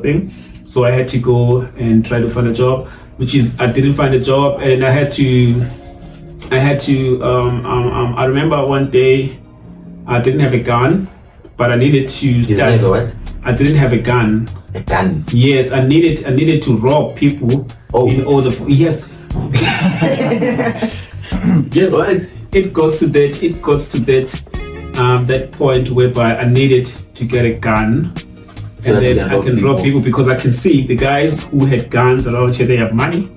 thing. So I had to go and try to find a job, I didn't find a job, and I remember one day I didn't have a gun, but I needed to start. I didn't have a gun. A gun? Yes, I needed to rob people in order for, yes. Yes, it goes to that point whereby I needed to get a gun, and then I can rob people, because I can see the guys who had guns around here, they have money,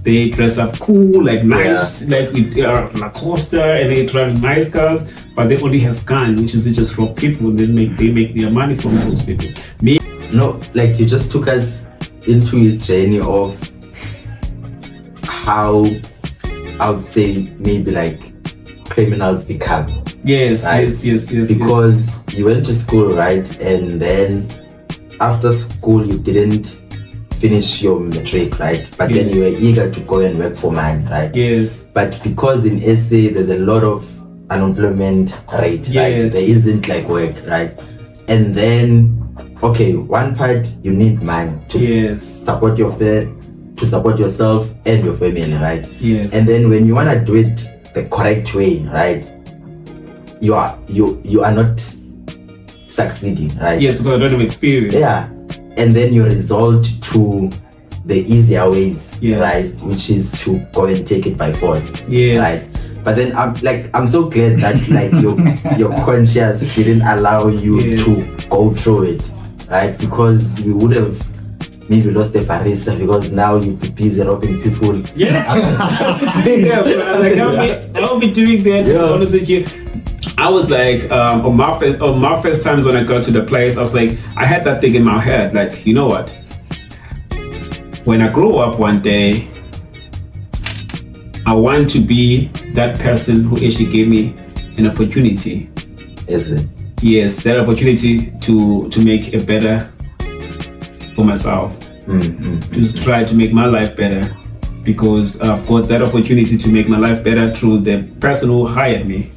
they dress up cool, like nice, like with Lacoste, and they drive nice cars, but they only have guns, which is they just rob people, and they make their money from those people. No, like you just took us into a journey of how I would say maybe like criminals become. Yes, right? yes. Because you went to school, right? And then after school you didn't finish your matric, right? But then you were eager to go and work for money, right? Yes. But because in SA there's a lot of unemployment rate, right? There isn't like work, right? And then okay, one part you need money to support your to support yourself and your family, right? Yes. And then when you want to do it the correct way, right, you are not succeeding, right? Yes, because I don't have experience. Yeah. And then you resort to the easier ways, right? Which is to go and take it by force, right? But then I'm so glad that like your conscience didn't allow you to go through it, right? Because we would have maybe lost the barista, because now you'll be busy robbing people. I'll be doing that. Honestly, I was like, on my first times when I got to the place, I was like, I had that thing in my head, like, you know what? When I grow up one day, I want to be that person who actually gave me an opportunity. Is it? Yes, that opportunity to make it better for myself, to try to make my life better, because I've got that opportunity to make my life better through the person who hired me,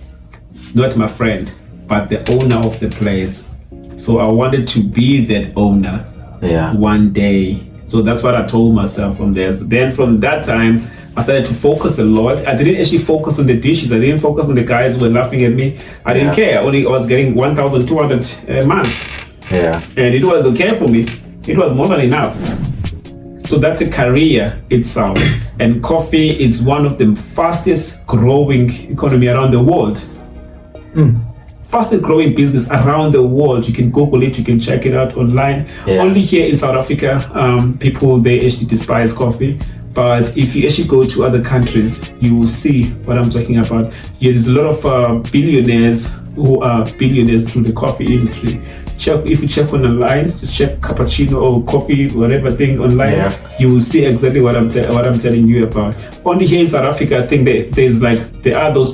not my friend, but the owner of the place. So I wanted to be that owner one day. So that's what I told myself from there. So then from that time, I started to focus a lot. I didn't actually focus on the dishes. I didn't focus on the guys who were laughing at me. I didn't care. I was getting 1,200 a month. Yeah. And it was okay for me. It was more than enough. So that's a career itself. And coffee is one of the fastest growing economy around the world. Fastest growing business around the world. You can Google it, you can check it out online. Only here in South Africa, people, they actually despise coffee. But if you actually go to other countries, you will see what I'm talking about. There's a lot of billionaires who are billionaires through the coffee industry. If you check online, just check cappuccino or coffee, whatever thing online, you will see exactly what I'm telling you about. Only here in South Africa, I think there are those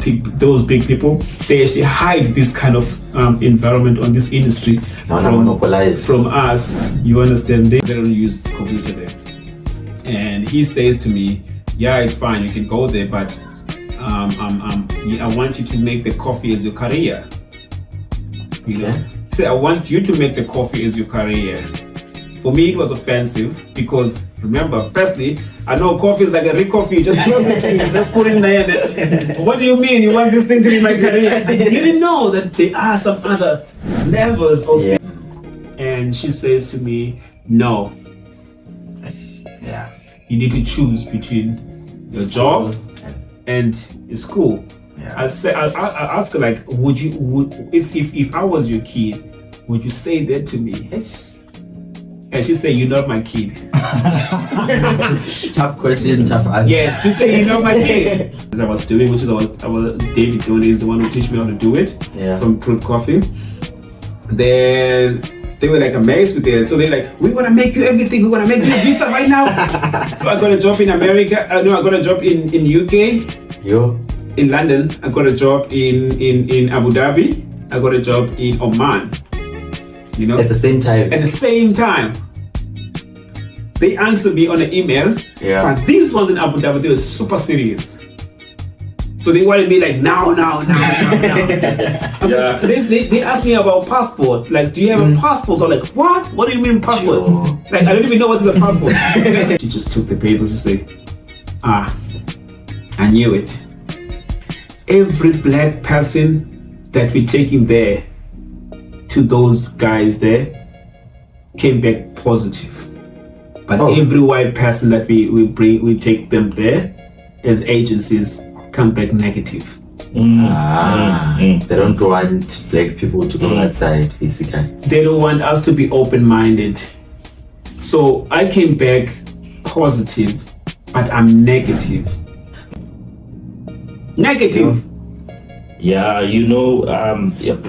big people. They actually hide this kind of environment on this industry from us. You understand? They don't use the computer there. And he says to me, yeah, it's fine, you can go there, but I want you to make the coffee as your career. You know? Say, I want you to make the coffee as your career. For me, it was offensive because, remember, firstly, I know coffee is like a real coffee. Just throw this thing, just put it in there. What do you mean you want this thing to be my career? You didn't know that there are some other levels of it. And she says to me, no. You need to choose between your job and the school. I asked her, like, if I was your kid, would you say that to me? And she said, you're not my kid. Tough question, tough answer. Yes, she said, you're not my kid. I was doing, which is David Tony is the one who teach me how to do it from Proof Coffee. Then they were like amazed with it. So they're like, we're gonna make you everything. We're gonna make you a visa right now. So I got a job in America. I got a job in UK. In London. I got a job in Abu Dhabi. I got a job in Oman. You know? At the same time. At the same time. They answered me on the emails. But these ones in Abu Dhabi, they were super serious. So So they wanted me like now. Yeah. They asked me about passport. Like, do you have a passport? I'm like, what? What do you mean passport? Sure. Like, I don't even know what is a passport. She just took the papers and said, I knew it. Every black person that we're taking there to those guys there came back positive. But every white person that we take them there as agencies come back negative. They don't want black people to go outside, basically. They don't want us to be open-minded. So I came back positive, but I'm negative. Negative. Yeah,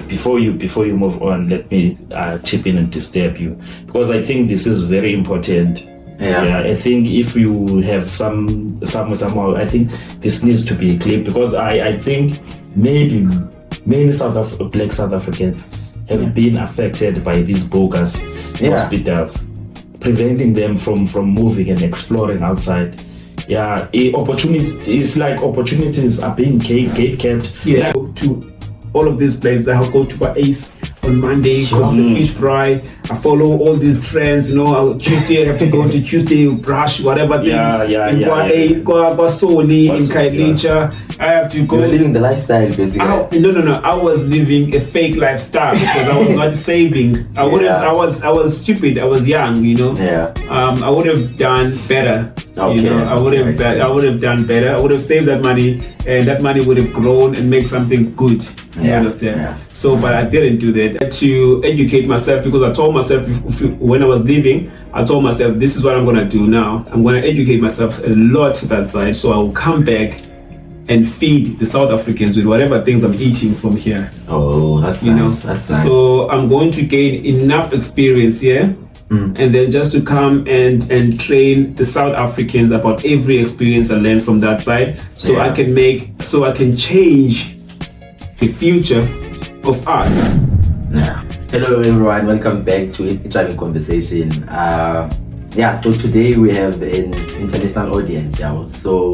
before you move on, let me chip in and disturb you, because I think this is very important. Yeah, I think if you have somehow, I think this needs to be clear, because I think maybe many black South Africans have been affected by these bogus hospitals, preventing them from moving and exploring outside. Yeah, opportunities are being gate-kept. Yeah, to all of these places. I'll go to Ace on Monday because the fish fry. I follow all these trends, Tuesday I have to go to Tuesday brush, whatever thing. In Kwasoli, in Kailicha. I have to go. You were living the lifestyle, basically. No. I was living a fake lifestyle because I was not saving. I was stupid. I was young, Yeah. I would have done better. Okay. I would have done better. I would have saved that money, and that money would have grown and make something good. You understand? Yeah. So, but I didn't do that. I had to educate myself, because I told myself when I was leaving, I told myself, this is what I'm gonna do now. I'm gonna educate myself a lot that side, so I will come back and feed the South Africans with whatever things I'm eating from here. Oh, that's nice. That's nice. So I'm going to gain enough experience here. And then just to come and train the South Africans about every experience I learned from that side, so I can change the future of us. Yeah. Hello everyone, welcome back to Driving Conversation. So today we have an international audience. So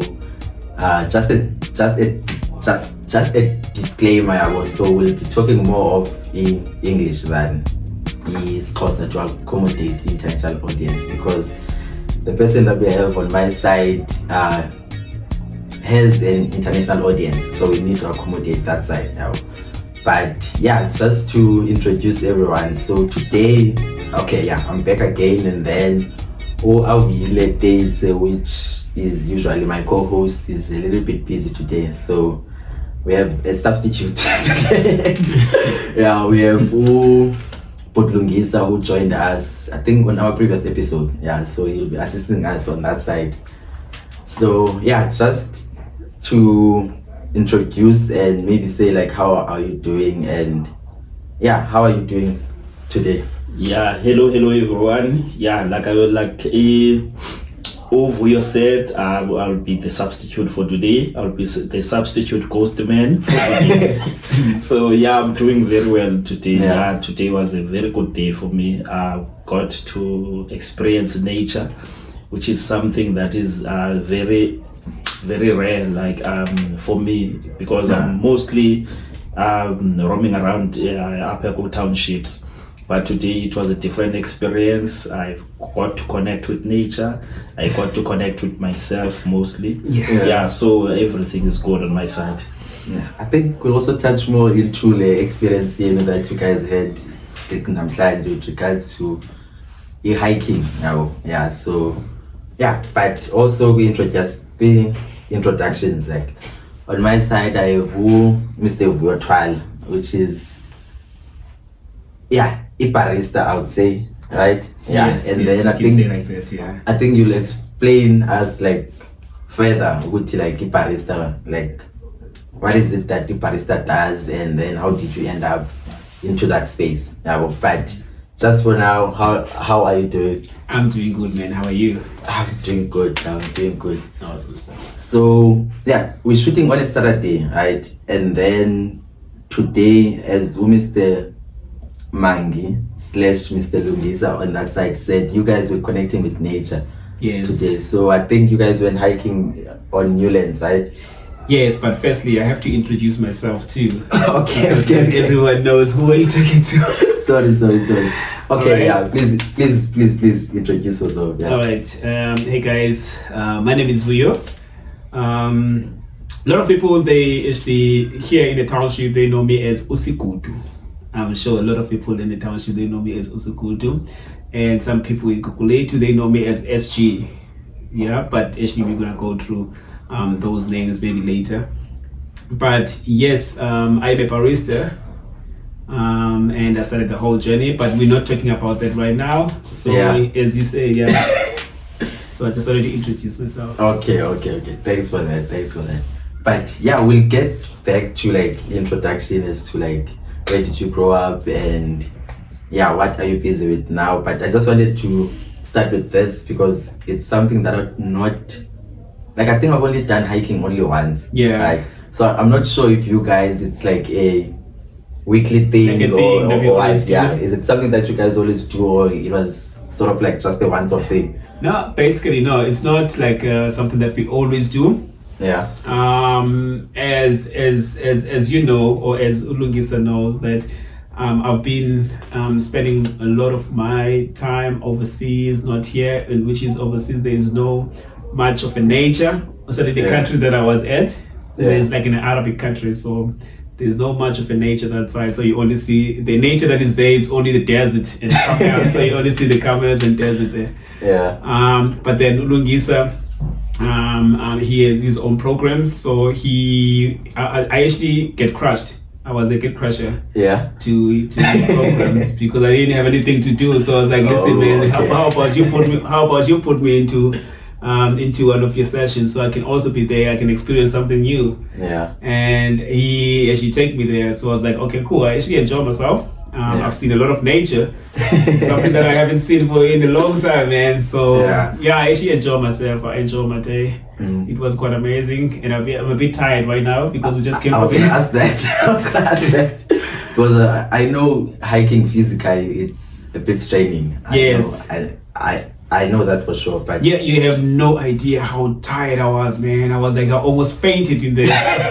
just a disclaimer. So we'll be talking more of in English than is caused to accommodate the international audience, because the person that we have on my side has an international audience, so we need to accommodate that side now. But just to introduce everyone, so today, I'm back again, and then Avile Days, which is usually my co-host, is a little bit busy today, so we have a substitute today. We have Lungisa, who joined us, I think, on our previous episode. So he'll be assisting us on that side. So just to introduce and maybe say, like, how are you doing, and how are you doing today? Hello everyone. Vuyo said, I'll be the substitute for today. I'll be the substitute ghost man for today. So I'm doing very well today. Today was a very good day for me. I got to experience nature, which is something that is very, very rare, for me, because I'm mostly roaming around upper townships. But today it was a different experience. I got to connect with nature. I got to connect with myself mostly. So everything is good on my side. I think we'll also touch more into the experience that you guys had with regards to hiking now. But also we introductions. Like on my side, I have Mr. Vuyo Twala, which is Barista, I would say, right? Yes, then I think you'll explain us further with Barista, what is it that Barista does, and then how did you end up into that space? But just for now, how are you doing? I'm doing good, man. How are you? I'm doing good. Awesome stuff. So we're shooting on a Saturday, right? And then today, as Mr. Mangi / Mr. Lungisa on that side said, you guys were connecting with nature today. So I think you guys went hiking on Newlands, right? Yes, but firstly, I have to introduce myself too. Okay. Everyone knows who are you talking to. Sorry. Okay, right. Yeah, please introduce yourself. Yeah. All right. Hey guys, my name is Vuyo. A lot of people, they actually here in the township, they know me as Usikudu. I'm sure a lot of people in the township, they know me as Usikudu, and some people in Kukuletu, they know me as SG. Yeah, but actually we're gonna go through those names maybe later. But yes, I'm a barista, and I started the whole journey, but we're not talking about that right now. So as you say, so I just wanted to introduce myself. Okay. Thanks for that. But yeah, we'll get back to like introduction as to like where did you grow up and what are you busy with now. But I just wanted to start with this because it's something that I'm not like, I think I've only done hiking only once. Yeah. Right. So I'm not sure if you guys, it's like a weekly thing, like or what. Yeah. Is it something that you guys always do, or it was sort of like just a once-off thing? No, basically no. It's not like something that we always do. Yeah. As you know, or as Ulungisa knows, that I've been spending a lot of my time overseas, not here, and which is overseas. There is no much of a nature. Also, in the country that I was at, there's like in an Arabic country, so there's no much of a nature that side. So you only see the nature that is there. It's only the desert and stuff else. So you only see the camels and desert there. Yeah. But then Ulungisa, he has his own programs. So I actually get crushed. I was a get crusher. Yeah. To his program because I didn't have anything to do. So I was like, listen, man, how about you put me into one of your sessions so I can also be there. I can experience something new. Yeah. And he actually take me there. So I was like, okay, cool. I actually enjoy myself. I've seen a lot of nature, something that I haven't seen for in a long time, man. So I actually enjoy myself. I enjoy my day. It was quite amazing, and I'm a bit tired right now because we just came. I was gonna ask that. Because I know hiking physically, it's a bit straining. I know that for sure. But you have no idea how tired I was, man. I was like, I almost fainted in there.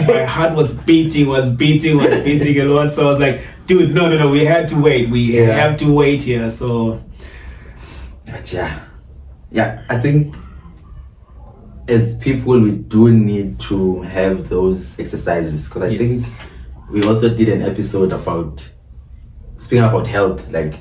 My heart was beating a lot. So I was like, dude, no, we have to wait. We have to wait here. So, but I think as people, we do need to have those exercises because I think we also did an episode about speaking about health, like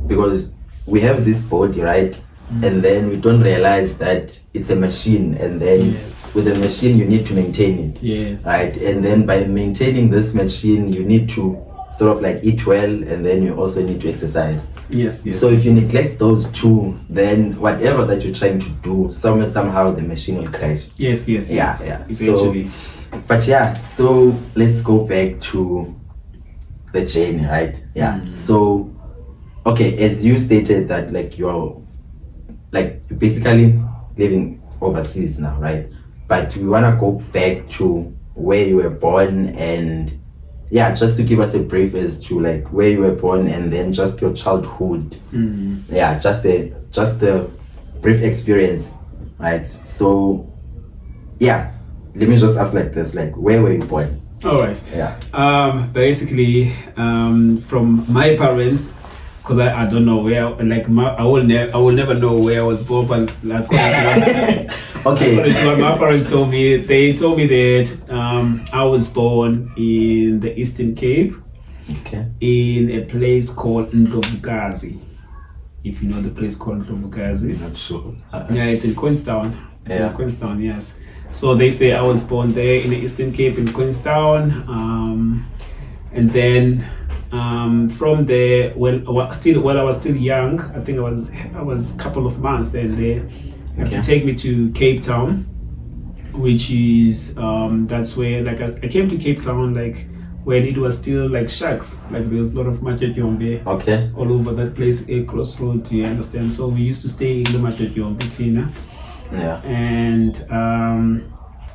because we have this body, right? And then we don't realize that it's a machine, and then with the machine you need to maintain it, right? And then by maintaining this machine you need to sort of like eat well, and then you also need to exercise. So if you neglect those two, then whatever that you're trying to do, somehow the machine will crash. Yes. Eventually. So let's go back to the journey, right? So okay, as you stated that like you're basically living overseas now, right? But we want to go back to where you were born, and just to give us a brief as to like where you were born and then just your childhood. Just a brief experience, right? So let me just ask like this, like where were you born? All right. Basically from my parents, because I don't know where, like I will never know where I was born, but like according to what my parents told me, they told me that I was born in the Eastern Cape, in a place called Ndlovukazi. If you know the place called Ndlovukazi. Not sure. It's in Queenstown. In Queenstown, yes. So they say I was born there in the Eastern Cape in Queenstown, and then from there, when I was still young, I think I was a couple of months then they have to take me to Cape Town, which is that's where like I came to Cape Town like when it was still like shacks, like there was a lot of Machetyombe all over that place, a crossroad, you understand? So we used to stay in the Machetyombe, Tina. And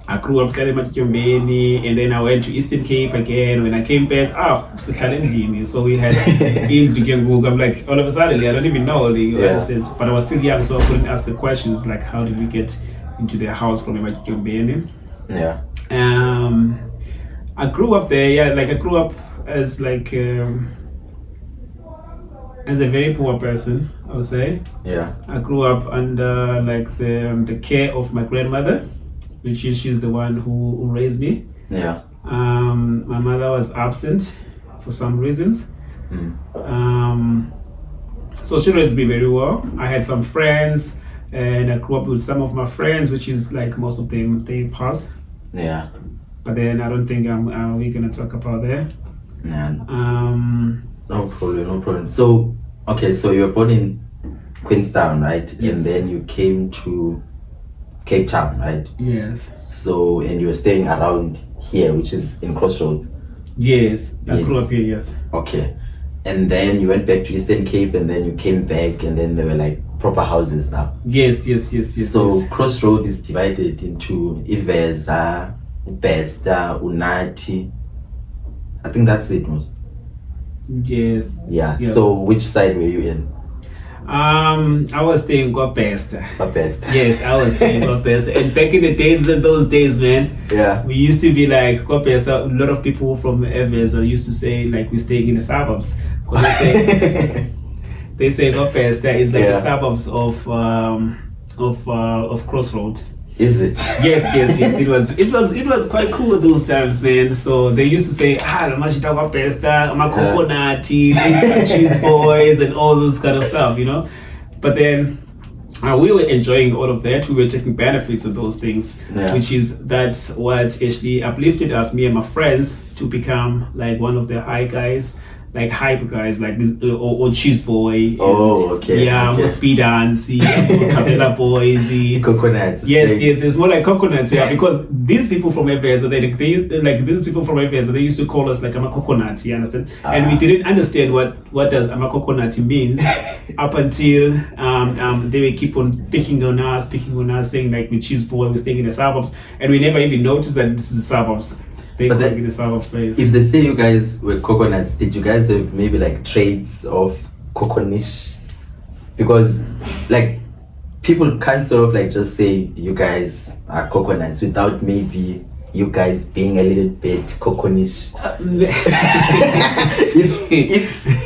I grew up in Machetyombe, and then I went to Eastern Cape again. When I came back, so we had I'm like, all of a sudden, I don't even know, you understand? But I was still young, so I couldn't ask the questions like, how did we get into their house from Machetyombe? I grew up there. Yeah, like I grew up as like as a very poor person, I would say. Yeah. I grew up under like the care of my grandmother, which is she's the one who raised me. Yeah. My mother was absent for some reasons. So she raised me very well. I had some friends, and I grew up with some of my friends, which is like most of them they passed. Yeah. But then I don't think we're gonna talk about that. Yeah. No problem. So, okay, so you were born in Queenstown, right? Yes. And then you came to Cape Town, right? Yes. So, and you were staying around here, which is in Crossroads. Yes, I grew up here. Yes. Okay, and then you went back to Eastern Cape, and then you came back, and then there were like proper houses now. Yes. So Crossroad is divided into Iveza, Barista, Unati. I think that's it, most. Yes. Yeah. So which side were you in? I was staying in Barista. Barista. Yes, I was staying in Barista. And back in the those days, man. Yeah. We used to be like Barista. A lot of people from Evans used to say like we're staying in the suburbs. Cause they say Barista is like the suburbs of Crossroad. Is it? Yes. It was quite cool those times, man. So they used to say, Lamashita Barista, coconut, cheese boys, and all those kind of stuff, you know. But then we were enjoying all of that. We were taking benefits of those things, which is that's what actually uplifted us, me and my friends, to become like one of the hype guys, like this, or cheese boy. Okay. Speed dance, Capella boys, coconuts. Yes, it's more like coconuts, because these people from FS, they used to call us like I'm a coconut, you understand? And we didn't understand what does I'm a coconut means up until they will keep on picking on us, saying like we cheese boy, we're staying in the suburbs, and we never even noticed that this is the suburbs. But then, in the suburbs place. If they say you guys were coconuts, did you guys have maybe like traits of coconut? Because like people can't sort of like just say you guys are coconuts without maybe you guys being a little bit coconut.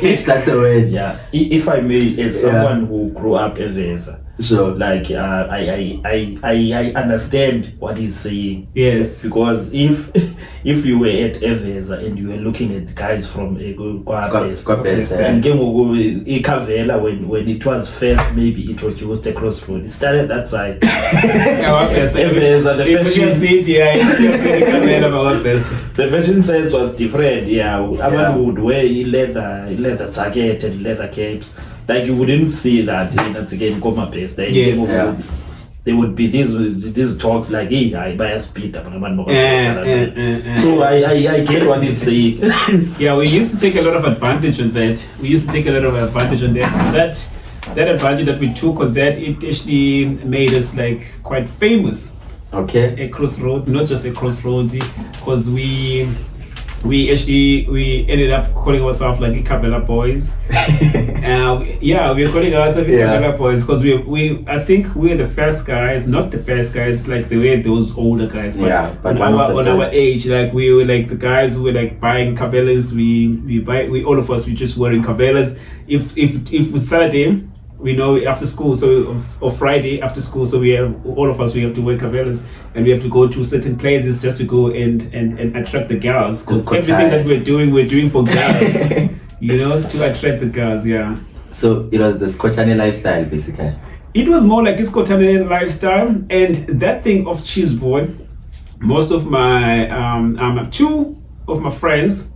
if that's a word. Yeah. If I may, as someone who grew up as a sure. Like I understand what he's saying. Yes. Because if you were at Eveza and you were looking at guys from Barista and when it was first maybe introduced a Crossroad, it started that side. Eveza, the fashion sense was different. Everyone would wear leather jacket and leather capes. Like you wouldn't see that again Goma Best. There would be these talks like, hey, I buy a speed up. So I get what he's saying. Yeah, we used to take a lot of advantage on that. That advantage that we took on that, it actually made us like quite famous. Okay. A Crossroad, not just a Crossroad, because we ended up calling ourselves like Ikabela boys. We were calling ourselves Ikabela boys because I think we're the first guys, not the first guys like they were those older guys, but on our age, like we were like the guys who were like buying Cabelas. We all of us, we just wearing Cabelas. If Saturday, we know after school, or Friday after school, so we have all of us, we have to wear Cabelas and we have to go to certain places just to go and attract the girls, because everything that we're doing for girls, to attract the girls. So it was the Scotchane lifestyle basically. It was more like a Scotchane lifestyle, and that thing of cheese boy, most of my two of my friends,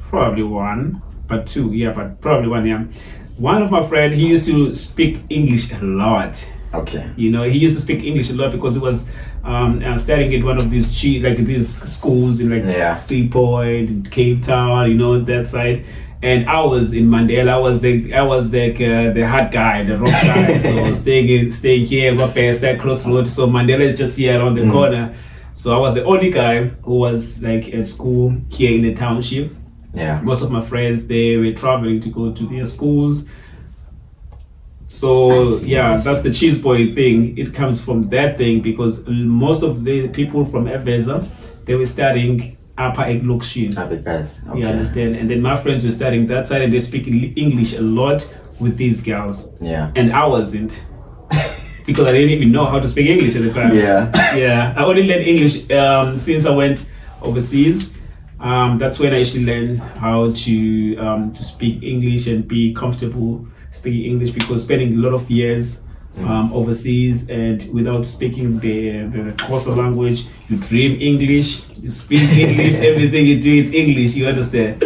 probably one, but two, but probably one, One of my friends, he used to speak English a lot. Okay. He used to speak English a lot because he was studying at one of these these schools in Sea Point, Cape Town, that side. And I was in Mandela. I was the hard guy, the rock guy. So staying here, Barista, Crossroads. So Mandela is just here around the corner. So I was the only guy who was like at school here in the township. Yeah. Most of my friends, they were traveling to go to their schools. So yeah, that's the cheese boy thing. It comes from that thing because most of the people from Eveza, they were studying Upper Eglokshini. Okay. You understand? And then my friends were studying that side and they speak English a lot with these girls. Yeah. And I wasn't. Because I didn't even know how to speak English at the time. Yeah. I only learned English since I went overseas. That's when I actually learned how to speak English and be comfortable speaking English, because spending a lot of years overseas and without speaking the Xhosa language, you dream English, you speak English, everything you do is English, you understand?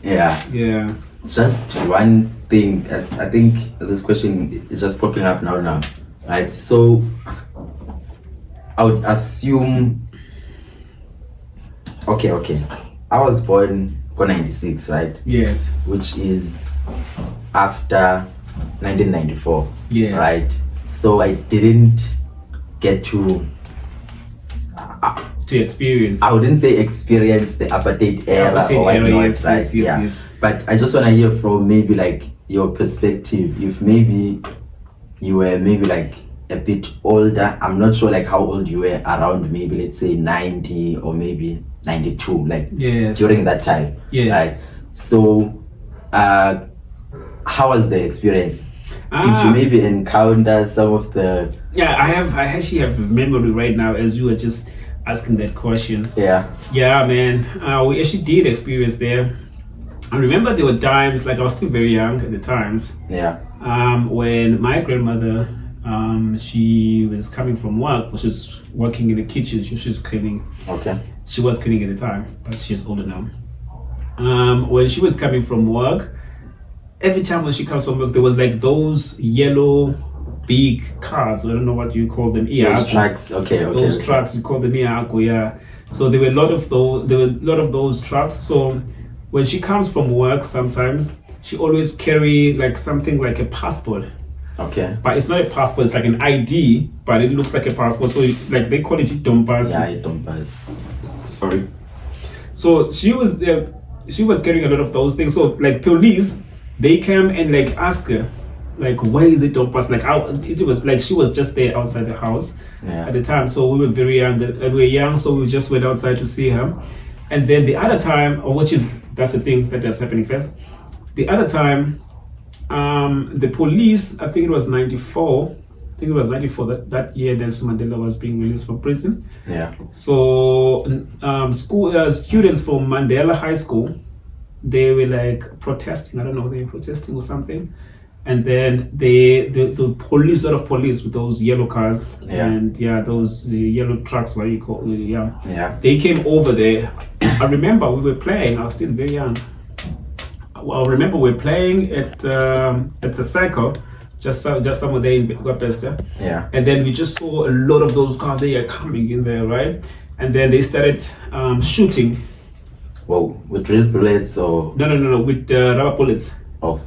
Yeah. Just one thing, I think this question is just popping up now, right? So I would assume, okay. I was born in 96, right? Yes. Which is after 1994. Yes. Right? So I didn't get to experience. I wouldn't say experience the apartheid era or whatnot, right? Yes. But I just want to hear from maybe like your perspective, if maybe you were maybe like a bit older. I'm not sure like how old you were, around maybe let's say 90 or maybe 92, like during that time. Yes. Right? So how was the experience? Did you maybe encounter some of the... I actually have memory right now as you were just asking that question. Yeah, man. We actually did experience there. I remember there were times, like I was still very young at the times. When my grandmother, she was coming from work, was just working in the kitchen. She was just cleaning. Okay. She was cleaning at the time, but she's older now. When she was coming from work, every time when she comes from work, there was like those yellow big cars. I don't know what you call them. Those trucks. Okay. Those trucks, you call them Iako, yeah. So there were a lot of those. There were a lot of those trucks. So when she comes from work, sometimes she always carry like something like a passport. Okay. But it's not a passport. It's like an ID, but it looks like a passport. So like they call it Dompas. Yeah, Dompas. Sorry. So she was there. She was carrying a lot of those things. So like police, they came and like ask her, like, where is it Dompas? Like it was like she was just there outside the house at the time. So we were very young. We were young, so we just went outside to see her. And then the other time, that's the thing that is happening first. The other time, the police, I think it was 94. I think it was 94 that year. Nelson Mandela was being released from prison. Yeah. So school students from Mandela High School, they were like protesting. I don't know, they were protesting or something. And then the police, a lot of police with those yellow cars and those yellow trucks, what you call they came over there. I remember we were playing. I was still very young. I remember we were playing at the circle, just somewhere there in Barista. Yeah. And then we just saw a lot of those cars. They are coming in there, right? And then they started shooting. Whoa, with real bullets or? No, with rubber bullets. Oh,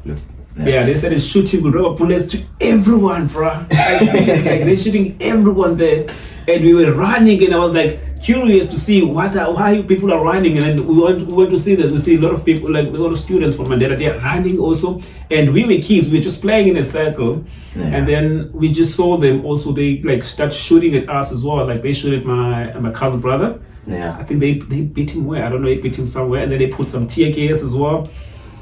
yeah, they started shooting with rubber bullets to everyone, bro. Like they're shooting everyone there, and we were running, and I was like curious to see why people are running, and then we want to see that. We see a lot of people, like a lot of students from Mandela, they are running also, and we were kids. We were just playing in a circle, and then we just saw them also. They like start shooting at us as well. Like they shot at my cousin brother. Yeah, I think they beat him where, I don't know. They beat him somewhere, and then they put some tear gas as well.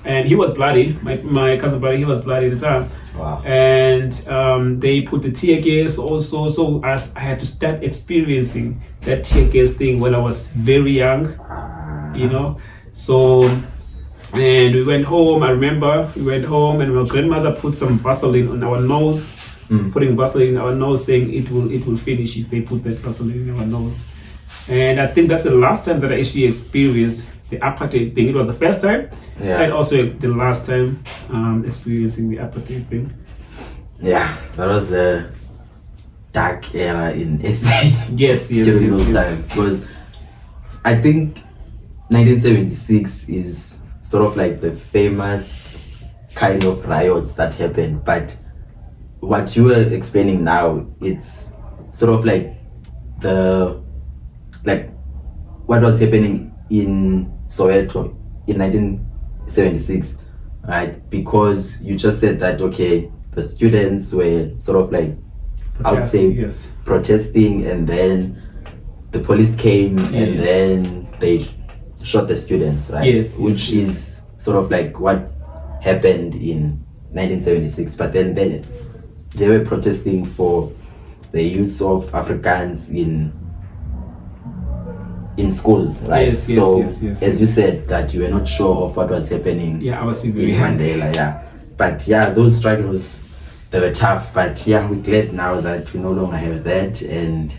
And he was bloody. My cousin brother, he was bloody at the time. Wow. And they put the tear gas also. So I had to start experiencing that tear gas thing when I was very young, you know. So, and we went home. I remember we went home, and my grandmother put some Vaseline on our nose, putting Vaseline in our nose, saying it will finish if they put that Vaseline in our nose. And I think that's the last time that I actually experienced the apartheid thing. It was the first time, and also the last time experiencing the apartheid thing. Yeah, that was a dark era in SA. Yes. During those times, because I think 1976 is sort of like the famous kind of riots that happened. But what you are explaining now, it's sort of like what was happening in Soweto in 1976, right? Because you just said that, okay, the students were sort of like, I would say, protesting, and then the police came and then they shot the students, right? Yes. Which is sort of like what happened in 1976. But then they were protesting for the use of Afrikaans in schools, right? Yes, as you said, that you were not sure of what was happening I was in Mandela, But those struggles, they were tough. But we're glad now that we no longer have that. And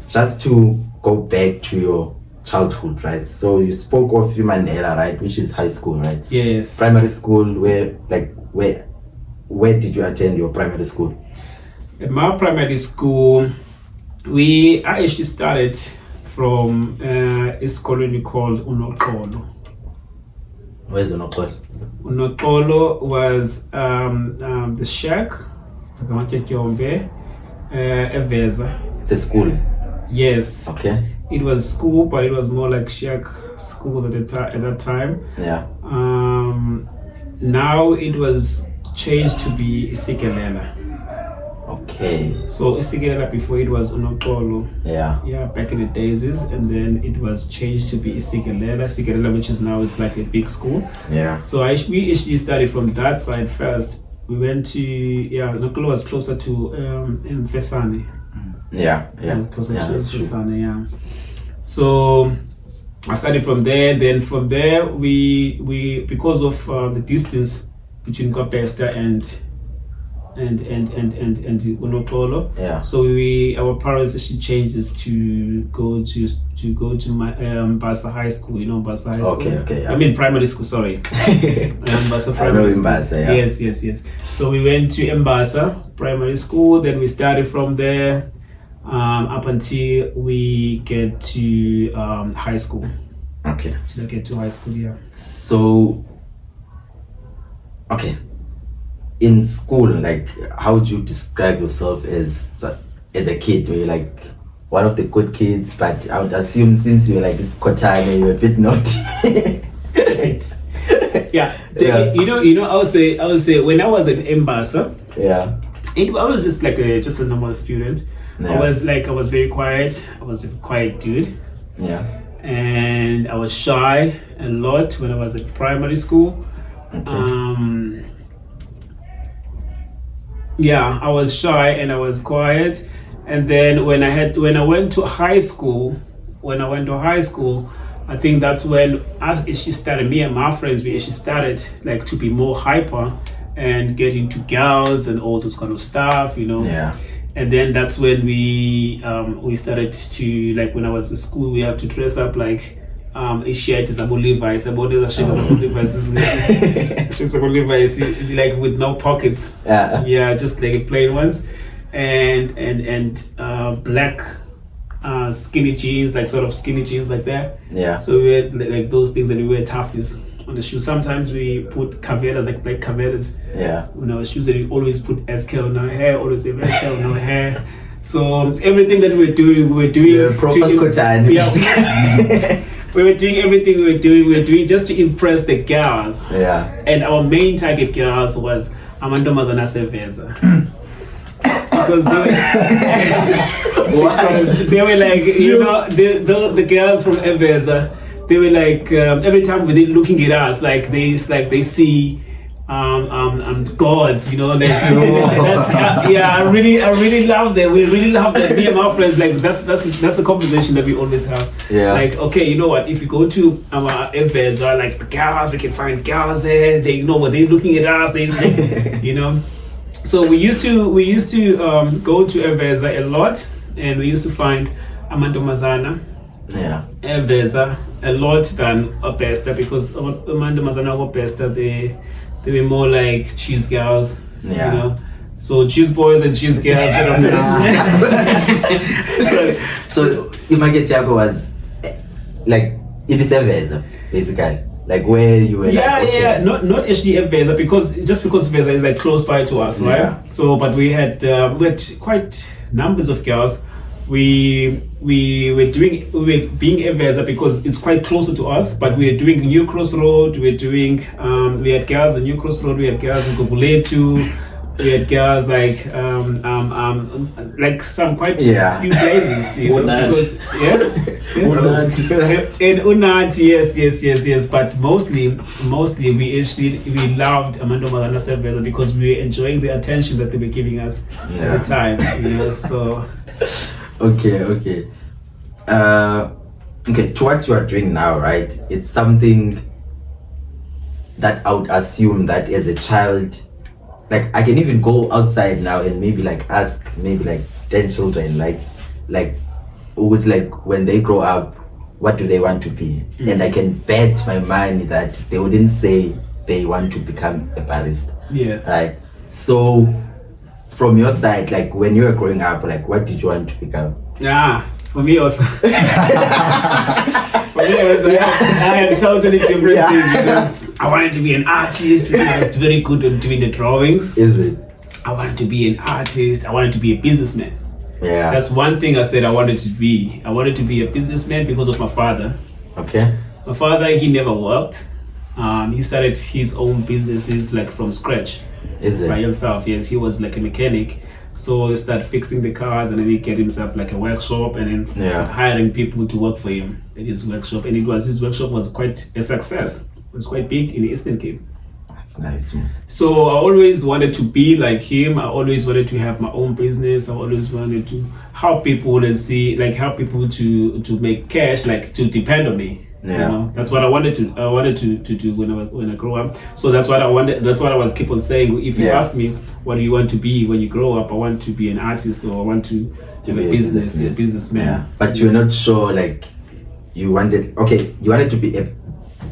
just to go back to your childhood, right? So you spoke of Mandela, right? Which is high school, right? Yes. Primary school, where did you attend your primary school? At my primary school, I actually started from a school we called Unoxolo. Where's Unoxolo? Unoxolo was the shack, Eveza. It's a school. Yes. Okay. It was school, but it was more like shack school at that time. Yeah. Now it was changed to be Isikelela. Okay. So Isikelela before it was Unoxolo. Yeah. Back in the days, and then it was changed to be Isikelela, which is now it's like a big school. Yeah. So we actually started from that side first. We went to Unoxolo was closer to Mfesane. Yeah. It was closer to Mfesane. So I started from there. Then from there we because of the distance between Barista and Unoxolo. Yeah. So our parents actually changed this to go to my Mbasa High School. You know Mbasa High School. Okay. Yeah. I mean primary school. Sorry. Mbasa Primary School. Mbasa, yeah. Yes. So we went to Mbasa Primary School. Then we started from there up until we get to high school. Okay. Till I get to high school. Yeah. So. Okay. In school, like, how would you describe yourself as a kid? Were you like one of the good kids? But I would assume since you were like this Kotane, you were a bit naughty. Right. You know, I would say when I was at Mbasa, I was just like just a normal student. Yeah. I was very quiet. I was a quiet dude. Yeah. And I was shy a lot when I was at primary school. Okay. I was shy and I was quiet. And then when I went to high school, I think that's when me and my friends, we actually started like to be more hyper and get into girls and all those kind of stuff, you know. Yeah. And then that's when we started to, like, when I was in school, we have to dress up like a shirt is about Levi's, like with no pockets. Just like plain ones, and black skinny jeans, like sort of skinny jeans like that. Yeah. So we had like those things, and we wear toughies on the shoes. Sometimes we put cavelas, like black cavelas. Yeah. On our shoes, and we always put SK on our hair, always say SK on our hair. So everything that we were doing proper Scotland. We were doing everything we were doing just to impress the girls. Yeah. And our main target girls was Amantombazana Seveza. Because they were like, you know, the girls from Eveza, they were like, every time they're looking at us, like they see gods, you know, like, I really love that. We really love that. Me and my friends, like, that's a conversation that we always have. Yeah. Like, okay, you know what? If you go to our events, or like the girls, we can find girls there. They know what they're looking at us. They you know. So we used to go to Eveza a lot, and we used to find Amantombazana. Yeah. Eveza a lot than Barista, because Amantombazana or Barista, they were more like cheese girls, you know. So cheese boys and cheese girls, they don't So Image Tiago was like, if it's Eveza, basically, like where you were. Not actually Eveza, because Eveza is like close by to us, right? So, but we had quite numbers of girls. We were being Eveza because it's quite closer to us, but we were doing New Cross Road. We had girls in New Cross Road. We had girls in Goguletu. We had girls like some quite few places. You know, because, in Unat, yes. But mostly we loved Amanda Malana Sevilla because we were enjoying the attention that they were giving us at the time. You know, so. Okay. Okay, to what you are doing now, right? It's something that I would assume that as a child, like I can even go outside now and maybe like ask maybe like 10 children like would like when they grow up, what do they want to be? And I can bet my money that they wouldn't say they want to become a barista. Yes. Right. So from your side, like when you were growing up, like what did you want to become? For me also. I had totally different things, you know. I wanted to be an artist because I was very good at doing the drawings. Is it? I wanted to be an artist. I wanted to be a businessman. Yeah. That's one thing I said I wanted to be. I wanted to be a businessman because of my father. Okay. My father, he never worked. He started his own businesses like from scratch. Is it? By himself, yes. He was like a mechanic. So he started fixing the cars and then he get himself like a workshop and then started hiring people to work for him at his workshop. And his workshop was quite a success. It was quite big in the Eastern Cape. That's nice. So I always wanted to be like him. I always wanted to have my own business. I always wanted to help people and help people to make cash, like to depend on me. Yeah. You know, that's what I wanted to do when I grow up. So that's what I wanted. That's what I was keep on saying. If you ask me, what do you want to be when you grow up? I want to be an artist, or I want to have a businessman. Yeah. But you're not sure, like you wanted to be a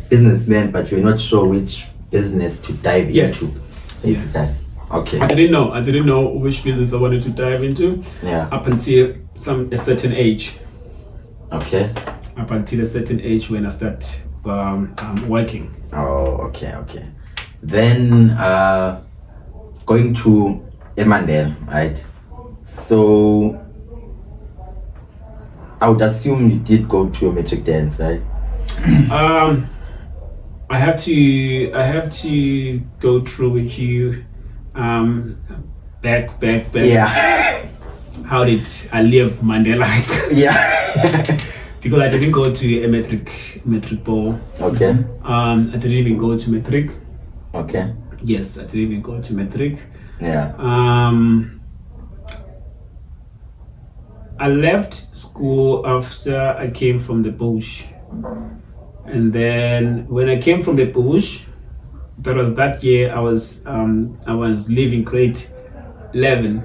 businessman, but you're not sure which business to dive into. Basically. Okay. I didn't know which business I wanted to dive into. Yeah. Up until a certain age. Okay. Up until a certain age when I start working. Oh, okay. Then going to Emmanuel, right? So I would assume you did go to a metric dance, right? I have to go through with you back. Yeah. How did I live Mandela High School? Yeah. Because I didn't go to a metric ball. Okay. I didn't even go to metric. Okay. Yes, I didn't even go to metric. Yeah. I left school after I came from the bush. And then when I came from the bush, that was that year I was leaving grade 11.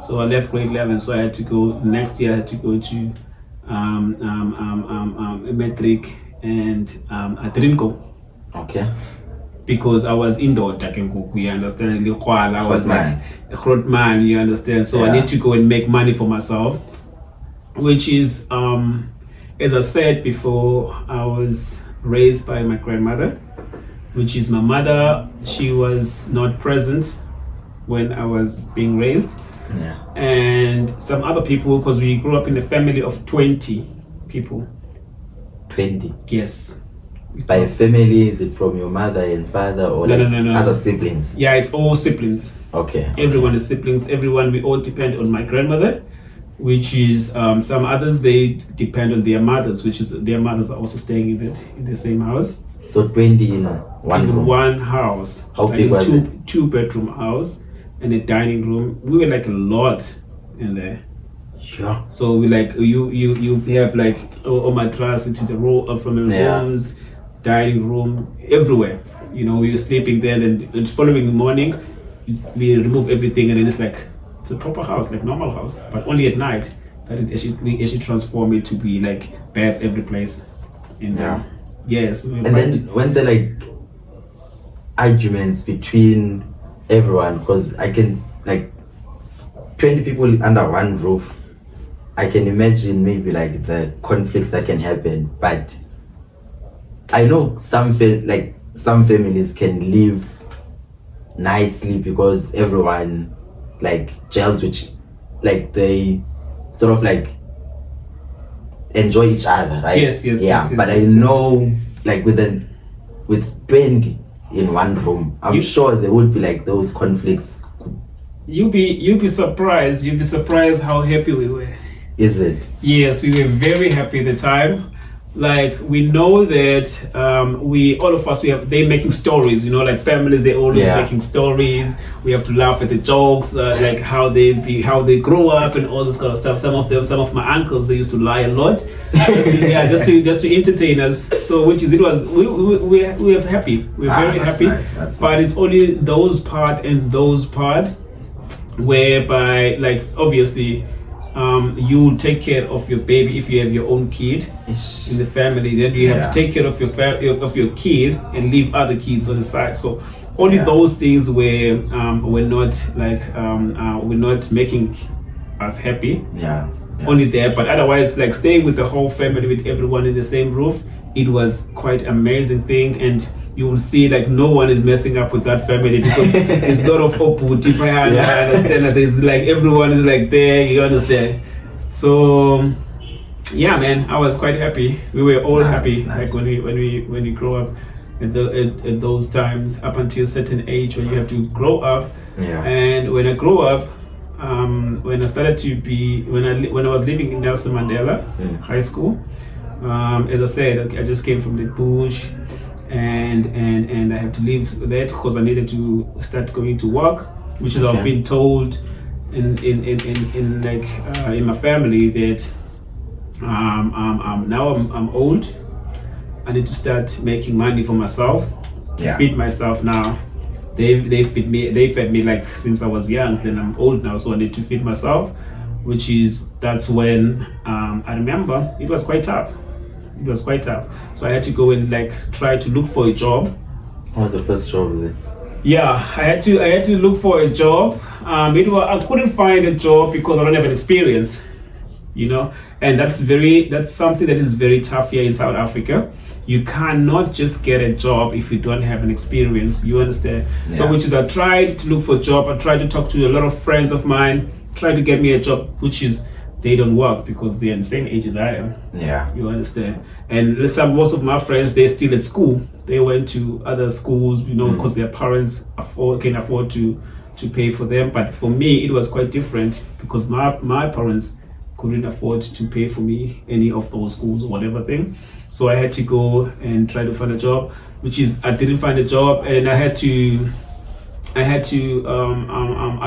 So I left grade 11, so I had to go next year. I had to go to metric, and I didn't go. Okay. Because I was indoor, you understand? I was like a Grootman, you understand? So I need to go and make money for myself, which is, as I said before, I was raised by my grandmother, which is my mother. She was not present when I was being raised. Yeah. And some other people, because we grew up in a family of 20 people. 20? Yes. By family, is it from your mother and father or no. Other siblings? Yeah, it's all siblings. Okay. Everyone is siblings. Everyone, we all depend on my grandmother, which is some others, they depend on their mothers, which is their mothers are also staying in the same house. So 20 in one room? One house. How big was it? 2-bedroom house and a dining room. We were like a lot in there. Sure. So we like you have like all my class into the row from the rooms, dining room, everywhere. You know, we were sleeping there, and the following morning we remove everything, and then it's a proper house, like normal house, but only at night that we actually transform it to be like beds every place. And yes. And then when the like arguments between everyone, because I can like 20 people under one roof, I can imagine maybe like the conflicts that can happen. But I know some families can live nicely because everyone like gels with, like they sort of like enjoy each other, right? Yes. But I know like with 20, in one room, I'm sure there would be like those conflicts. You'd be surprised. You'd be surprised how happy we were. Is it? Yes, we were very happy at the time. Like, we know that all of us, they're making stories, like families, they're always making stories. We have to laugh at the jokes, like how they grow up and all this kind of stuff. Some of my uncles, they used to lie a lot, just to entertain us. So we were happy. We're very happy. Nice. But it's only those part whereby, like, obviously, you take care of your baby if you have your own kid in the family. Then you have to take care of your kid and leave other kids on the side. So only those things were not making us happy. Only there, but otherwise, like, staying with the whole family, with everyone in the same roof, it was quite amazing thing. And you will see, like, no one is messing up with that family because there's a lot of oputi. I understand that there's, like, everyone is like there, you understand. So yeah, man, I was quite happy. We were all happy. Like, when we grow up at those times, up until a certain age when you have to grow up. And when I grew up, when I started to be, when I was living in Nelson Mandela High School, as I said, I just came from the bush. And I had to leave that because I needed to start going to work, which is I've been told in my family that now I'm old. I need to start making money for myself to feed myself now. They fed me like since I was young. Then I'm old now, so I need to feed myself. That's when I remember it was quite tough. So I had to go and, like, try to look for a job. What was the first job then? Yeah, I had to look for a job. I couldn't find a job because I don't have an experience, and that's something that is very tough here in South Africa. You cannot just get a job if you don't have an experience. You understand? So I tried to look for a job. I tried to talk to a lot of friends of mine, tried to get me a job, they don't work because they're the same age as I am. You understand? And most of my friends, they're still at school. They went to other schools, because their parents can afford to pay for them. But for me, it was quite different because my parents couldn't afford to pay for me any of those schools or whatever thing. So I had to go and try to find a job, I didn't find a job, and I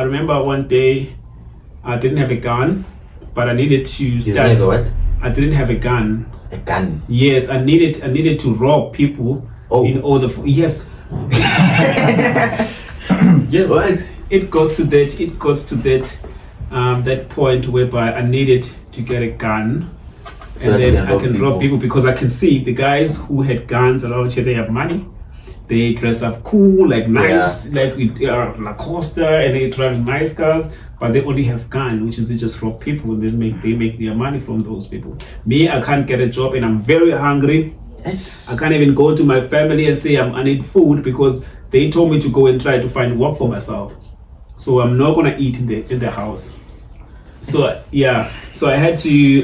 remember one day I didn't have a gun. But I needed to start. I didn't have a gun. A gun? Yes, I needed to rob people in order for. Yes. Yes. What? It goes to that. That point whereby I needed to get a gun, so and then I can rob people because I can see the guys who had guns around here. They have money. They dress up cool, like nice, like Lacoste, and they drive nice cars. But they only have gun, which is they just rob people. They make their money from those people. Me, I can't get a job, and I'm very hungry. I can't even go to my family and say I need food because they told me to go and try to find work for myself. So I'm not gonna eat in the house. So so I had to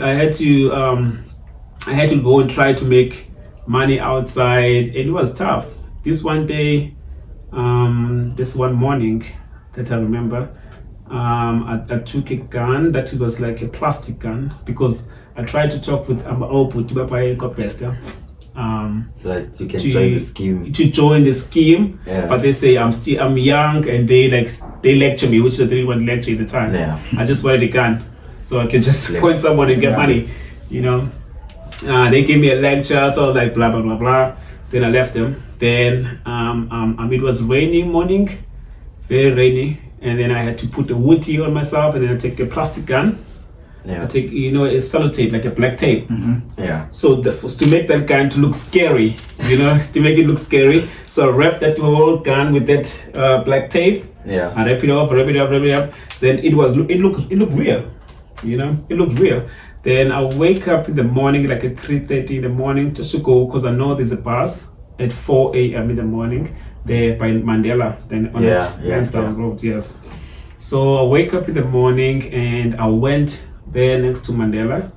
go and try to make money outside, and it was tough. This one day, this one morning that I remember. I took a gun that was like a plastic gun because I tried to talk with Barista. Like you can join the scheme. To join the scheme, but they say I'm young, and they lecture me, which they didn't want to lecture at the time. I just wanted a gun so I can just point someone and get money, They gave me a lecture, so I was like blah blah blah blah. Then I left them. Then it was rainy morning, very rainy. And then I had to put the woody on myself, and then I take a plastic gun. I take, a sellotape, like a black tape. So to make that gun to look scary, to make it look scary. So I wrapped that whole gun with that black tape. I wrap it up. Then it looked real, it looked real. Then I wake up in the morning, like at 3:30 in the morning, just to go, because I know there's a bus at 4 a.m. in the morning. There by Mandela, then on Lansdowne Road, yes. So I wake up in the morning and I went there next to Mandela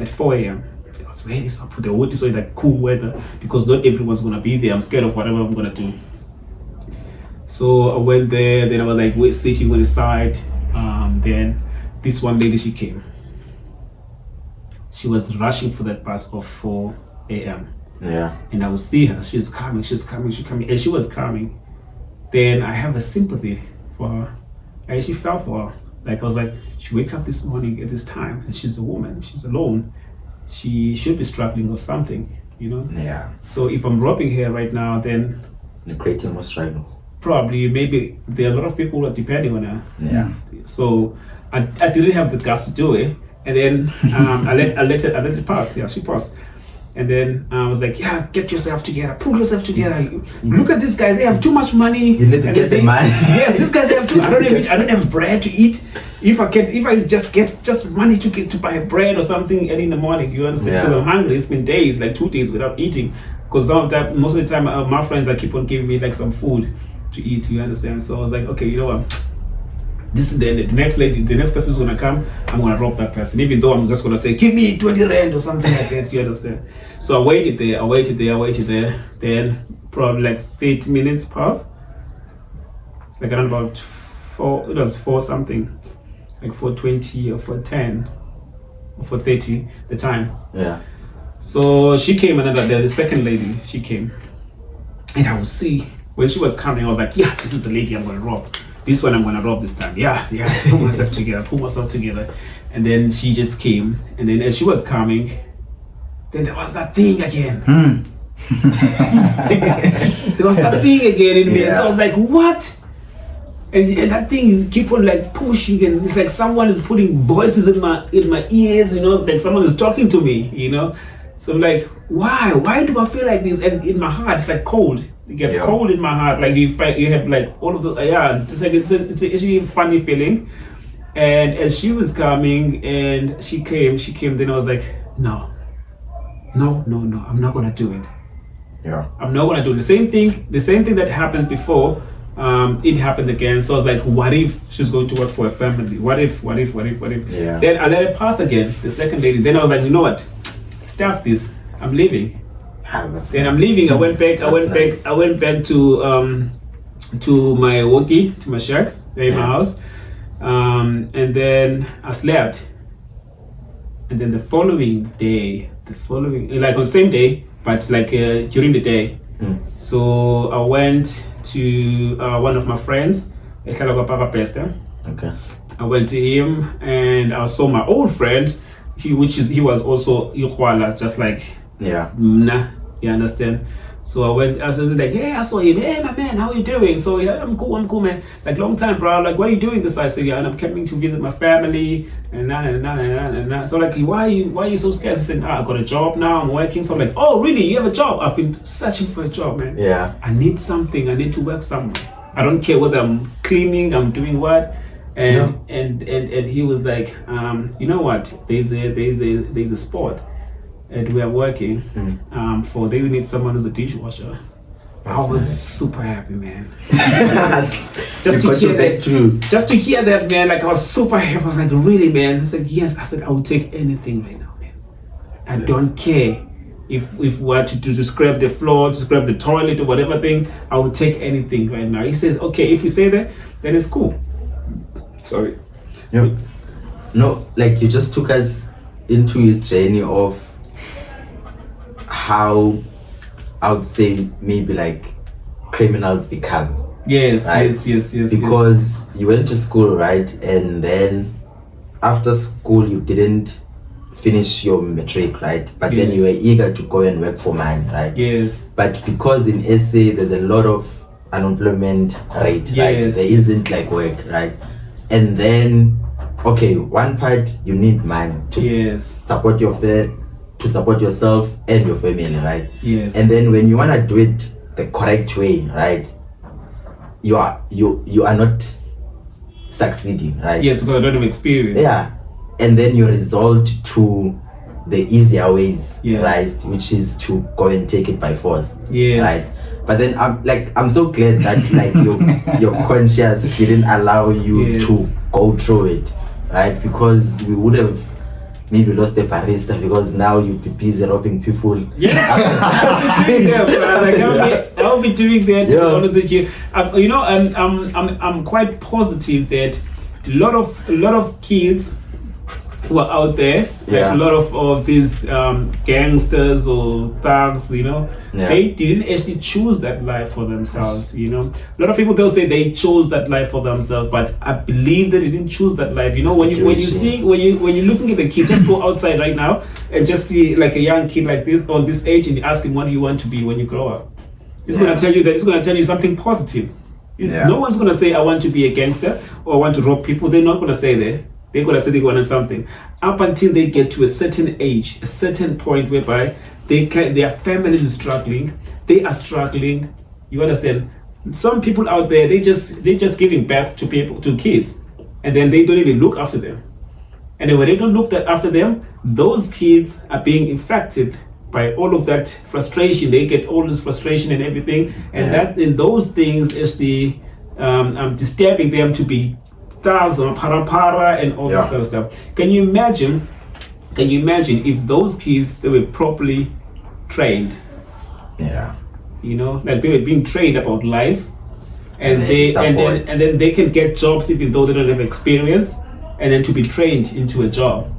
at 4 a.m. it was raining, so I put the hoodie so it's like cool weather because not everyone's gonna be there. I'm scared of whatever I'm gonna do. So I went there, then I was like sitting on the side. Then this one lady, she came. She was rushing for that bus of 4 a.m. Yeah. And I would see her, she's coming, and she was coming. Then I have a sympathy for her. I actually felt for her. Like I was like, she wake up this morning at this time and she's a woman, she's alone. She should be struggling with something, you know? Yeah. So if I'm robbing her right now, then you're creating more struggle. Probably, maybe there are a lot of people who are depending on her. Yeah. So I didn't have the guts to do it. And then I let it pass. Yeah, she passed. And then I was like, yeah, get yourself together, pull yourself together. Look at these guys, they have too much money. You need to get the money. Yes, these guys, they have too. I don't have bread to eat. If I just get money to buy bread or something early in the morning, you understand? Yeah. Because I'm hungry. It's been days, like 2 days without eating. Because most of the time, my friends keep on giving me like some food to eat. You understand? So I was like, okay, you know what? This is the next lady, the next person who's gonna come, I'm gonna rob that person, even though I'm just gonna say, give me 20 rand or something like that, you understand? So I waited there, then probably like 30 minutes passed, like around about 4 something, like 4:20 or 4:10 or 4:30 the time. Yeah. So she came, the second lady, she came, and I would see, when she was coming, I was like, yeah, this is the lady I'm gonna rob. This one I'm gonna rob this time. Yeah, pull myself together. And then she just came, and then as she was coming, then there was that thing again. There was that thing again in me. So I was like, what? And that thing keep on like pushing, and it's like someone is putting voices in my ears, you know, like someone is talking to me, you know. So I'm like, why do I feel like this? And in my heart, it's like cold. It gets cold in my heart. Like you have like all of the it's like it's actually a funny feeling. And as she was coming and she came. Then I was like, no, I'm not gonna do it. Yeah. I'm not gonna do it. The same thing that happens before. It happened again. So I was like, what if she's going to work for a family? What if? Yeah. Then I let it pass again. The second lady. Then I was like, you know what? Stuff this. I'm leaving. Then I'm leaving. I went back to my walkie, to my shack, there in my house. And then I slept. And then the following day, like on the same day, but like during the day. So I went to one of my friends, Barista. Okay. I went to him and I saw my old friend, he was also Twala, just like you understand? So I was like, hey, I saw him. Hey, my man, how are you doing? So yeah, I'm cool, man. Like long time, bro. Like, what are you doing this? I said, yeah, and I'm coming to visit my family. And so like, why are you so scared? I said, I got a job now. I'm working. So I'm like, oh, really? You have a job? I've been searching for a job, man. Yeah. I need something. I need to work somewhere. I don't care whether I'm cleaning, I'm doing what. And he was like, you know what? There's a spot. And we are working they need someone who's a dishwasher. I was super happy, man. just to hear that, man, like I was super happy. I was like, really, man? I said, yes. I said, I will take anything right now, man. I don't care if we were to scrub the floor, to scrub the toilet or whatever thing. I will take anything right now. He says, okay, if you say that, then it's cool. Sorry. Yep. No, like you just took us into a journey of how I would say maybe like criminals become. Yes, right? yes. Because you went to school, right? And then after school you didn't finish your matric, right? But then you were eager to go and work for money, right? Yes. But because in SA there's a lot of unemployment rate, right? There isn't like work, right? And then okay, one part you need money to support your to support yourself and your family, right? Yes. And then when you wanna do it the correct way, right? You are not succeeding, right? Yes, because I don't have experience. Yeah. And then you resort to the easier ways, right? Which is to go and take it by force. Yes. Right. But then I'm so glad that like your conscience didn't allow you to go through it, right? Because we would have maybe lost the barista because now you'll be busy robbing people. Yeah, I'll be doing that. To be honest with you, you know, I'm quite positive that a lot of kids who are out there, like a lot of these gangsters or thugs, you know, they didn't actually choose that life for themselves. You know, a lot of people, they'll say they chose that life for themselves, but I believe that they didn't choose that life. You know, when you're looking at the kid, just go outside right now and just see like a young kid like this on this age, and you ask him, what do you want to be when you grow up? He's gonna tell you that. He's gonna tell you something positive. No one's gonna say I want to be a gangster or I want to rob people. They're not gonna say that. They're gonna say they want something up until they get to a certain age, a certain point whereby their families are struggling. They are struggling. You understand? Some people out there, they just giving birth to kids, and then they don't even look after them. And then when they don't look after them, those kids are being infected by all of that frustration. They get all this frustration and everything, and those things is the disturbing them to be thugs or para and all this kind of stuff. Can you imagine if those kids, they were properly trained? You know, like they were being trained about life, and then they can get jobs even though they don't have experience, and then to be trained into a job.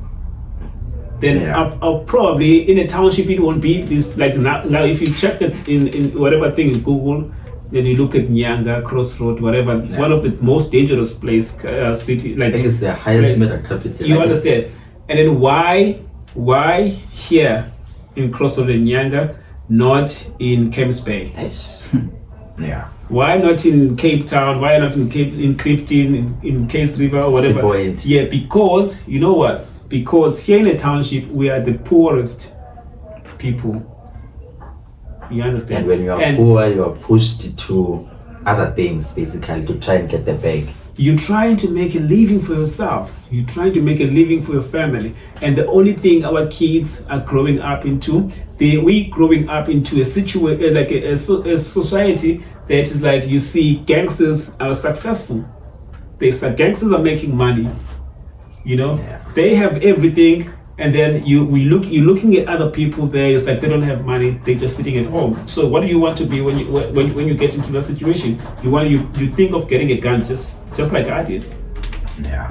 Then I'll probably in a township it won't be this like now if you check it in whatever thing in Google, then you look at Nyanga, Crossroad, whatever. It's one of the most dangerous city. Like I think it's the highest murder capital. You understand? And then why here in Crossroad and Nyanga, not in Camps Bay? Why not in Cape Town? Why not in Clifton, in Case River or whatever? Yeah, because you know what? Because here in the township we are the poorest people. You understand? And when you are poor, you are pushed to other things, basically, to try and get the bag. You're trying to make a living for yourself. You're trying to make a living for your family. And the only thing our kids are growing up into, we growing up into a situation, like a society that is like, you see gangsters are successful. Gangsters are making money. You know, they have everything. And then you're looking at other people there. It's like they don't have money. They're just sitting at home. So what do you want to be when you get into that situation? You think of getting a gun just like I did.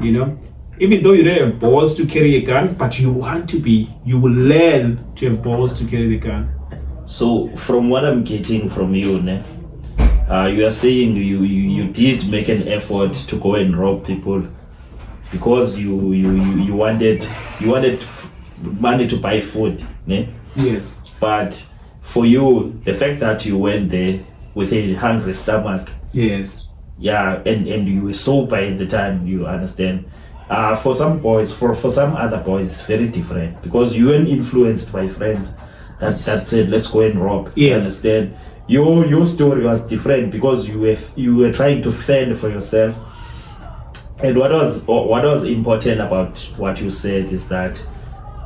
You know, even though you don't have balls to carry a gun, but you will learn to have balls to carry the gun. So from what I'm getting from you, you are saying you did make an effort to go and rob people, because you wanted money to buy food, ne? Yes. But for you, the fact that you went there with a hungry stomach, and you were sober at the time, you understand. For some boys, for some other boys, it's very different, because you weren't influenced by friends that said let's go and rob. You understand. Your story was different, because you were trying to fend for yourself. And what was important about what you said is that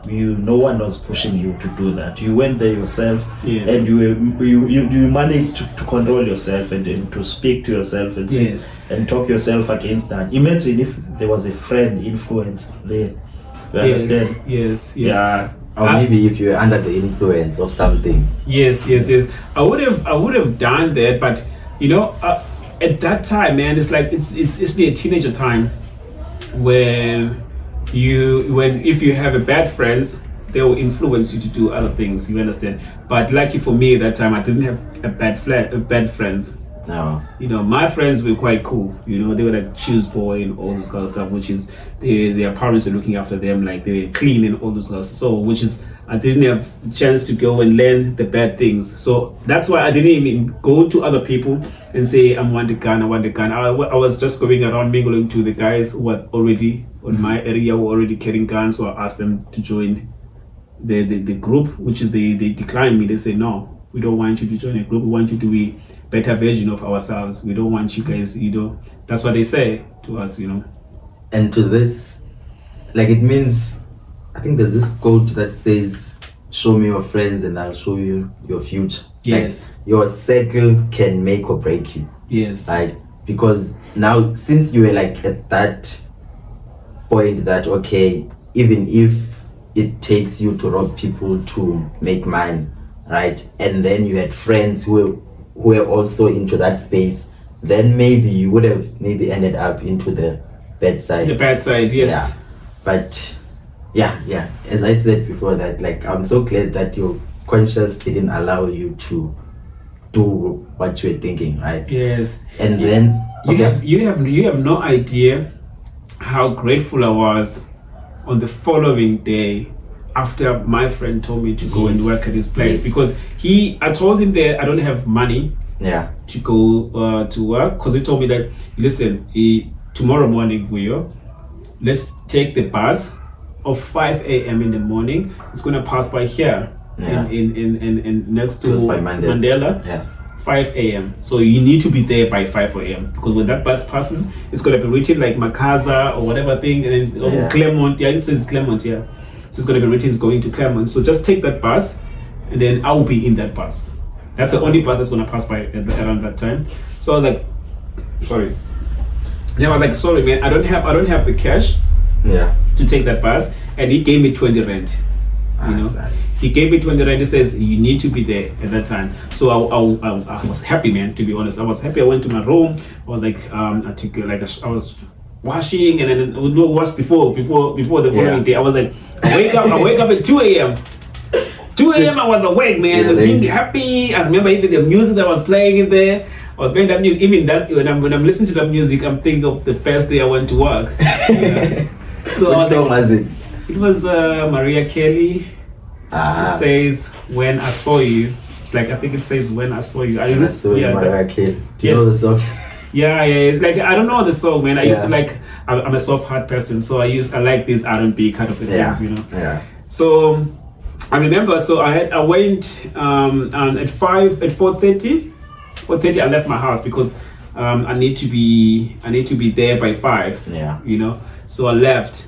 no one was pushing you to do that. You went there yourself, and you managed to control yourself and to speak to yourself and talk yourself against that. Imagine if there was a friend influence there. You understand? Yes. Yeah. Or maybe if you're under the influence of something. Yes. I would have done that, but you know. At that time, man, it's like it's a teenager time when if you have a bad friends, they will influence you to do other things. You understand? But lucky for me, at that time, I didn't have a bad friends. No. You know, my friends were quite cool. You know, they were like choose boy and all this kind of stuff, which is their parents were looking after them, like they were clean and all this kind of stuff. So, which is I didn't have the chance to go and learn the bad things. So that's why I didn't even go to other people and say, I want a gun. I was just going around mingling to the guys who were already on my area, who were already carrying guns. So I asked them to join the group, which is they declined me. They say, no, we don't want you to join a group. We want you to be a better version of ourselves. We don't want you guys, that's what they say to us, And to this, like it means, I think there's this quote that says, show me your friends and I'll show you your future. Yes. Like, your circle can make or break you. Yes. Right? Because now, since you were like at that point that, okay, even if it takes you to rob people to make money, right? And then you had friends who were also into that space, then maybe you would have maybe ended up into the bad side. The bad side, yes. Yeah. But yeah. As I said before, that like I'm so glad that your conscience didn't allow you to do what you were thinking, right? Yes. And then you have no idea how grateful I was on the following day after my friend told me to go and work at his place, because I told him that I don't have money to go to work, because he told me that, listen, tomorrow morning, Vuyo, let's take the bus of 5 a.m. in the morning. It's gonna pass by here in next to Mandela. 5 a.m. So you need to be there by 5 a.m. because when that bus passes, it's gonna be written like Makaza or whatever thing, and then Claremont. It says Claremont. So it's gonna be written it's going to Claremont. So just take that bus, and then I will be in that bus. That's the only bus that's gonna pass by around that time. So I was like, sorry. Yeah, I was like, sorry, man. I don't have the cash. To take that bus, and he gave me 20 rand. He gave me 20 rand. He says you need to be there at that time. So I was happy, man. To be honest, I was happy. I went to my room. I was like, I took I was washing, and then I would wash before the following day. I was like, I wake up at 2 a.m. 2 a.m. I was awake, man, being happy. I remember even the music that was playing in there. I was playing that music. Even that when I'm listening to that music, I'm thinking of the first day I went to work. So which song was it? It was Mariah Kelly. It says "When I Saw You." It's like I think it says "When I Saw You." I saw Mariah Kelly. Do you know the song? Yeah. Like I don't know the song, man. I used to like. I'm a soft heart person, so I like these R&B kind of things, Yeah. So I remember. So I went at 4:30. 4:30 I left my house because I need to be there by 5. So I left.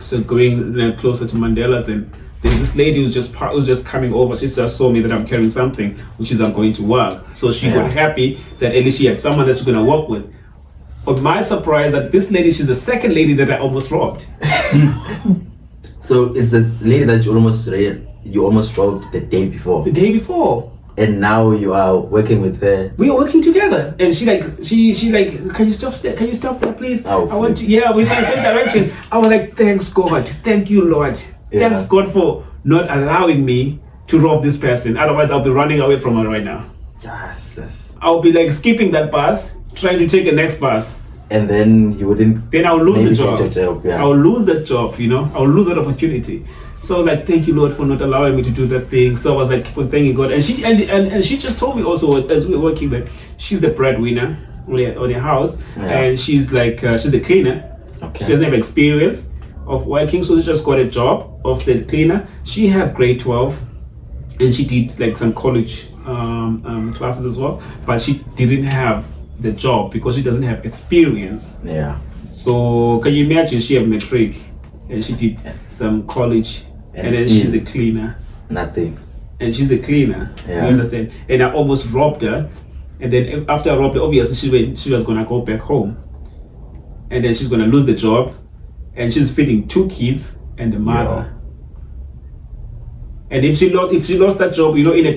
So going closer to Mandela's, and then this lady was just coming over. She just saw me that I'm carrying something, which is I'm going to work. So she got happy that at least she had someone that she's gonna work with. But my surprise that this lady, she's the second lady that I almost robbed. So it's the lady that you almost robbed the day before. The day before. And now you are working with her. We are working together, and she like, can you stop there? Can you stop there, please? I want to. Yeah, we're in the same direction. I was like, thanks God, thank you Lord, thanks God for not allowing me to rob this person. Otherwise, I'll be running away from her right now. Jesus. I'll be like skipping that bus, trying to take the next bus. And then you wouldn't. Then I'll lose the job. Yeah. I'll lose that job. I'll lose that opportunity. So I was like, thank you Lord for not allowing me to do that thing. So I was like, thanking God. And she just told me also as we were working that she's the breadwinner on the house, and she's like she's a cleaner. She doesn't have experience of working, so she just got a job of the cleaner. She have grade 12, and she did like some college classes as well, but she didn't have the job because she doesn't have experience. So can you imagine, she have matric and she did some college, and then she's a cleaner. Nothing. And she's a cleaner. You understand? And I almost robbed her, and then after I robbed her, obviously she was gonna go back home, and then she's gonna lose the job, and she's feeding 2 kids and the mother. And if she lost that job, in a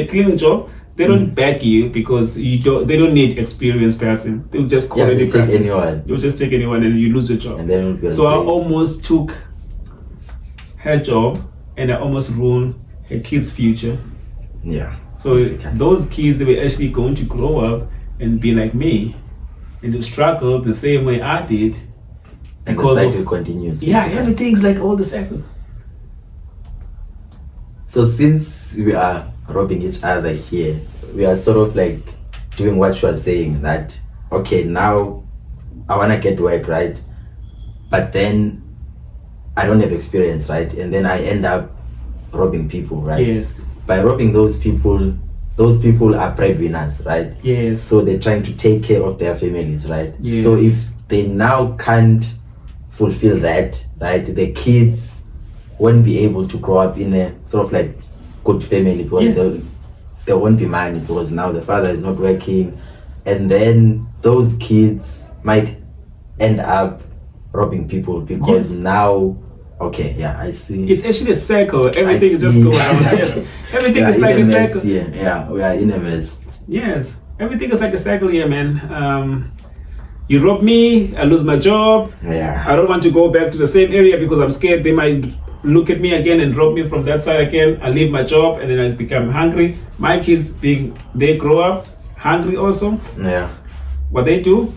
cleaning job, they don't beg you because they don't need experienced person. They'll just call any person. They'll just take anyone, and you lose the job. And then so I almost took her job, and I almost ruined her kids' future. So those kids, they were actually going to grow up and be like me, and to struggle the same way I did. Because the cycle continues. Everything's like all the cycle. So since we are robbing each other here, we are sort of like doing what you are saying, that okay, now I want to get work, right? But then I don't have experience, right? And then I end up robbing people, right? Yes. By robbing those people are breadwinners, right? Yes. So they're trying to take care of their families, right? Yes. So if they now can't fulfill that, right, the kids won't be able to grow up in a sort of like good family, because there won't be money because now the father is not working, and then those kids might end up robbing people because now Okay, yeah, I see. It's actually a circle. Everything is just going around. Yes. Everything is like a circle. Yeah, we are in a mess. Yes. Everything is like a cycle here, man. You rob me, I lose my job. Yeah. I don't want to go back to the same area because I'm scared they might look at me again and rob me from that side again. I leave my job and then I become hungry. My kids they grow up hungry also. Yeah. What they do,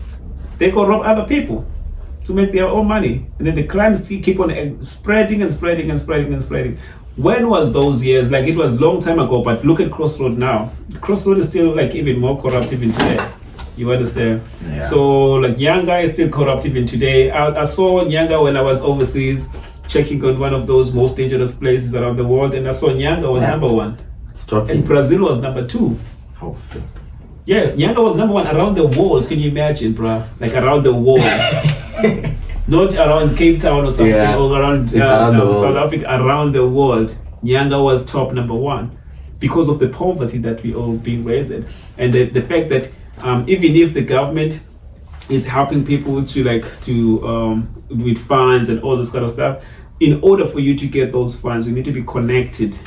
they go rob other people to make their own money. And then the crimes keep on spreading and spreading and spreading and spreading. When was those years? Like, it was a long time ago, but look at Crossroad now. Crossroad is still like even more corrupt even today. You understand? Yeah. So like Nyanga is still corrupt even today. I saw Nyanga when I was overseas checking on one of those most dangerous places around the world, and I saw Nyanga was number 1. And Brazil was number 2. Oh, yes, Nyanga was number 1 around the world. Can you imagine, bruh? Like around the world. Not around Cape Town or something, or around South Africa, around the world. Nyanga was top number 1 because of the poverty that we all being raised in, and the fact that even if the government is helping people to with funds and all this kind of stuff, in order for you to get those funds, you need to be connected.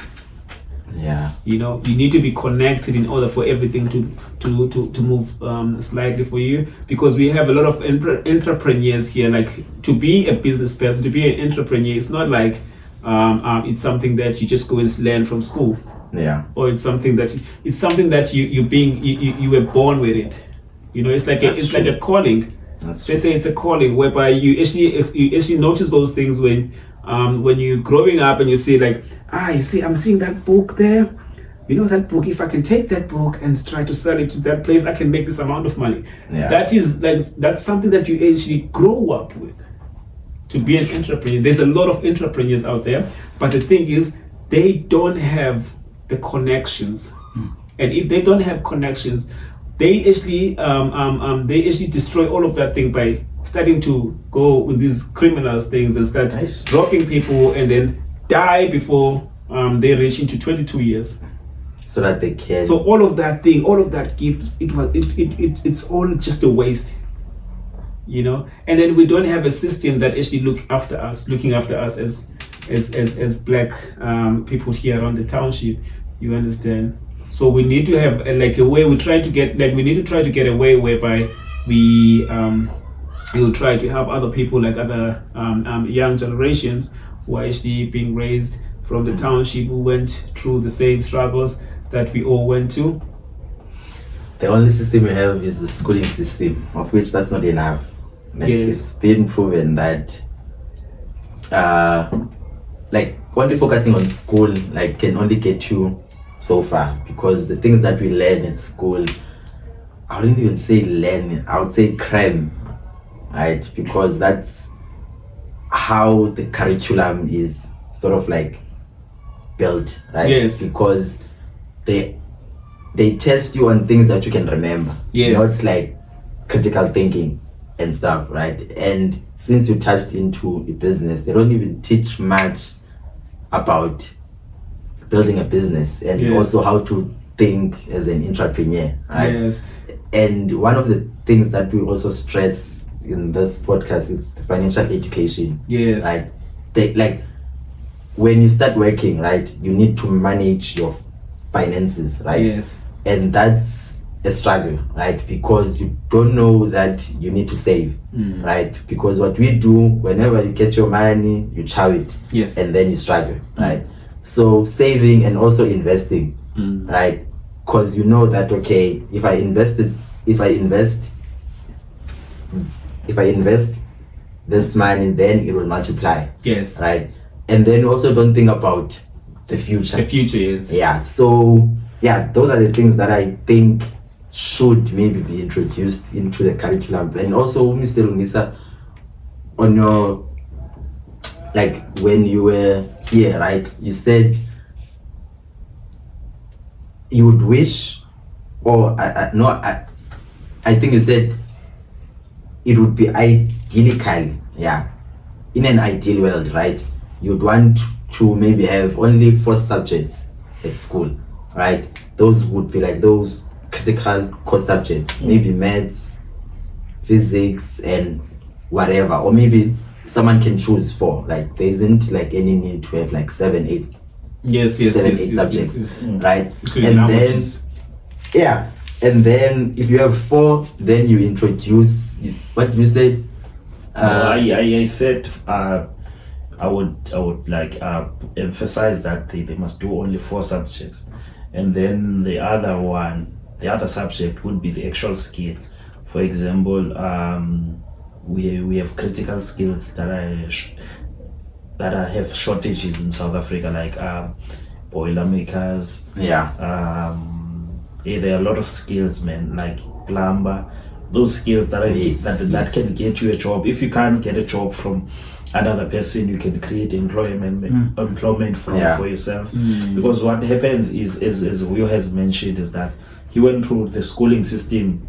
Yeah. You know, you need to be connected in order for everything to move slightly for you, because we have a lot of entrepreneurs here. Like, to be a business person, to be an entrepreneur, it's not like it's something that you just go and learn from school. Yeah. Or it's something that you were born with it. You know, it's like like a calling. They say it's a calling whereby you actually notice those things when you're growing up and you see like, you see, I'm seeing that book there. You know, that book, if I can take that book and try to sell it to that place, I can make this amount of money. Yeah. That's something that you actually grow up with. To be an entrepreneur, there's a lot of entrepreneurs out there, but the thing is, they don't have the connections. And if they don't have connections, they actually destroy all of that thing by starting to go with these criminal things and start dropping people and then die before they reach into 22 years. So that they can. So all of that thing, all of that gift, it's all just a waste. You know, and then we don't have a system that actually looking after us as black people here around the township. You understand? So we need to have a way. We need to try to get a way whereby we will try to help other people, like other young generations who are actually being raised from the township, who went through the same struggles that we all went to. The only system we have is the schooling system, of which that's not enough. It's been proven that only focusing on school can only get you so far, because the things that we learn at school, I wouldn't even say learn, I would say cram, right? Because that's how the curriculum is sort of built, right? Yes. Because they test you on things that you can remember, not like critical thinking and stuff, right? And since you touched into a business, they don't even teach much about building a business and also how to think as an entrepreneur, right? Yes. And one of the things that we also stress in this podcast is the financial education. Yes. Right? When you start working, right, you need to manage your finances, right? Yes. And that's a struggle, right? Because you don't know that you need to save, right? Because what we do, whenever you get your money, you chow it, and then you struggle, right? So saving and also investing, right? Because you know that, okay, if I invest this money, then it will multiply. Yes. Right? And then you also don't think about the future. The future is. Yeah. So those are the things that I think should maybe be introduced into the curriculum. And also, Mr. Lungisa, on your, when you were here, right, you said you would wish, or I think you said it would be idyllical, in an ideal world, right, you'd want to maybe have only 4 subjects at school, right? Those would be those critical core subjects, maybe maths, physics, and whatever, or maybe someone can choose 4. Like there isn't like any need to have like 7, 8. Yes, 7, 8 subjects, right? Including And languages. then and then if you have 4, then you introduce what you said. I said I would like emphasize that they must do only 4 subjects, and then the other subject would be the actual skill. For example, we have critical skills that have shortages in South Africa, like boiler makers. Yeah, there are a lot of skills, man, like plumber. Those skills that can get you a job. If you can't get a job from another person, you can create employment for yourself. Because what happens is, as Vuyo has mentioned, is that he went through the schooling system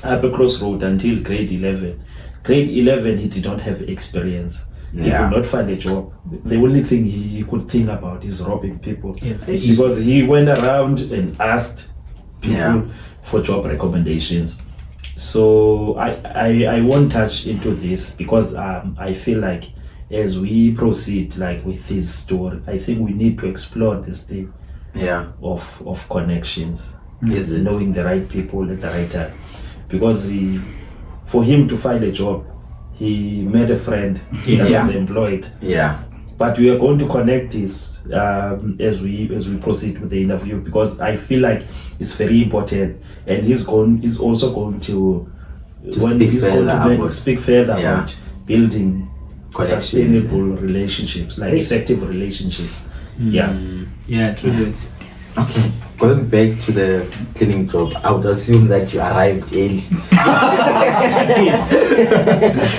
up across road until grade 11. Grade 11, he did not have experience. He could not find a job. The only thing he could think about is robbing people. Yes. Because he went around and asked people for job recommendations. So I won't touch into this because I feel like as we proceed like with his story, I think we need to explore this thing of connections, knowing the right people at the right time. Because for him to find a job, he met a friend that was employed. But we are going to connect this as we proceed with the interview, because I feel like it's very important, and he's also going to speak further about building sustainable relationships, like effective relationships. True. Okay, going back to the cleaning job, I would assume that you arrived early.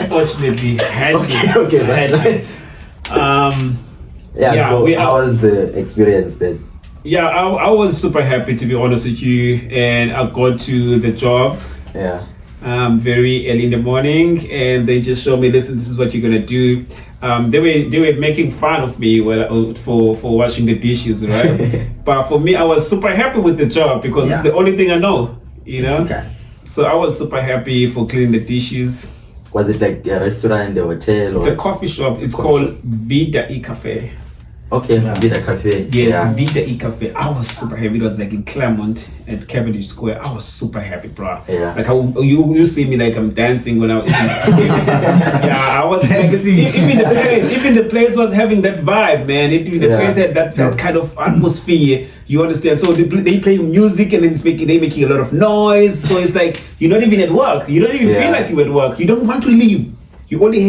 Fortunately, okay, that's nice. How was the experience then? I was super happy, to be honest with you, and I got to the job very early in the morning, and they just showed me, listen, this is what you're gonna do. They were making fun of me for washing the dishes, right? But for me, I was super happy with the job because it's the only thing I know, you know. Okay. So I was super happy for cleaning the dishes. Was it like a restaurant, a hotel? It's a coffee shop. It's called Vida E Cafe. Okay, Vida Cafe. Yes, Vida E Cafe. I was super happy. It was like in Claremont at Cavendish Square. I was super happy, bro. Yeah. Like you see me like I'm dancing when I was. I was like, even the place was having that vibe, man. The place had that kind of atmosphere. You understand? So they play music and they making a lot of noise. So it's like you're not even at work. You don't even feel like you're at work. You don't want to leave. You only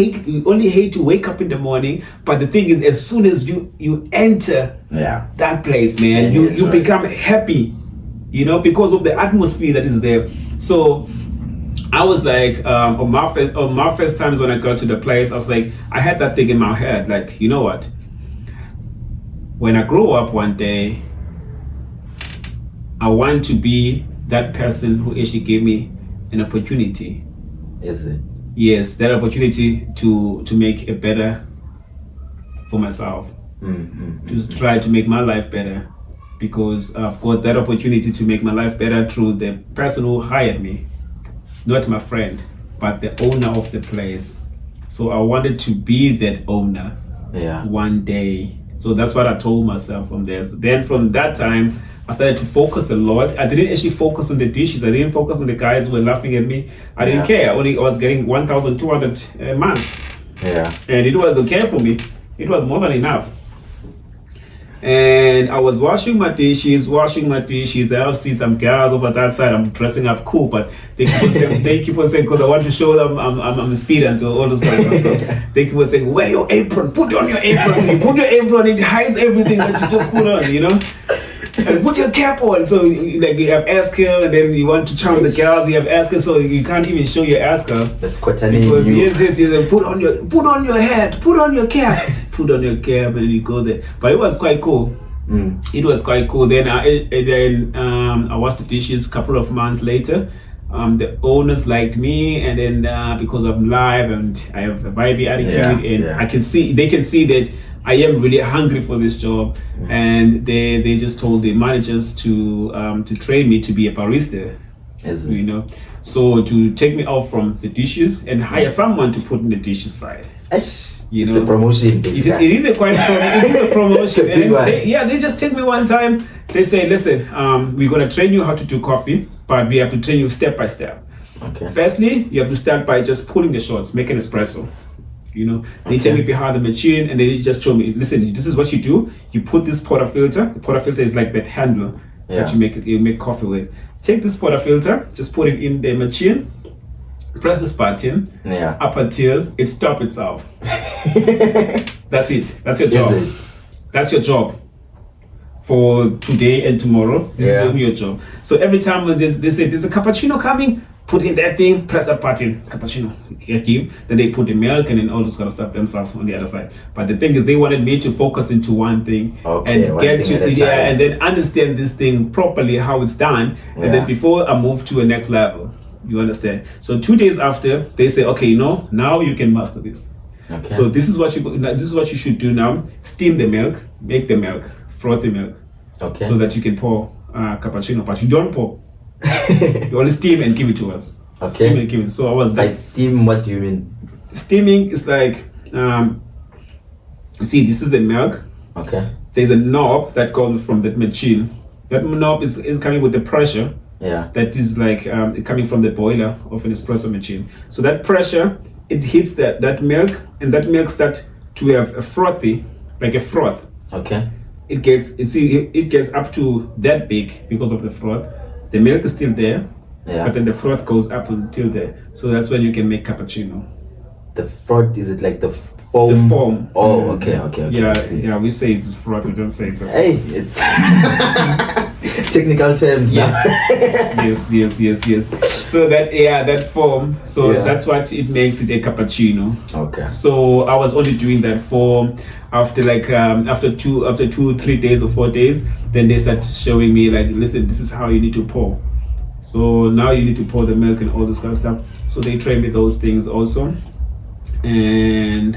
hate to wake up in the morning. But the thing is, as soon as you enter that place, man, you become happy, you know, because of the atmosphere that is there. So I was like, on my first times when I got to the place, I was like, I had that thing in my head, like, you know what? When I grow up one day, I want to be that person who actually gave me an opportunity. Is it? Yes, that opportunity to make it better for myself, to try to make my life better, because I've got that opportunity to make my life better through the person who hired me, not my friend, but the owner of the place. So I wanted to be that owner one day. So that's what I told myself from there. So then from that time, I started to focus a lot. I didn't actually focus on the dishes. I didn't focus on the guys who were laughing at me. I didn't care. I was getting 1,200 a month. Yeah. And it was okay for me. It was more than enough. And I was washing my dishes. I'll see some girls over that side. I'm dressing up cool, but they keep on saying, because I want to show them I'm a speeder and so all those kind of stuff. They keep on saying, wear your apron, put on your apron. So you put your apron, it hides everything that you just put on, you know? And put your cap on. So like you have ass curl, and then you want to charm the girls, you have ass curl, so you can't even show your ass curl. That's quotating because you. Yes, put on your hat, put on your cap, put on your cap, and you go there. But it was quite cool. It was quite cool. Then I washed the dishes a couple of months later. The owners liked me, and then because I'm live and I have a vibey attitude, and they can see that I am really hungry for this job, and they just told the managers to train me to be a barista. You know, so to take me out from the dishes and hire someone to put in the dishes side. You know, it's a promotion. It is a promotion. And they just take me one time. They say, listen, we're gonna train you how to do coffee, but we have to train you step by step. Okay. Firstly, you have to start by just pulling the shots, make an espresso. You know, they take me behind the machine and they just show me, listen, this is what you do. You put this portafilter. The portafilter is like that handle that you make coffee with. Take this portafilter, just put it in the machine, press this button up until it stops itself. That's it. That's your job. That's your job for today and tomorrow. This is only your job. So every time when they say there's a cappuccino coming, put in that thing, press that button, cappuccino, give. Then they put the milk and then all this kind of stuff themselves on the other side. But the thing is, they wanted me to focus into one thing and get to and then understand this thing properly, how it's done, and then before I move to a next level. You understand? So 2 days after, they say, okay, now you can master this. Okay. So this is what you should do now. Steam the milk, make the milk, froth the milk, so that you can pour cappuccino. But you don't pour. You only steam and give it to us. Okay. Steam and give it. So I was by steam. What do you mean? Steaming is like, you see, this is a milk. Okay. There's a knob that comes from that machine. That knob is coming with the pressure. Yeah. That is like coming from the boiler of an espresso machine. So that pressure, it hits that milk, and that milk starts to have a frothy, like a froth. Okay. It gets up to that big because of the froth. The milk is still there, but then the froth goes up until there. So that's when you can make cappuccino. The froth, is it like the foam? The foam. Oh, okay. Yeah, we say it's froth, we don't say it's a Hey, it's technical terms. Yes. So that foam. So that's what it makes it a cappuccino. Okay. So I was only doing that foam after after 2-3 days or 4 days. Then they start showing me like, listen, this is how you need to pour. So now you need to pour the milk and all this kind of stuff. So they train me those things also. And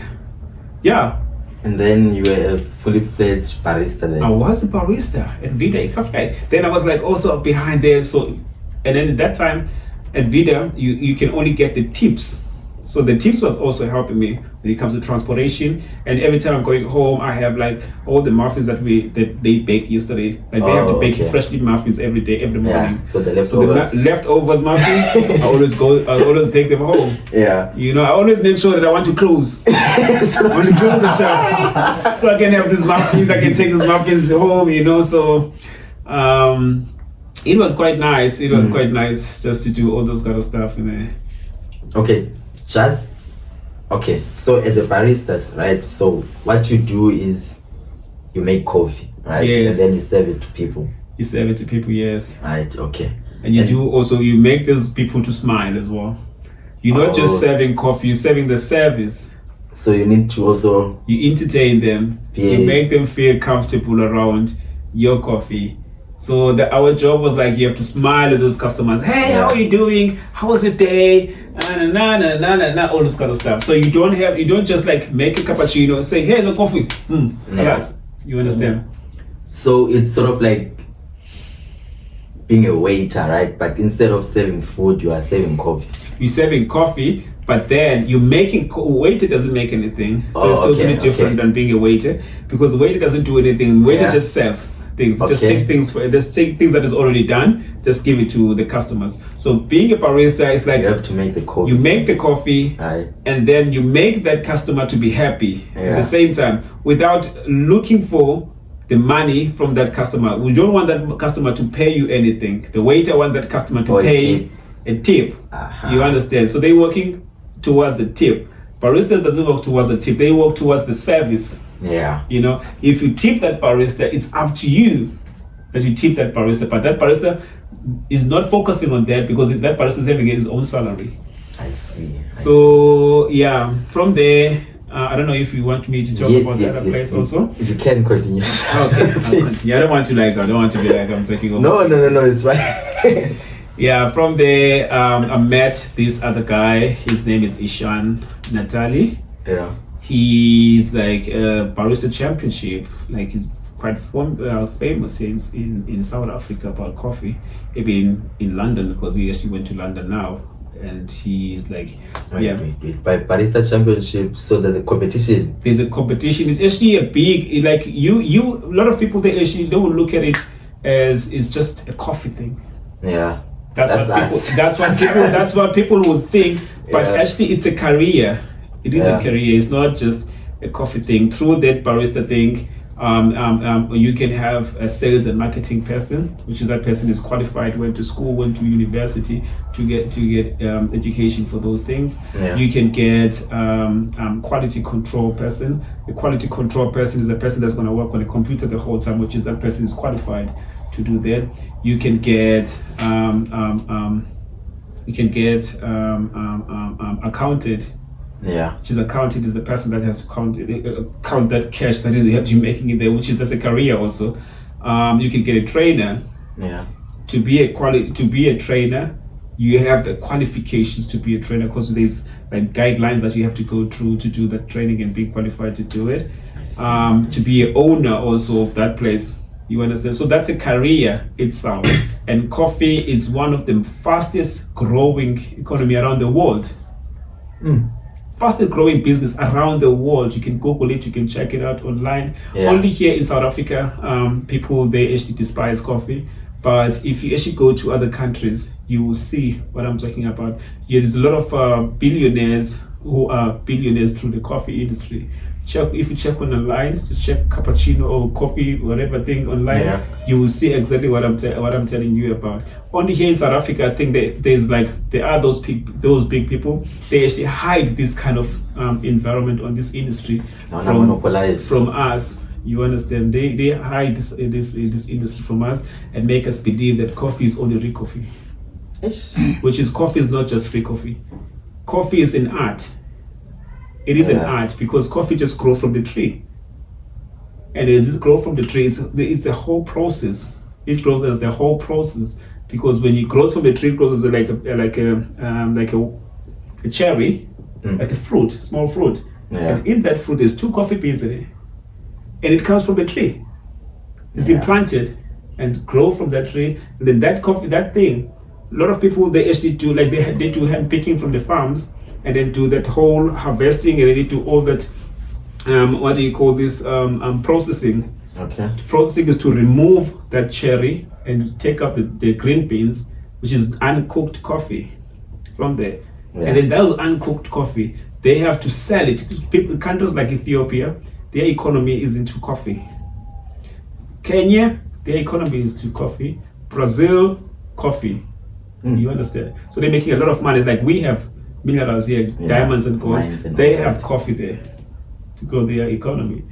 and then you were a fully fledged barista then? I was a barista at Vida Cafe. Then I was like also behind there. So, and then at that time at Vida, you can only get the tips. So the tips was also helping me when it comes to transportation. And every time I'm going home, I have like all the muffins that they baked yesterday. Like they have to bake freshly muffins every day, every morning. So the leftovers. So the leftovers muffins, I always take them home. Yeah. You know, I always make sure that I want to close. I want to close the shop. So I can have these muffins, I can take these muffins home, you know. So it was quite nice. It was quite nice just to do all those kind of stuff. Okay. So as a barista, right? So what you do is you make coffee, right? Yes. And then you serve it to people. You serve it to people, yes. Right, okay. And you make those people to smile as well. You're not just serving coffee, you're serving the service. So you need to also... You entertain them. You make them feel comfortable around your coffee. So our job was like, you have to smile at those customers. Hey, how are you doing? How was your day? All this kind of stuff. So you don't just like make a cappuccino and say, here's a coffee. Yes, you understand? So it's sort of like being a waiter, right? But instead of serving food, you are serving coffee. You're serving coffee, but then you're making waiter doesn't make anything. So it's totally different than being a waiter, because waiter doesn't do anything. Waiter just serve things. Just take things that is already done, just give it to the customers. So being a barista is like you have to make the coffee. You make the coffee, right, and then you make that customer to be happy at the same time without looking for the money from that customer. We don't want that customer to pay you anything. The waiter wants that customer to pay a tip. You understand? So they're working towards the tip. Baristas doesn't work towards the tip. They work towards the service. Yeah. You know, if you tip that barista, it's up to you that you tip that barista. But that barista is not focusing on that because that barista is having his own salary. I see. So from there, I don't know if you want me to talk about the other place also. You can continue. Okay. I don't want to be like I'm taking over. No, it's fine. From there, I met this other guy. His name is Ishan Natali. Yeah. He's like a barista championship. Like he's quite famous in South Africa about coffee, even in London, because he actually went to London now, and he's like, by Barista Championship. So there's a competition. There's a competition. It's actually a big, like you. A lot of people, they actually don't look at it as it's just a coffee thing. Yeah. That's what people would think, but actually it's a career. It is a career. It's not just a coffee thing. Through that barista thing, you can have a sales and marketing person, which is that person is qualified, went to school, went to university to get education for those things. You can get quality control person. The quality control person is a person that's going to work on a computer the whole time, which is that person is qualified to do that. You can get accountant. Which is accountant is the person that has to count that cash that is actually making it there, that's a career also. You can get a trainer. To be a trainer, you have the qualifications to be a trainer, because there's like guidelines that you have to go through to do that training and be qualified to do it. To be an owner also of that place. You understand? So that's a career itself. And coffee is one of the fastest growing economy around the world. Fastest growing business around the world. You can Google it, you can check it out online. Only here in South Africa, people, they actually despise coffee. But if you actually go to other countries, you will see what I'm talking about. There's a lot of billionaires who are billionaires through the coffee industry. If you check online, just check cappuccino or coffee, whatever thing online, you will see exactly what I'm telling you about. Only here in South Africa, I think there are those big people. They actually hide this kind of environment on this industry from us. You understand? They hide this industry from us and make us believe that coffee is only real coffee, which is coffee is not just free coffee. Coffee is an art. It is an art, because coffee just grows from the tree, and as it grows from the tree, it's the whole process. It grows as the whole process, because when it grows from the tree, it grows as like a cherry, like a fruit, small fruit. And in that fruit, there's 2 coffee beans in it, and it comes from the tree. It's been planted and grow from that tree, and then that thing. A lot of people, they actually do they do hand picking from the farms, and then do that whole harvesting, and they do all that what do you call this processing. Processing is to remove that cherry and take out the green beans, which is uncooked coffee from there. And then those uncooked coffee, they have to sell it. Countries like Ethiopia, their economy is into coffee. Kenya, their economy is to coffee. Brazil, coffee. You understand? So they're making a lot of money. Like we have minerals here, diamonds and gold. They have coffee there to grow their economy,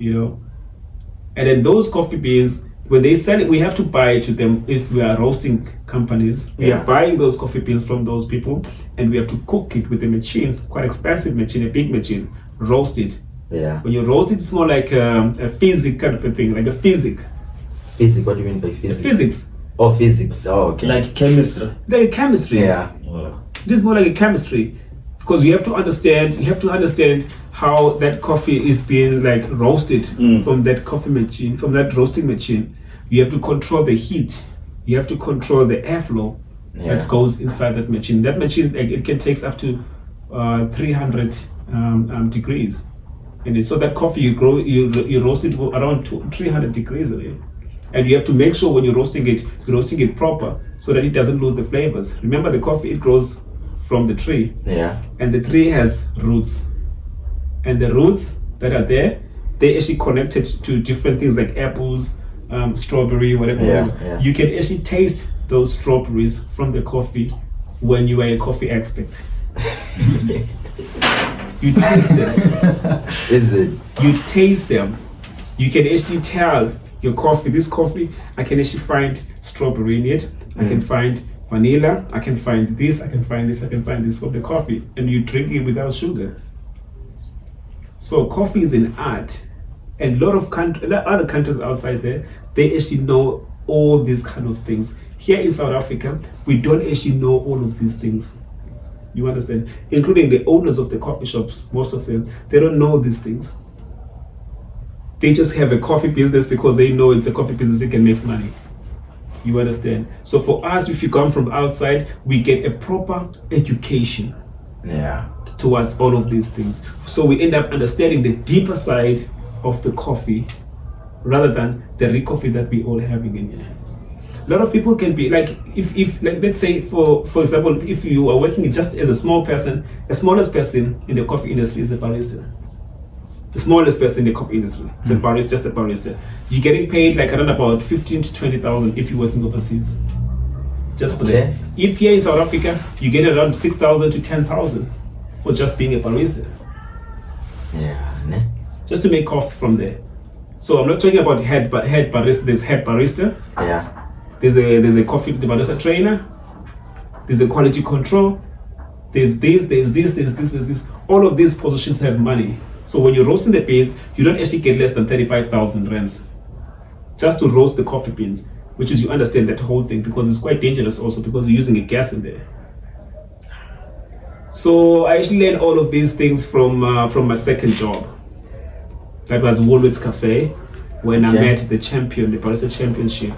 And then those coffee beans, when they sell it, we have to buy it to them. If we are roasting companies, we are buying those coffee beans from those people, and we have to cook it with a machine, quite expensive machine, a big machine, roast it. When you roast it, it's more like a physics kind of a thing, like a physics. Physics? What do you mean by physics? Physics. Oh, physics. Oh, okay. Like chemistry. Like chemistry. This is more like a chemistry, because you have to understand how that coffee is being like roasted from that coffee machine, from that roasting machine. You have to control the heat. You have to control the airflow that goes inside that machine. That machine, it can take up to 300 degrees. And so that coffee you roast it around 300 degrees a day. And you have to make sure when you're roasting it proper, so that it doesn't lose the flavors. Remember, the coffee, it grows from the tree. And the tree has roots. And the roots that are there, they actually connected to different things like apples, strawberry, whatever. You can actually taste those strawberries from the coffee when you are a coffee expert. You taste them. Is it? You taste them. You can actually tell your coffee, this coffee, I can actually find strawberry in it. I can find vanilla. I can find this. I can find this. I can find this from the coffee. And you drink it without sugar. So coffee is an art. And a lot of other countries outside there, they actually know all these kind of things. Here in South Africa, we don't actually know all of these things. You understand? Including the owners of the coffee shops, most of them, they don't know these things. They just have a coffee business because they know it's a coffee business they can make money. You understand? So for us, if you come from outside, we get a proper education towards all of these things. So we end up understanding the deeper side of the coffee rather than the real coffee that we all having in here. A lot of people can be like, if like, let's say for example, if you are working just as a small person, the smallest person in the coffee industry is a barista. The smallest person in the coffee industry, it's a barista, just a barista. You're getting paid like around about 15 to 20,000 if you're working overseas. Just for that. If here in South Africa, you get around 6,000 to 10,000 for just being a barista. Yeah. Just to make coffee from there. So I'm not talking about head barista. There's head barista. Yeah. There's a coffee barista trainer. There's a quality control. There's this. All of these positions have money. So when you're roasting the beans, you don't actually get less than 35,000 rands just to roast the coffee beans, which is, you understand that whole thing, because it's quite dangerous also because you're using a gas in there. So I actually learned all of these things from my second job. That was Woolworths Cafe, when I met the champion, the Barista Championship.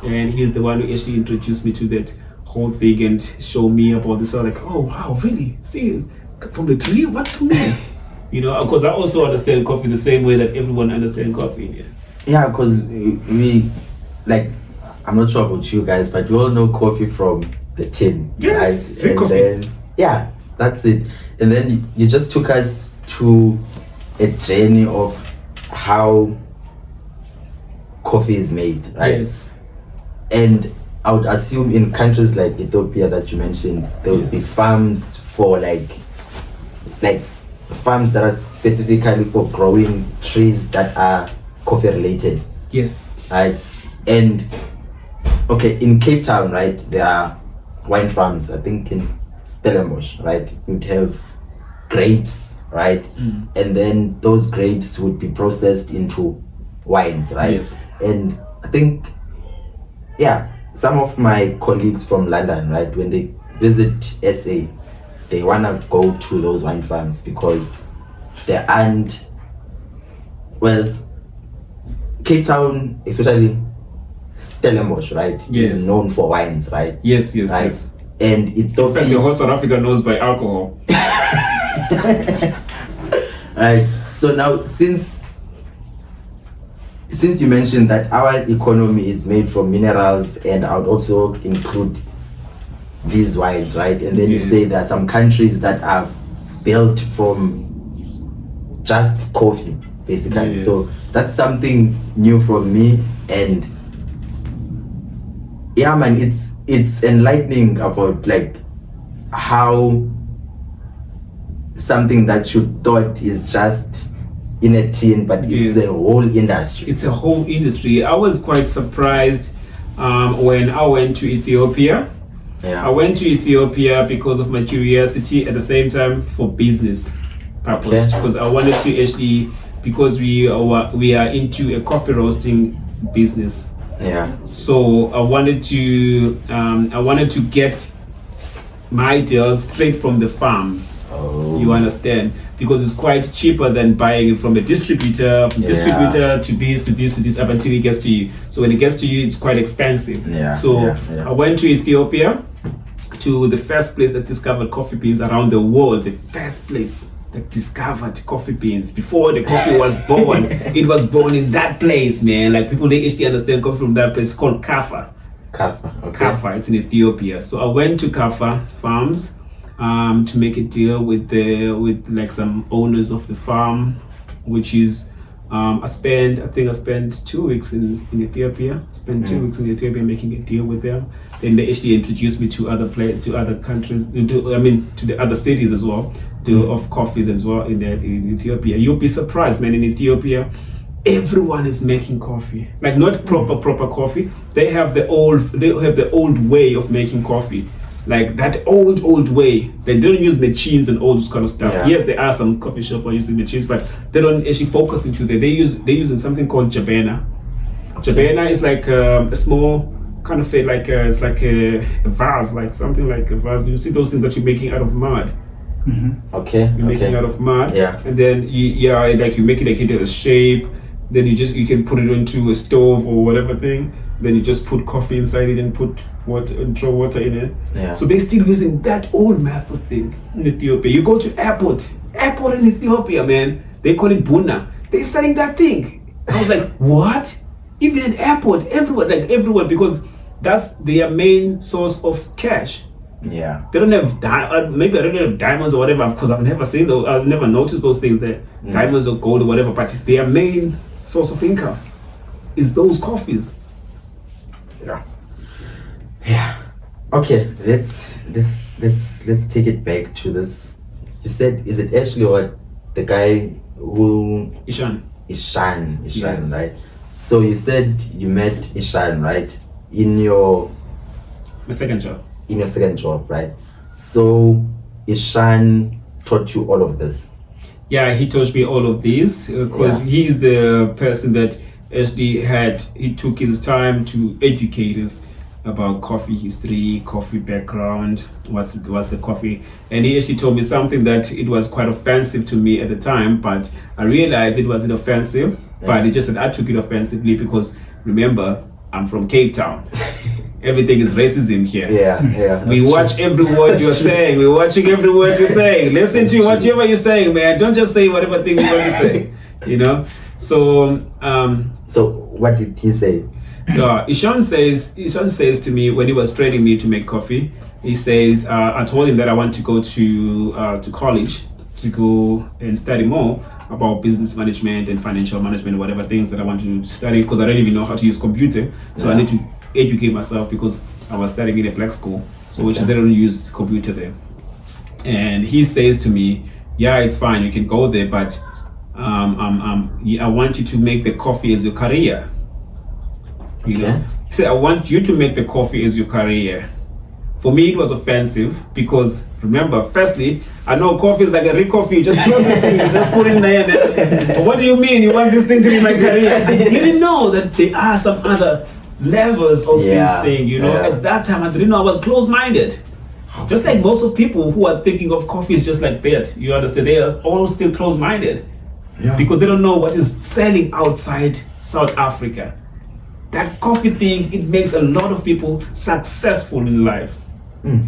And he's the one who actually introduced me to that whole thing and showed me about this. I was like, oh wow, really? Serious? From the tree? What to me? You know, because I also understand coffee the same way that everyone understands coffee. Yeah, because we, like, I'm not sure about you guys, but we all know coffee from the tin. Yes, right? And coffee. Then, yeah, that's it. And then you just took us to a journey of how coffee is made, right? Yes. And I would assume in countries like Ethiopia that you mentioned, there would be farms for like farms that are specifically for growing trees that are coffee related. Yes. Right. And okay, in Cape Town, right, there are wine farms. I think in Stellenbosch, right, you'd have grapes, right? And then those grapes would be processed into wines, right? Yes. And I think, some of my colleagues from London, right, when they visit SA, they want to go to those wine farms because there aren't, Cape Town, especially Stellenbosch, right, is known for wines, right? Yes. Right? And In fact, the whole South Africa knows by alcohol. Right. So now, since you mentioned that our economy is made from minerals, and I would also include these wines, right? And then you say there are some countries that are built from just coffee, basically. Yes. So that's something new from me, and yeah, man, it's enlightening about like how something that you thought is just in a tin, but it's the whole industry. It's a whole industry. I was quite surprised when I went to Ethiopia. I went to Ethiopia because of my curiosity, at the same time for business purpose, because I wanted to actually, because we are into a coffee roasting business. So I wanted to get my deals straight from the farms. You understand? Because it's quite cheaper than buying it from a distributor, to this up until it gets to you. So when it gets to you, it's quite expensive. I went to Ethiopia, to the first place that discovered coffee beans around the world. The first place that discovered coffee beans. Before the coffee was born, it was born in that place, man. Like, people, they actually understand coffee from that place. It's called Kaffa. Kaffa, it's in Ethiopia. So I went to Kaffa farms to make a deal with like some owners of the farm, which is I spent 2 weeks in Ethiopia. Spent 2 weeks in Ethiopia making a deal with them. Then they actually introduced me to other countries, to the other cities as well, of coffees as well in Ethiopia. You'll be surprised, man. In Ethiopia, everyone is making coffee, like not proper coffee. They have the old way of making coffee. Like that old way. They don't use machines and all this kind of stuff. Yes, there are some coffee shops who are using machines, but they don't actually focus into that. They're using something called jabena. Jabena is like a small kind of it's like a vase, like something like a vase. You see those things that you're making out of mud. You're making out of mud. And then you make it like into a shape. Then you can put it onto a stove or whatever thing. Then you just put coffee inside it and put water and throw water in it. Yeah. So they're still using that old method thing in Ethiopia. You go to airport in Ethiopia, man. They call it Buna. They're selling that thing. I was like, what? Even at airport, everywhere, because that's their main source of cash. Yeah. They don't have maybe I don't have diamonds or whatever, because I've never seen those. I've never noticed those things there, diamonds or gold or whatever. But their main source of income is those coffees. Yeah. Okay. Let's take it back to this. You said, is it Ashley or the guy who Ishan, yes. Right? So you said you met Ishan, right? my second job. In your second job, right? So Ishan taught you all of this. Yeah, he taught me all of these because he's the person that actually he took his time to educate us about coffee history, coffee background, what's the coffee. And he actually told me something that it was quite offensive to me at the time, but I realized it wasn't offensive, but it's just that I took it offensively because, remember, I'm from Cape Town. Everything is racism here. Yeah. We watch every word you're saying. We're watching every word you're saying. Listen to whatever you're saying, man. Don't just say whatever thing you want to say. You know? So what did he say? Ishan says to me when he was training me to make coffee, he says, I told him that I want to go to college to go and study more about business management and financial management, whatever things that I want to study, because I don't even know how to use computer. So I need to educate myself because I was studying in a black school, so which they don't use computer there. And he says to me, yeah, it's fine, you can go there, but I want you to make the coffee as your career. You know, he said, I want you to make the coffee as your career. For me, it was offensive because, remember, firstly, I know coffee is like a real coffee. You just throw this thing, you just put it in there. What do you mean you want this thing to be my career? I didn't know that there are some other levels of this thing, you know. At that time, I didn't know. I was closed-minded. Just like most of people who are thinking of coffee is just like that. You understand? They are all still closed-minded because they don't know what is selling outside South Africa. That coffee thing, it makes a lot of people successful in life.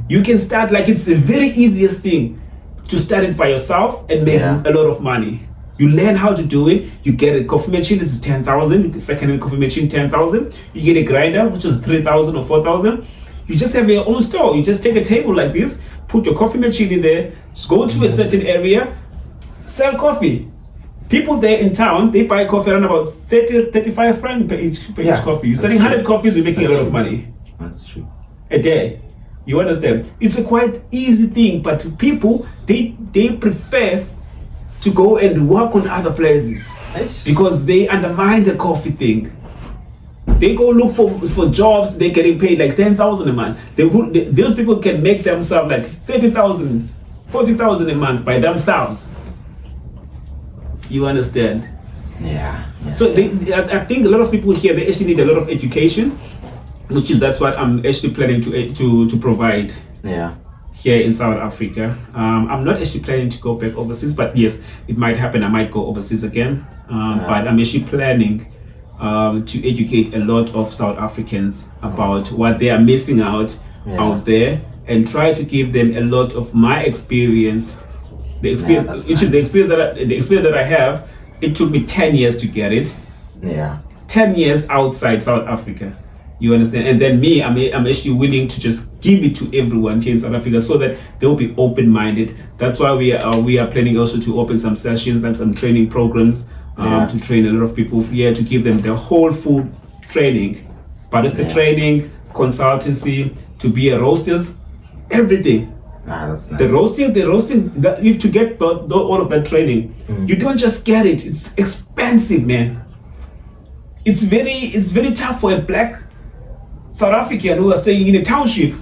You can start, like, it's the very easiest thing to start it by yourself and make a lot of money. You learn how to do it. You get a coffee machine, it's 10,000. Second-hand coffee machine, 10,000. You get a grinder, which is 3,000 or 4,000. You just have your own store. You just take a table like this, put your coffee machine in there, just go to a certain area, sell coffee. People there in town, they buy coffee around about 30, 35 francs per each coffee. You're selling 100 coffees, you're making a lot of money. That's true. A day. You understand? It's a quite easy thing, but people, they prefer to go and work on other places because they undermine the coffee thing. They go look for jobs, they're getting paid like 10,000 a month. Those people can make themselves like 30,000, 40,000 a month by themselves. You understand? Yeah. So I think a lot of people here, they actually need a lot of education, that's what I'm actually planning to provide. Yeah. Here in South Africa. I'm not actually planning to go back overseas, but yes, it might happen. I might go overseas again. But I'm actually planning to educate a lot of South Africans about what they are missing out there, and try to give them a lot of my experience. The experience, which is the experience that I have. It took me 10 years to get it. 10 years outside South Africa. You understand? And then me, I'm actually willing to just give it to everyone here in South Africa so that they'll be open-minded. That's why we are planning also to open some sessions, like some training programs, to train a lot of people here, to give them the whole food training, barista training, consultancy, to be a roasters, everything. That's nice. The roasting, if to get all of that training, you don't just get it. It's expensive, man. It's very tough for a black South African who are staying in a township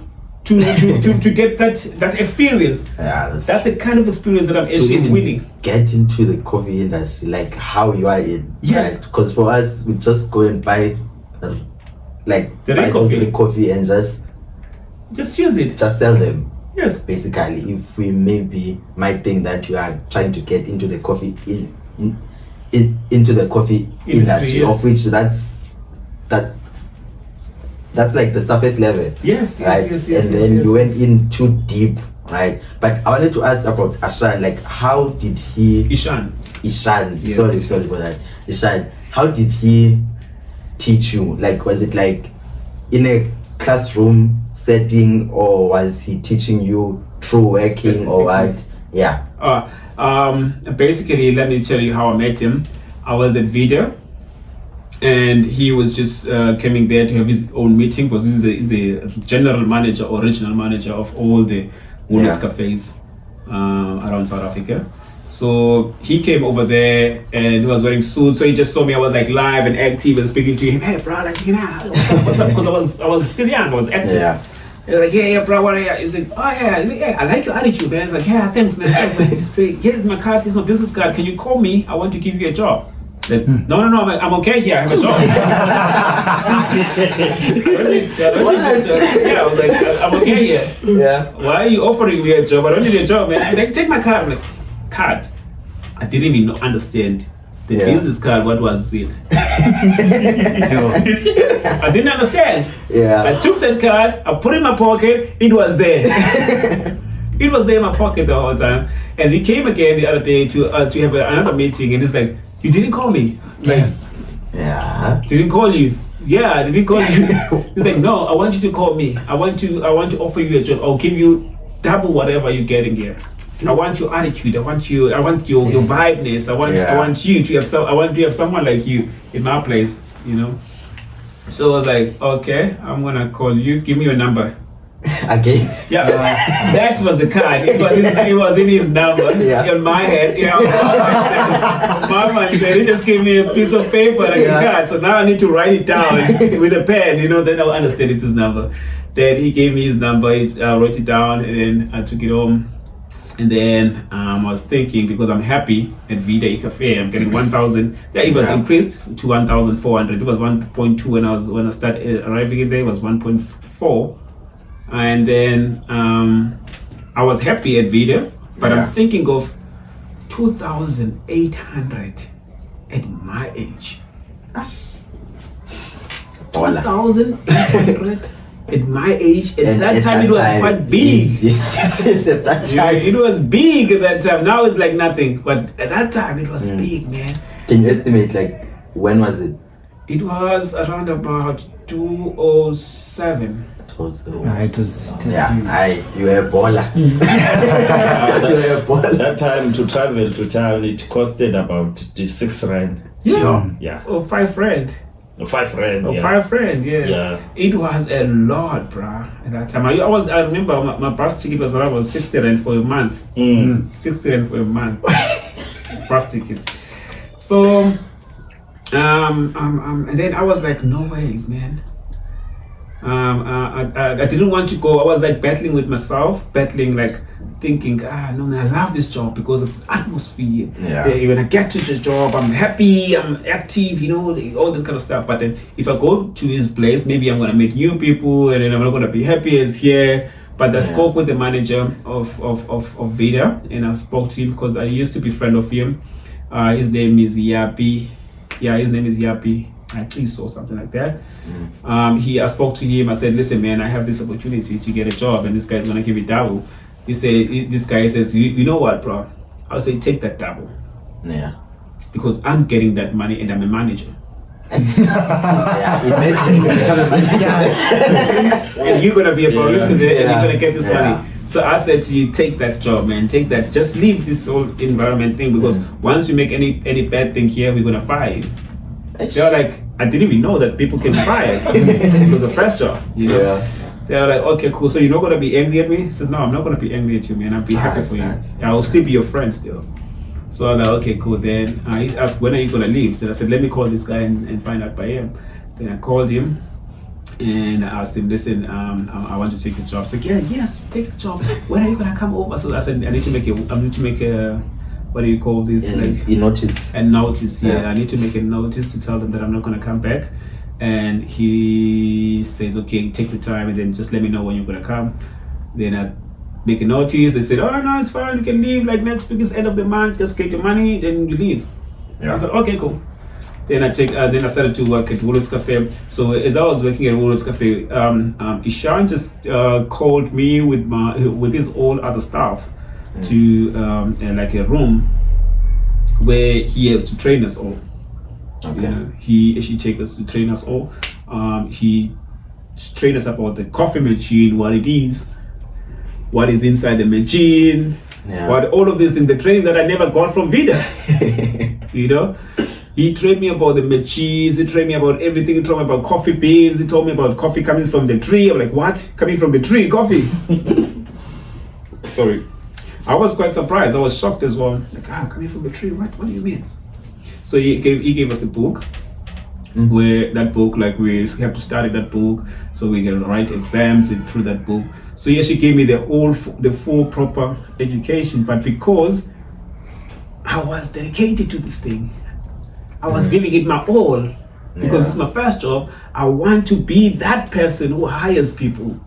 to get that experience. That's the kind of experience that I'm actually willing. Get into the coffee industry, like how you are in. Yes. Because for us, we just go and buy the coffee and just use it. Just sell them. Yes. Basically, if we maybe might think that you are trying to get into the coffee into the coffee industry, yes. of which that's like the surface level. Yes, right? yes. And then you went in too deep, right? But I wanted to ask about Ashan. Like, how did he? Ishan. Yes. Sorry for that. Ishan. How did he teach you? Like, was it like in a classroom setting, or was he teaching you through working, or what? Yeah. Basically, let me tell you how I met him. I was at Vuyo, and he was just coming there to have his own meeting, because he's a general manager or regional manager of all the Woolworths cafes around South Africa. So he came over there and he was wearing suits. So he just saw me. I was like live and active and speaking to him. Hey, bro, like, you know, what's up? Because I was still young. I was active. Yeah. He was like, yeah, bro, what are you? He's like, oh yeah, I like your attitude, man. I was like, yeah, thanks, man. So here's my card. Here's my business card. Can you call me? I want to give you a job. Like, no, I'm okay here. I have a job. I was like, I'm okay here. Yeah. Why are you offering me a job? I don't need a job, man. Like, take my card. I'm like, card? I didn't even understand the business card. What was it? I didn't understand. Yeah. I took that card. I put it in my pocket. It was there. It was there in my pocket the whole time. And he came again the other day to have another meeting, and it's like, you didn't call me. Like, didn't call you. Yeah, I didn't call you. He's like, no, I want you to call me. I want to offer you a job. I'll give you double whatever you're getting here. I want your attitude. I want your vibeness. I want you to have I want to have someone like you in my place, you know. So I was like, okay, I'm gonna call you. Give me your number. Again? Yeah, that was the card. It was in his number in my head. You know, my man said, he just gave me a piece of paper like a card. So now I need to write it down with a pen. You know, then I'll understand it's his number. Then he gave me his number. I wrote it down, and then I took it home. And then I was thinking, because I'm happy at Vuyo Cafe, I'm getting 1,000. Yeah, it was increased to 1,400. It was 1.2 when I started arriving in there. It was 1.4. And then I was happy at Vuyo, but I'm thinking of 2,800 at my age. 2,800 at my age. At that time, it was quite big. Yes, at that time. It was big at that time. Now it's like nothing. But at that time, it was big, man. Can you estimate, like, when was it? It was around about 207. It was you were a baller. That time to travel to town, it costed about 6 rand. Yeah. Or 5 rand. 5 rand. Oh, 5 rand, yes. Yeah. It was a lot, bruh. At that time, I remember my bus ticket was around 60 rand for a month. 60 rand for a month. Bus ticket. So, and then I was like, no ways, man. I didn't want to go. I was like battling with myself, like thinking, no, I love this job because of the atmosphere. When I get to the job, I'm happy, I'm active, you know, all this kind of stuff. But then if I go to his place, maybe I'm gonna meet new people, and then I'm not gonna be happy as here. But I spoke with the manager of Vuyo, and I spoke to him because I used to be a friend of him. His name is Yapi. Yeah, his name is Yapi. I think so, something like that. I spoke to him. I said, listen, man, I have this opportunity to get a job, and this guy's gonna give me double. This guy says, you know what, bro? I'll say, take that double. Yeah. Because I'm getting that money, and I'm a manager. Imagine you become a manager. And you're gonna be a barista there, and you're gonna get this money. So I said to you, take that job, man. Take that. Just leave this whole environment thing, because once you make any bad thing here, we're gonna fire you. They're like, I didn't even know that people can fire because the first job, you know. They're like, okay, cool. So you're not gonna be angry at me? I said, no, I'm not gonna be angry at you, man. I'll be happy for you. I will still be your friend still. So I was like, okay, cool. Then he asked, when are you gonna leave? So I said, let me call this guy and find out by him. Then I called him and I asked him, listen, I want to take the job. He's like, yes, take the job. When are you gonna come over? So I said, I need to make a what do you call this? A notice. A notice, I need to make a notice to tell them that I'm not gonna come back. And he says, okay, take your time, and then just let me know when you're gonna come. Then I make a notice. They said, oh no, it's fine, you can leave, like next week is end of the month, just get your money, then you leave. I was like, okay, cool. Then I started to work at Woolworths Cafe. So as I was working at Woolworths Cafe, Ishan just called me with his all other staff to like a room where he had to train us all. Okay. You know, he actually take us to train us all. He trained us about the coffee machine, what it is, what is inside the machine, what all of these things, the training that I never got from Vida. You know, he trained me about the machines, he trained me about everything, he told me about coffee beans, he told me about coffee coming from the tree. I'm like, what? Coming from the tree, coffee? Sorry. I was quite surprised, I was shocked as well. Like, coming from the tree, what do you mean? So he gave us a book, where that book, like we have to study that book, so we can write exams through that book. So he actually gave me the full proper education, but because I was dedicated to this thing, I was giving it my all, because it's my first job. I want to be that person who hires people.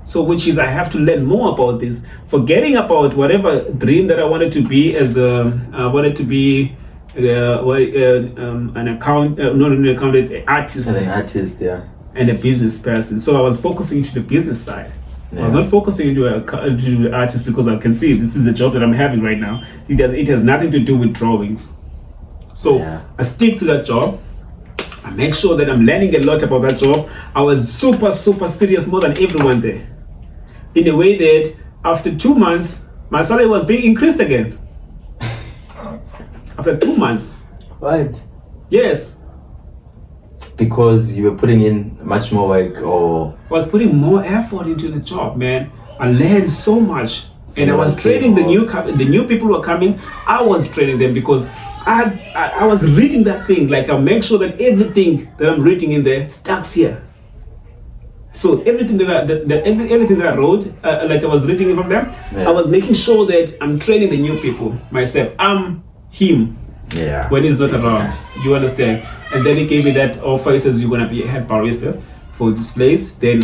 So which is I have to learn more about this, forgetting about whatever dream that I wanted to be as I wanted to be an artist. An artist, and a business person. So I was focusing to the business side. I was not focusing into the artist, because I can see this is a job that I'm having right now. It has nothing to do with drawings. So I stick to that job. I make sure that I'm learning a lot about that job. I was super, super serious, more than everyone there. In a way that after 2 months, my salary was being increased again. After 2 months. What? Yes. Because you were putting in much more work, or I was putting more effort into the job, man. I learned so much, and I was training the new people who were coming. I was training them because I was reading that thing. Like, I make sure that everything that I'm reading in there stacks here. So everything that I wrote, like I was reading it from them, I was making sure that I'm training the new people myself. I'm him when he's not around. You understand? And then he gave me that offer. He says, you're gonna be a head barista for this place. Then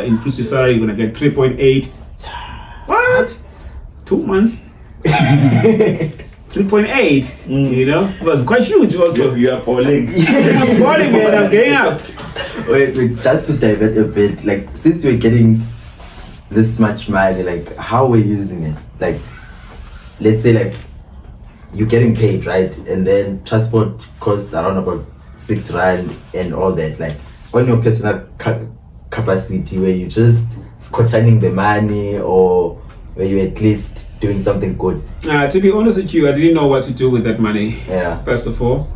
increase your salary. You're gonna get 3.8. What? 2 months. 3.8. You know, it was quite huge. Also, you are balling. I'm balling, man. I'm getting up. Wait, just to divert a bit, like, since you're getting this much money, like, how were you using it? Like, let's say, like, you're getting paid, right? And then transport costs around about 6 rand and all that. Like, on your personal capacity, were you just squatting the money, or were you at least doing something good? To be honest with you, I didn't know what to do with that money. First of all,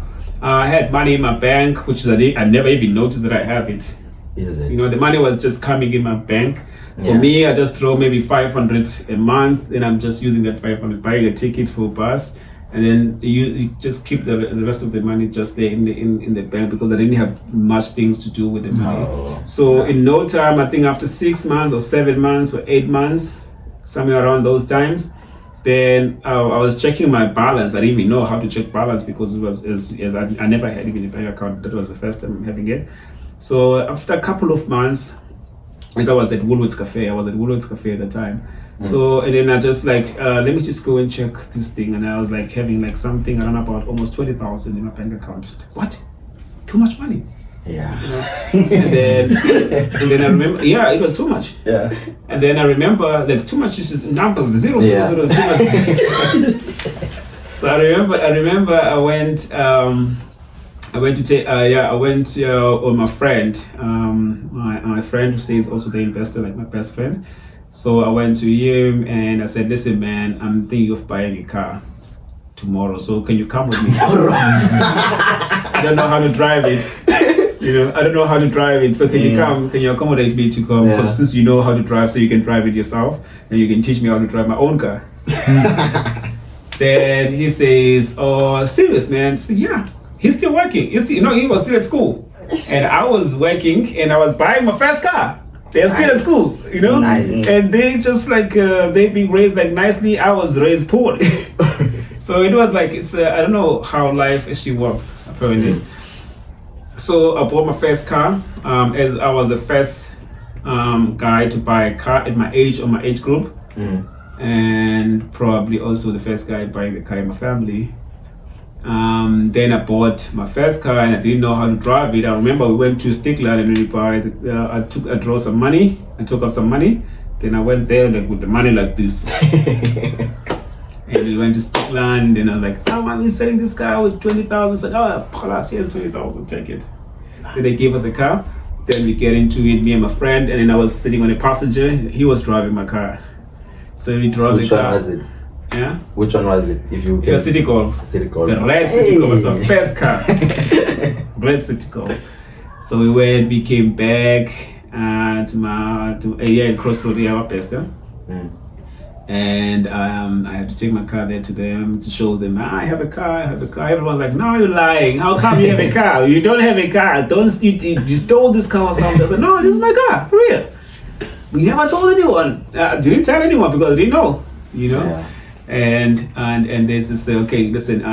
I had money in my bank, which is I never even noticed that I have it. Is it? You know, the money was just coming in my bank. For me, I just throw maybe 500 a month, and I'm just using that 500, buying a ticket for a bus, and then you just keep the rest of the money just there in the bank, because I didn't have much things to do with the money. So in no time, I think after 6 months or 7 months or 8 months, somewhere around those times, then I was checking my balance. I didn't even know how to check balance, because it was I never had even a bank account. That was the first time I'm having it. So after a couple of months, as I was at Woolworths Cafe, at the time. So, and then I just like, let me just go and check this thing. And I was like having like something around about almost 20,000 in my bank account. What? Too much money. You know? and then I remember, it was too much. And then I remember, like, too much is just numbers, zero, too much. So I remember I went on my friend, my friend who stays also the investor, like my best friend. So I went to him and I said, listen, man, I'm thinking of buying a car tomorrow. So can you come with me? I don't know how to drive it. You know, I don't know how to drive it. So can you come? Can you accommodate me to come? Because since you know how to drive, so you can drive it yourself, and you can teach me how to drive my own car. Then he says, oh, serious, man? So he's still working. He was still at school. And I was working and I was buying my first car. They're still at school, you know? And they just like, they've been raised like nicely. I was raised poor. So it was like, it's I don't know how life actually works, apparently. So I bought my first car, as I was the first guy to buy a car at my age, or my age group. And probably also the first guy buying a car in my family. Then I bought my first car and I didn't know how to drive it. I remember we went to Stickland and I drew some money. I took out some money. Then I went there like with the money like this. And we went to Stickland. Then I was like, oh man, you're selling this car with 20,000. It's like, oh, last year's 20,000, take it. Then they gave us a car. Then we get into it, me and my friend, and then I was sitting on a passenger. He was driving my car. So we drove the car. Which one was it? Yeah? Which one was it? If you can. City Golf. City Golf. The red City Golf was our first car. Red City Golf. So we came back to a year in Crossroad, Barista. And I had to take my car there to them to show them, I have a car. Everyone's like, no, you're lying. How come you have a car? You don't have a car. You stole this car or something. I said, no, this is my car, for real. We never told anyone. Didn't tell anyone because I didn't know, Yeah. And they just say, okay, listen,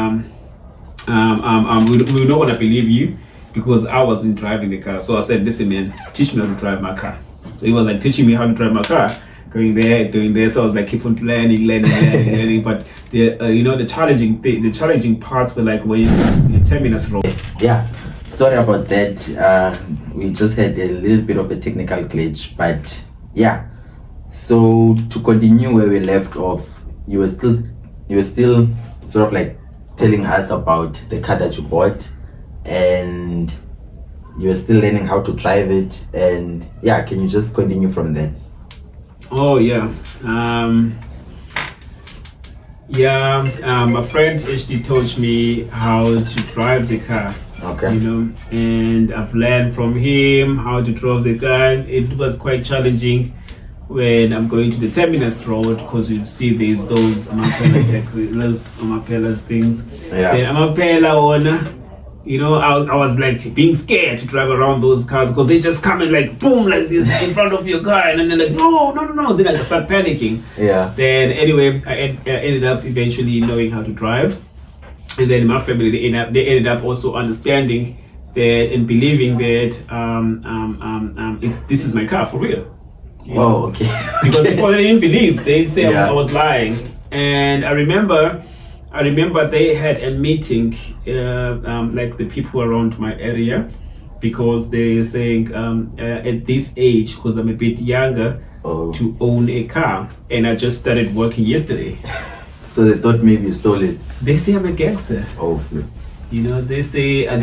we're not gonna believe you because I wasn't driving the car. So I said, listen, man, teach me how to drive my car. So he was like teaching me how to drive my car. Going there, doing this, so I was like keep on learning. But the challenging parts were like when you're 10 minutes wrong. Yeah, sorry about that. We just had a little bit of a technical glitch, but yeah. So to continue where we left off, you were still sort of like telling us about the car that you bought, and you were still learning how to drive it. And yeah, can you just continue from there? Oh yeah, my friend actually taught me how to drive the car. Okay. And I've learned from him how to drive the car. It was quite challenging when I'm going to the terminus road because you see there's those Amapela things. Yeah. Amapela owner. I was like being scared to drive around those cars because they just come in like boom like this in front of your car, and then they're like no. Then I start panicking. Yeah. Then anyway, I ended up eventually knowing how to drive, and then my family they ended up also understanding that and believing that this is my car for real. Oh, okay. Because before they didn't believe, they'd say I was lying, and I remember they had a meeting, like the people around my area, because they're saying at this age, because I'm a bit younger, to own a car, and I just started working yesterday. So they thought maybe you stole it. They say I'm a gangster. Oh. They say I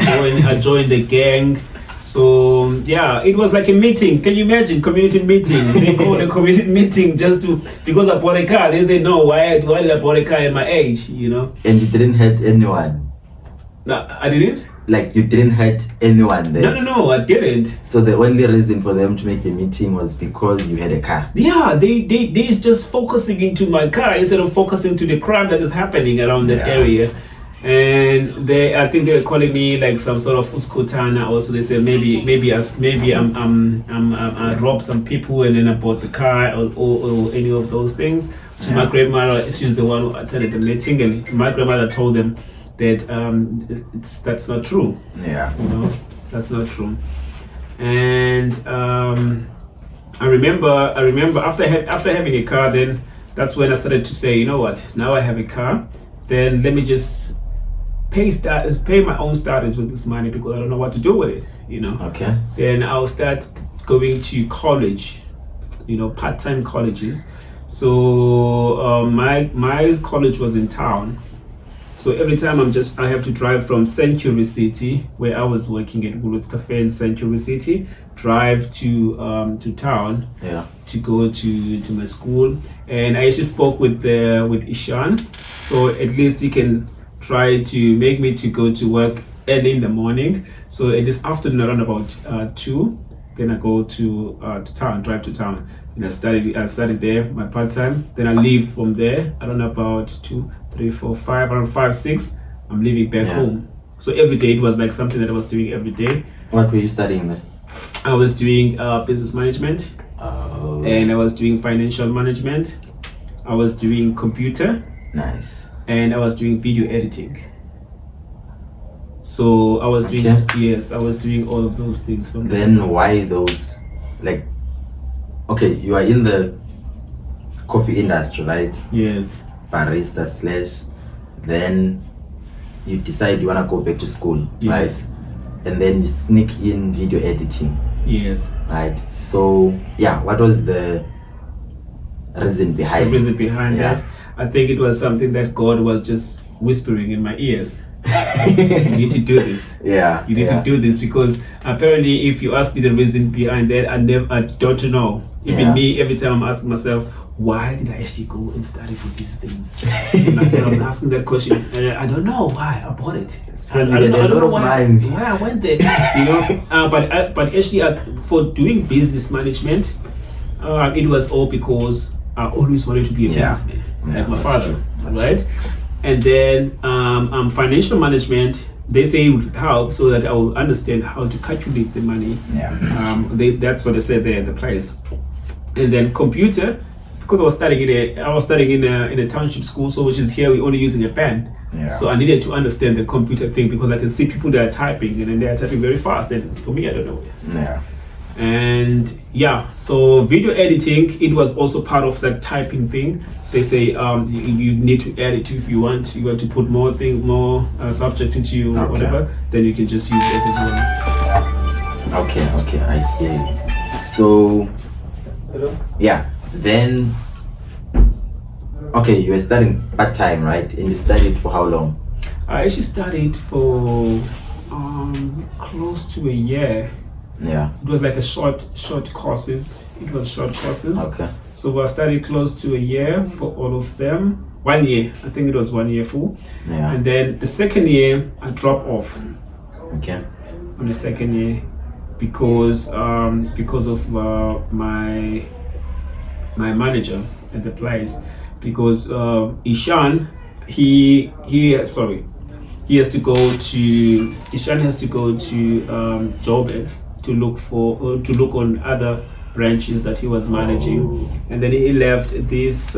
joined the gang. So yeah, it was like a meeting. Can you imagine community meeting? They called a community meeting just because I bought a car. They say no, why did I bought a car at my age? And you didn't hurt anyone. No, I didn't. Like you didn't hurt anyone there. No, I didn't. So the only reason for them to make the meeting was because you had a car. Yeah, they just focusing into my car instead of focusing to the crime that is happening around that area. And I think they were calling me like some sort of uskutana. Also, they said maybe I robbed some people and then I bought the car or any of those things. Yeah. My grandmother, she's the one who attended the meeting, and my grandmother told them that that's not true. Yeah, that's not true. And I remember after having a car, then that's when I started to say, you know what? Now I have a car, then let me just pay my own studies with this money because I don't know what to do with it, Okay. Then I'll start going to college, part-time colleges. So my college was in town. So every time I have to drive from Century City, where I was working at Gulut's Cafe in Century City, drive to town to go to my school. And I actually spoke with Ishan, so at least he can try to make me to go to work early in the morning. So it is afternoon around about 2. Then I go to town, drive to town. And I studied there, my part-time. Then I leave from there, I don't know, about 2, 3, 4, 5, around 5, 6. I'm leaving back home. So every day it was like something that I was doing every day. What were you studying then? I was doing business management. And I was doing financial management. I was doing computer. Nice. And I was doing video editing. So I was doing I was doing all of those things from there. Then why those? Like, okay, you are in the coffee industry, right? Yes. Barista / then you decide you want to go back to school, Yes. right? And then you sneak in video editing. Yes. Right. So yeah, what was the reason behind that? I think it was something that God was just whispering in my ears. You need to do this. Yeah. You need to do this, because apparently, if you ask me the reason behind that, I don't know. Even me, every time I'm asking myself, why did I actually go and study for these things? I'm asking that question, and I don't know why I bought it. I don't know why I went there. You know, but actually, for doing business management, it was all because I always wanted to be a businessman, like my father, right? And then financial management, they say it would help so that I will understand how to calculate the money. That's what they said there at the place. And then computer, because I was studying in a township school, so which is here we're only using a pen. So I needed to understand the computer thing, because I can see people that are typing, and then they are typing very fast. And for me, I don't know. And so video editing, it was also part of that typing thing. They say you need to edit if you want to put more subject into you or whatever, then you can just use it as well. Okay, I hear you. So then you were studying part-time, right? And you studied for how long? I actually studied for close to a year. It was like a short courses. It was short courses. So I studied close to a year for all of them. 1 year, I think it was 1 year full. And then the second year I dropped off. On the second year, because of my manager at the place, because Ishan has to go to Joburg to look on other branches that he was managing. And then he left this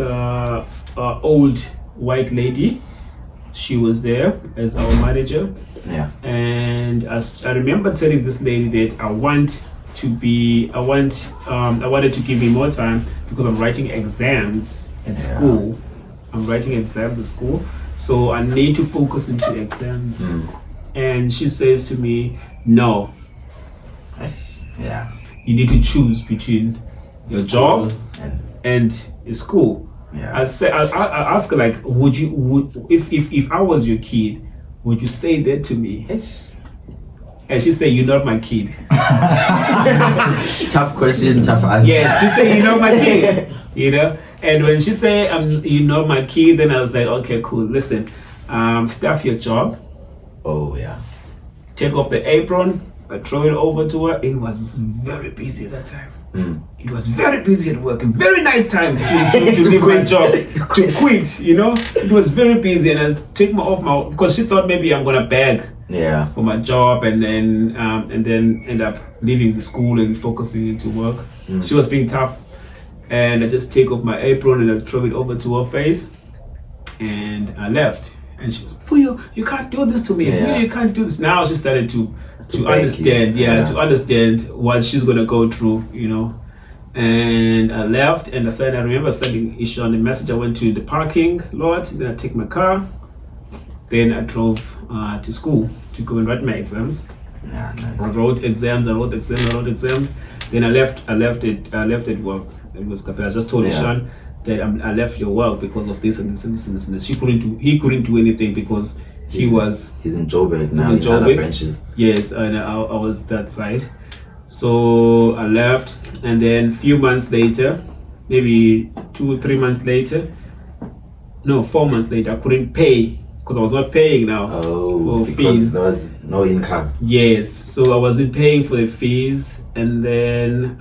old white lady. She was there as our manager. And I remember telling this lady that I wanted to give me more time, because I'm writing exams at school. So I need to focus into exams. And she says to me, no. You need to choose between your job and your school. I ask her, like, if I was your kid, would you say that to me? And she said, you're not my kid. Tough question, tough answer. Yes, she said, you're not my kid. You know? And when she said, you're not my kid, then I was like, okay, cool. Listen, stuff your job. Take off the apron. I throw it over to her. It was very busy at that time. It was very busy at work. A very nice time to leave my job, to quit. You know, it was very busy, and I take my off because she thought maybe I'm gonna beg for my job, and then end up leaving the school and focusing into work. She was being tough, and I just take off my apron and I throw it over to her face, and I left. And she was, Vuyo, you can't do this to me. Vuyo, you can't do this. Now she started to understand, to understand what she's gonna go through, you know. And I left, and I remember sending Ishan a message. I went to the parking lot, then I take my car, then I drove to school to go and write my exams. I wrote exams. Then I left at work. It was cafe. I just told Ishan that I left your work because of this and this and this and this and this. He couldn't do anything because he's in Joburg now. He's in other branches. Yes, and I was that side. So I left, and then few months later, maybe 2 or 3 months later, no, 4 months later, I couldn't pay because I was not paying now for fees. There was no income. Yes, so I wasn't paying for the fees, and then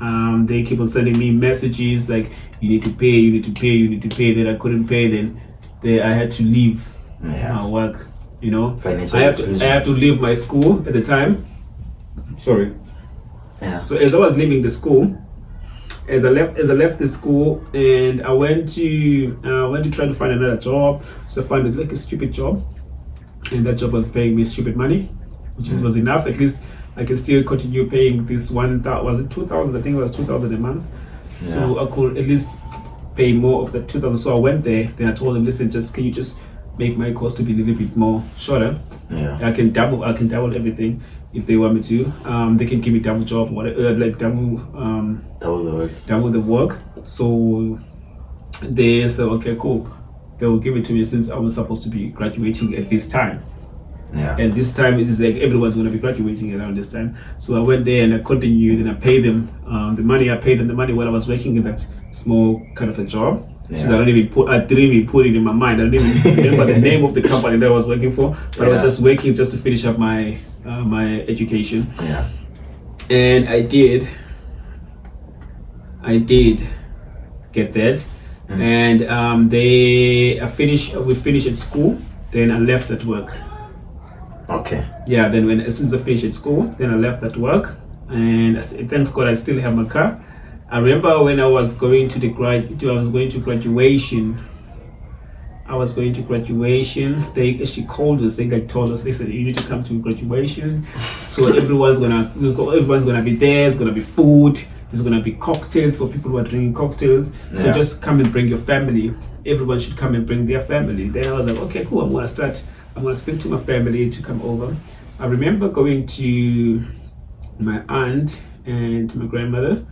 they keep on sending me messages like, you need to pay. Then I couldn't pay. Then I had to leave my work. You know, I have to leave my school at the time. Sorry. So as I was leaving the school, as I left the school, and I went to try to find another job. So I found like a stupid job, and that job was paying me stupid money, which was enough. At least I can still continue paying this one. Was it 2,000? I think it was 2,000 a month. So I could at least pay more of the 2,000. So I went there. Then I told them, listen, can you just make my course to be a little bit more shorter. Yeah. I can double everything if they want me to. They can give me double job, whatever, like double the work. So they said, okay, cool. They will give it to me since I was supposed to be graduating at this time. Yeah. And this time it is like everyone's going to be graduating around this time. So I went there and I continued and I paid them the money. I paid them the money while I was working in that small kind of a job. Yeah. I didn't even put it in my mind. I didn't even remember the name of the company that I was working for, but I was just working just to finish up my my education. Yeah. And I did get that. And we finished at school, then I left at work. Okay. Yeah, then as soon as I finished at school, then I left at work, and thanks God I still have my car. I remember when I was going to graduation. They actually called us. They told us, they said you need to come to graduation. So everyone's gonna be there. There's gonna be food. There's gonna be cocktails for people who are drinking cocktails. So just come and bring your family. Everyone should come and bring their family. Then I was like, okay, cool. I'm gonna speak to my family to come over. I remember going to my aunt and my grandmother,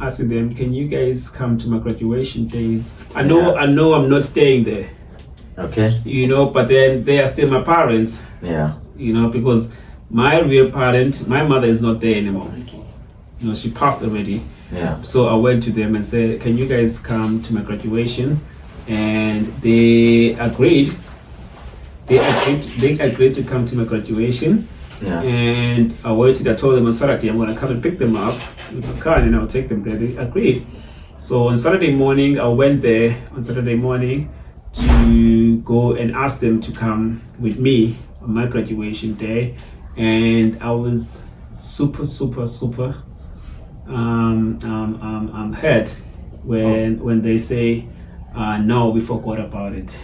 asking them, can you guys come to my graduation days? I know I'm not staying there. Okay. But then they are still my parents. Yeah. Because my real parent, my mother is not there anymore. She passed already. Yeah. So I went to them and said, can you guys come to my graduation? And they agreed. They agreed to come to my graduation. Yeah. And I waited. I told them on Saturday I'm going to come and pick them up with my car and I'll take them there. They agreed. So on Saturday morning, I went there on Saturday morning to go and ask them to come with me on my graduation day. And I was super hurt when they say, no, we forgot about it.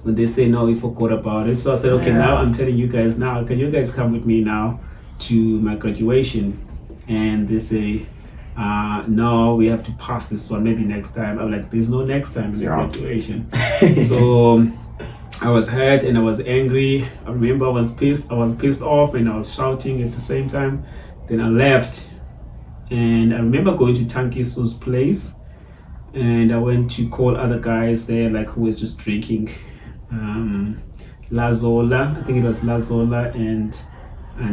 When they say no, we forgot about it. So I said, okay, now I'm telling you guys now, can you guys come with me now to my graduation? And they say, no, we have to pass this one, maybe next time. I'm like, there's no next time in the graduation. So I was hurt and I was angry. I remember I was pissed off and I was shouting at the same time. Then I left, and I remember going to Tankisu's place. And I went to call other guys there, like who was just drinking. Lazola, I think it was Lazola and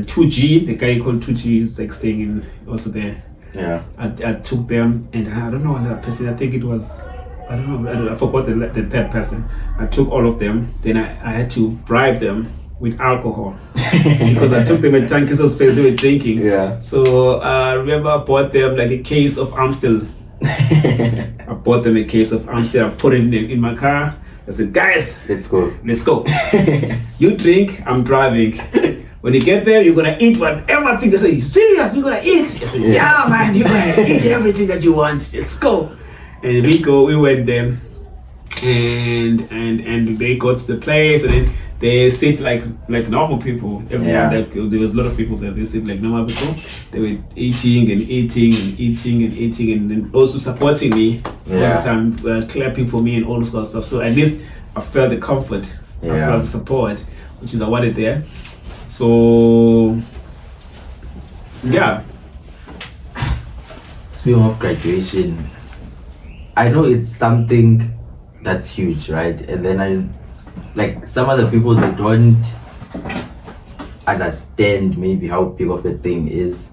2G, the guy called 2G is like staying in also there. Yeah. I took them, and I don't know another person. I think it was, I forgot the third person. I took all of them. Then I had to bribe them with alcohol because I took them at Tankisu's place. They were drinking. Yeah. So I remember I bought them like a case of Amstel. I bought them a case of Amstel. I put it in my car. I said, guys, let's go. You drink, I'm driving. When you get there, you're gonna eat whatever thing. They say, serious, you're gonna eat? I said, yeah man, you're gonna eat everything that you want. Let's go. And we went there, and they got to the place, and then they sit like normal people. Everyone, like, there was a lot of people there. They sit like normal people. They were eating, and then also supporting me all the time, clapping for me and all this kind of stuff. So at least I felt the comfort, I felt the support, which is I wanted there. So Speaking of graduation, I know it's something that's huge, right? And then some other people, they don't understand maybe how big of a thing is,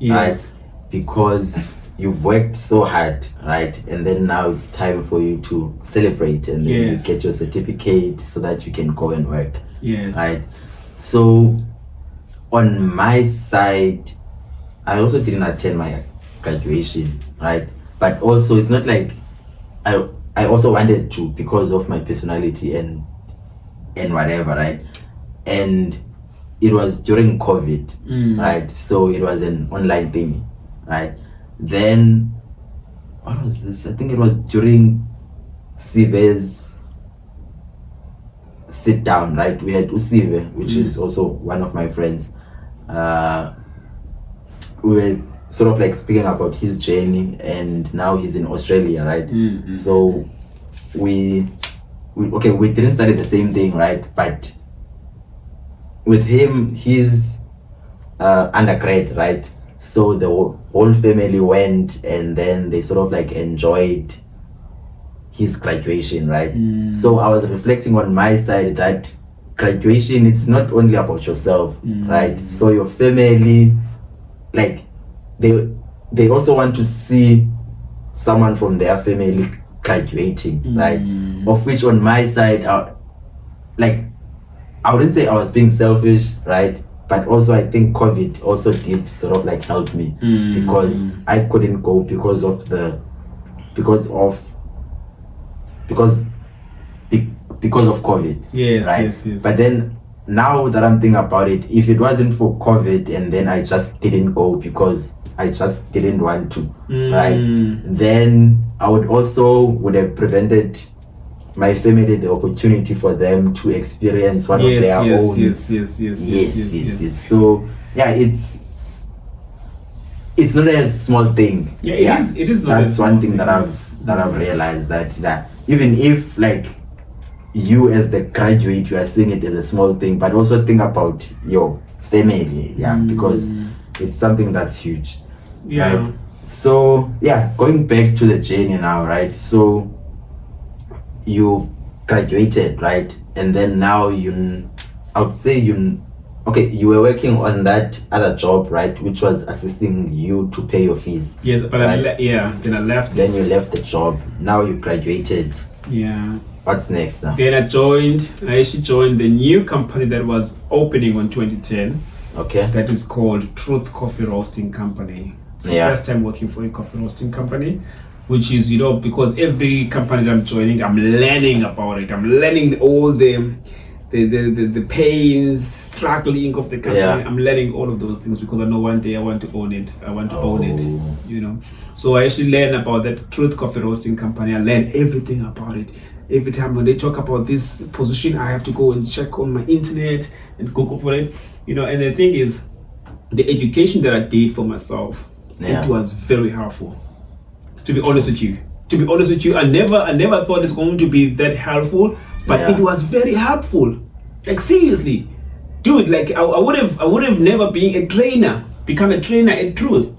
right? Because you've worked so hard, right? And then now it's time for you to celebrate and then you get your certificate so that you can go and work, right? So on my side, I also didn't attend my graduation, right? But also it's not like I also wanted to because of my personality and whatever, right? And it was during COVID, right? So it was an online thing, right? Then what was this? I think it was during Sive's sit down, right? We had Usive, which is also one of my friends. We were sort of like speaking about his journey, and now he's in Australia, right? So we we didn't study the same thing, right? But with him, he's undergrad, right? So the whole family went, and then they sort of like enjoyed his graduation, right? So I was reflecting on my side that graduation, it's not only about yourself, right? So your family, like they also want to see someone from their family graduating, right? Of which on my side, I wouldn't say I was being selfish, right? But also I think COVID also did sort of like help me because I couldn't go because of COVID. Yes, right? Yes. But then now that I'm thinking about it, if it wasn't for COVID and then I just didn't go because I just didn't want to, right? Then I would have prevented my family the opportunity for them to experience one of their own. Yes. So yeah, it's not a small thing. It is not. That's one thing that I've realized that even if like you as the graduate, you are seeing it as a small thing, but also think about your family, because it's something that's huge. Right? So going back to the journey now, right? So you graduated, right? And then now you were working on that other job, right? Which was assisting you to pay your fees. Yes, but right? Then I left. Then you left the job. Now you graduated. Yeah. What's next now? Then I actually joined the new company that was opening on 2010. Okay. That is called Truth Coffee Roasting Company. It's the first time working for a coffee roasting company, which is, because every company that I'm joining, I'm learning about it. I'm learning all the pains, struggling of the company. Yeah. I'm learning all of those things because I know one day I want to own it. I want to own it, So I actually learn about that Truth Coffee Roasting Company. I learn everything about it. Every time when they talk about this position, I have to go and check on my internet and Google for it. And the thing is, the education that I did for myself, it was very helpful. To be honest with you, I never thought it's going to be that helpful, but it was very helpful. Like seriously, dude. Like I would have never become a trainer at Truth.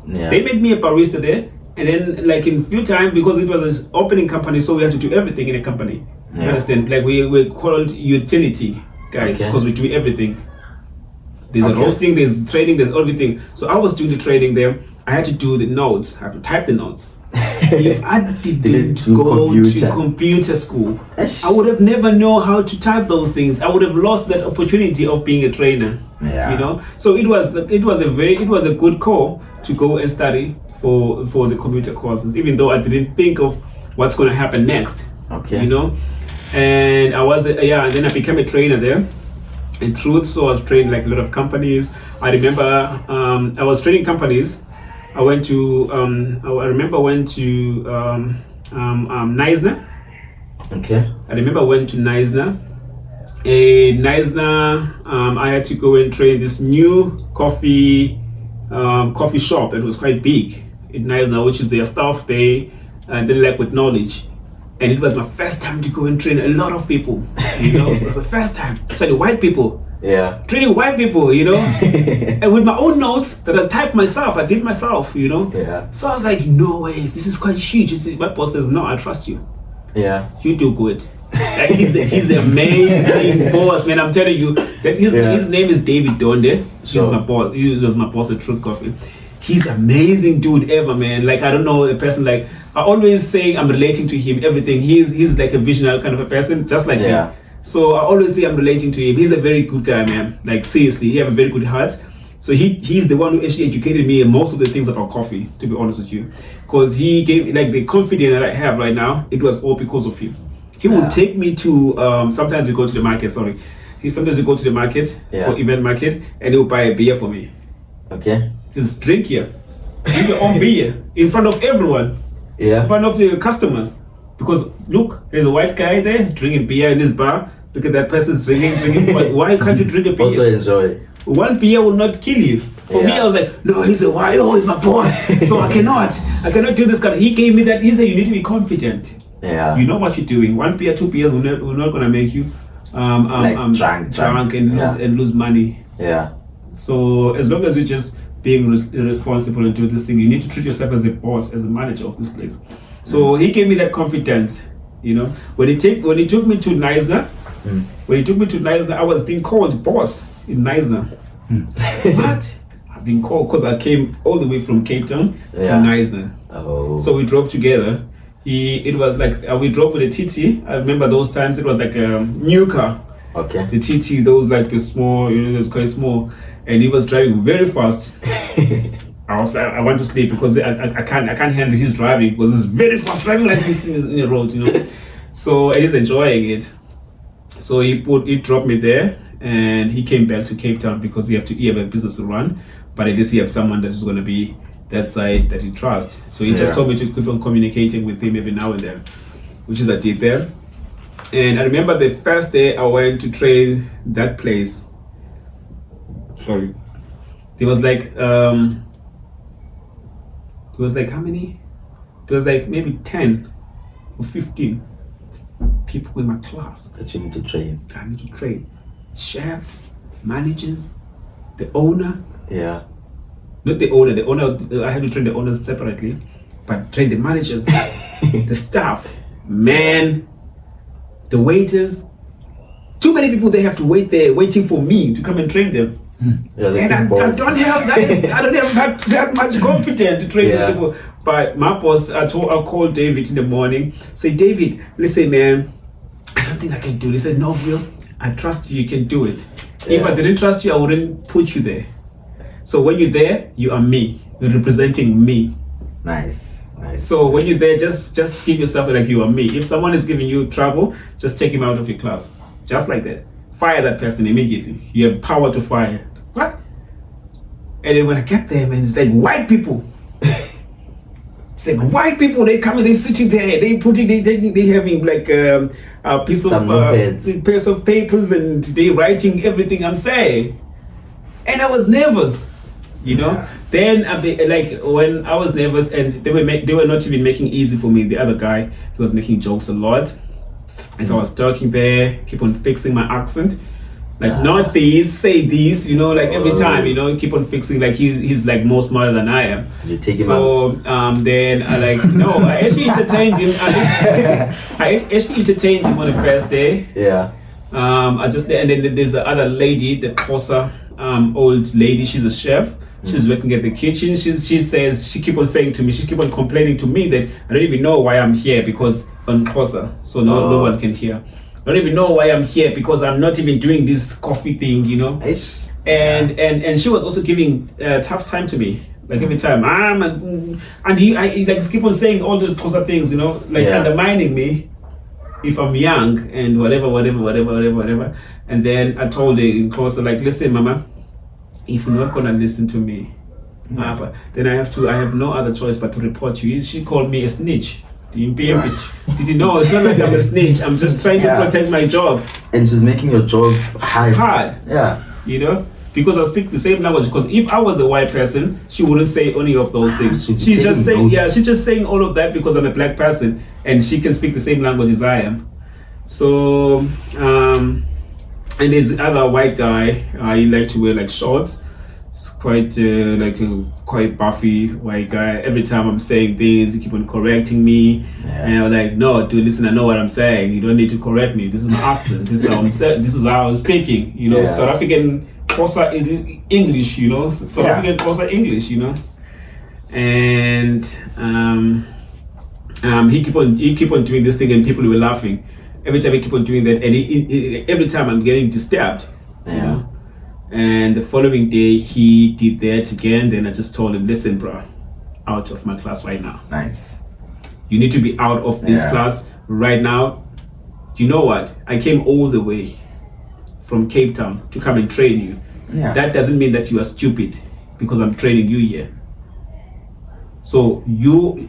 Yeah. They made me a barista there, and then like in few time, because it was an opening company, so we had to do everything in a company. You understand? Like we're called utility guys because we do everything. There's a roasting, there's trading, there's everything. So I was doing the trading there. I had to do the notes. I have to type the notes. If I didn't go to computer school, I would have never known how to type those things. I would have lost that opportunity of being a trainer. So it was a good call to go and study for the computer courses, even though I didn't think of what's going to happen next. And I was and then I became a trainer there in Truth. So I was training like a lot of companies. I remember I was training companies. I went to Neisner. Okay. I remember I went to Neisner. I had to go and train this new coffee shop. It was quite big in Neisner, which is their staff. They lack with knowledge. And it was my first time to go and train a lot of people. It was the first time. So the white people. Yeah. Training white people, and with my own notes that I typed myself, I did myself, Yeah. So I was like, no way, this is quite huge. My boss says, no, I trust you. Yeah. You do good. Like, he's the amazing boss, man. I'm telling you. That his name is David Donde. He's my boss. He was my boss at Truth Coffee. He's the amazing dude ever, man. Like, I don't know a person like, I always say I'm relating to him, everything. He's like a visionary kind of a person, just like me. So I always say I'm relating to him. He's a very good guy, man. Like seriously, he has a very good heart. So he's the one who actually educated me in most of the things about coffee, to be honest with you. Because he gave like the confidence that I have right now, it was all because of him. He would take me to sometimes we go to the market, for event market, and he would buy a beer for me. Okay. Just drink here. Drink your own beer in front of everyone. Yeah. In front of the customers. Because look, there's a white guy there, he's drinking beer in his bar. Look at that person's drinking. Why can't you drink a beer? Also enjoy. One beer will not kill you. For me, I was like, no, he's a YO, he's my boss. So I cannot do this kind of, he gave me that, he said, you need to be confident. Yeah. You know what you're doing. 1 beer, 2 beers will not gonna make you drunk and lose money. Yeah. So as long as you're just being responsible and do this thing, you need to treat yourself as a boss, as a manager of this place. So he gave me that confidence, you know. When he took me to Neisner, I was being called boss in Neisner. What? I've been called because I came all the way from Cape Town to Neisner. Oh. So we drove together. It was like we drove with a TT. I remember those times. It was like a new car. Okay. The TT, those like the small, you know, it was quite small, and he was driving very fast. I was like, I want to sleep because I can't handle his driving because it's very fast driving like this in the road, you know. So and he's enjoying it. So he dropped me there, and he came back to Cape Town because he have a business to run, but at least he have someone that is going to be that side that he trusts. So he just told me to keep on communicating with him every now and then, which is I did there. And I remember the first day I went to train that place. Sorry, there was like how many? There was like maybe 10 or 15 people in my class that you need to train. I need to train. Chef, managers, the owner. Yeah. Not the owner. The owner, I had to train the owners separately, but train the managers, the staff, man, the waiters. Too many people, they have to wait there waiting for me to come and train them. Yeah, and I don't have that much confidence to train these people. But my boss, I called David in the morning, say, David, listen, man, I don't think I can do this. He said, no, Vuyo, I trust you can do it. If I didn't trust you, I wouldn't put you there. So when you're there, you are me. You're representing me. Nice. So when you're there, just give yourself like you are me. If someone is giving you trouble, just take him out of your class. Just like that. Fire that person immediately. You have power to fire. What? And then when I get there, man, it's like white people. It's like white people, they come and they sitting there, they having like a piece of papers and they writing everything I'm saying. And I was nervous, you know. Yeah. Then like when I was nervous, and they were not even making it easy for me. The other guy, he was making jokes a lot, and so I was talking there, keep on fixing my accent, like not these, say these, you know, like every time, you know, keep on fixing. Like he's like more smarter than I am. Did you take him out? Then I I actually entertained him. I actually entertained him on the first day. Yeah. And then there's the other lady, the Xhosa old lady. She's a chef. She's working at the kitchen. She keep on saying to me, she keep on complaining to me that I don't even know why I'm here because on Xhosa, so no one can hear. I don't even know why I'm here because I'm not even doing this coffee thing, you know. And she was also giving tough time to me. Like every time, and I like keep on saying all those Xhosa things, you know, like undermining me. If I'm young and whatever. And then I told her in Xhosa, like, listen, Mama, if you're not gonna listen to me, then I have no other choice but to report you. She called me a snitch. Did you know? It's not like I'm a snitch. I'm just trying to protect my job. And she's making your job hard. Yeah. You know? Because I speak the same language. Because if I was a white person, she wouldn't say any of those things. She's just saying all of that because I'm a black person and she can speak the same language as I am. So and there's other white guy, he like to wear like shorts. It's quite like a quite buffy white guy. Every time I'm saying this, he keep on correcting me. And I'm like, no, dude, listen, I know what I'm saying. You don't need to correct me. This is my accent. This is how I'm speaking. You know, South African Xhosa English, you know, South African Xhosa English, you know. And he keep on doing this thing, and people were laughing. Every time he keep on doing that, and every time I'm getting disturbed, you know. And the following day he did that again. Then I just told him, listen, bro, out of my class right now. Nice. You need to be out of this class right now. You know what? I came all the way from Cape Town to come and train you. That doesn't mean that you are stupid because I'm training you here. So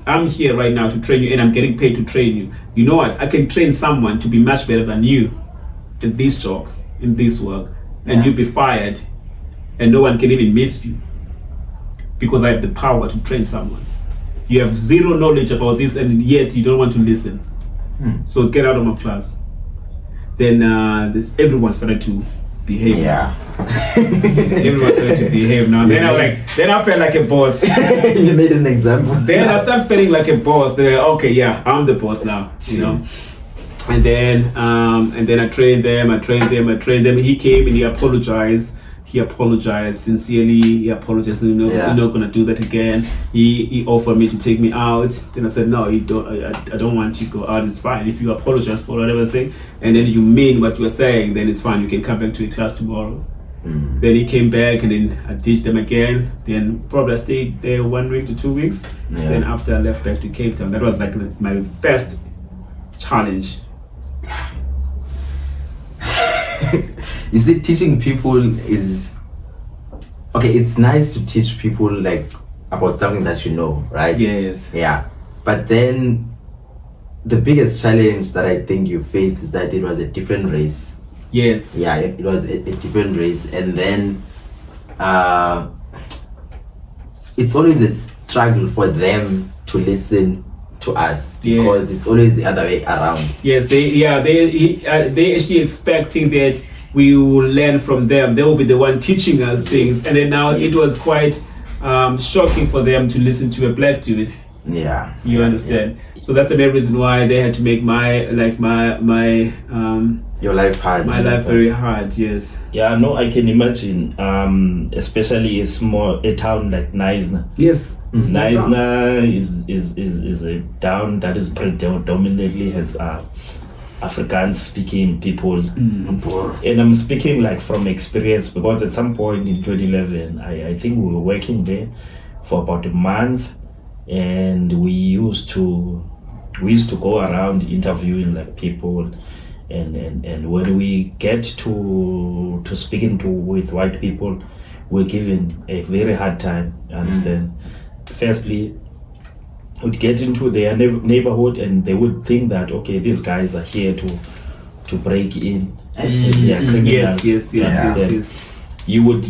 I'm here right now to train you, and I'm getting paid to train you. You know what? I can train someone to be much better than you in this job, in this work, and you'll be fired, and no one can even miss you because I have the power to train someone. You have zero knowledge about this, and yet you don't want to listen. So get out of my class. Then everyone started to behave. Yeah. Everyone started to behave now. Then I felt like a boss. You made an example. Then I started feeling like a boss. They're like, okay, yeah, I'm the boss now, you know. And then I trained them. He came and he apologized. He apologized sincerely. He apologized. You're not gonna do that again. He offered me to take me out. Then I said, no, you don't. I don't want you to go out. It's fine if you apologize for whatever I'm saying, and then you mean what you're saying. Then it's fine. You can come back to your class tomorrow. Then he came back, and then I teach them again. Then probably I stayed there 1 week to 2 weeks. Then after I left back to Cape Town, that was like my first challenge. You see, teaching people is okay. It's nice to teach people like about something that you know, right? Yes. Yeah. But then the biggest challenge that I think you faced is that it was a different race. Yes. Yeah, it was a different race, and then it's always a struggle for them to listen to us because it's always the other way around. Yes, they actually expecting that we will learn from them. They will be the one teaching us things, and then now it was quite shocking for them to listen to a black dude. Yeah, you understand. Yeah. So that's the main reason why they had to make my your life hard. My life very hard. Yes. Yeah, no, I can imagine. Especially a town like Knysna. Yes. Knysna is a town that is predominantly has Afrikaans speaking people, and I'm speaking like from experience because at some point in 2011, I think we were working there for about a month, and we used to go around interviewing like people, and when we get to speaking with white people, we're given a very hard time. Understand? Firstly, would get into their neighborhood and they would think that okay, these guys are here to break in. They are criminals. Yes. You would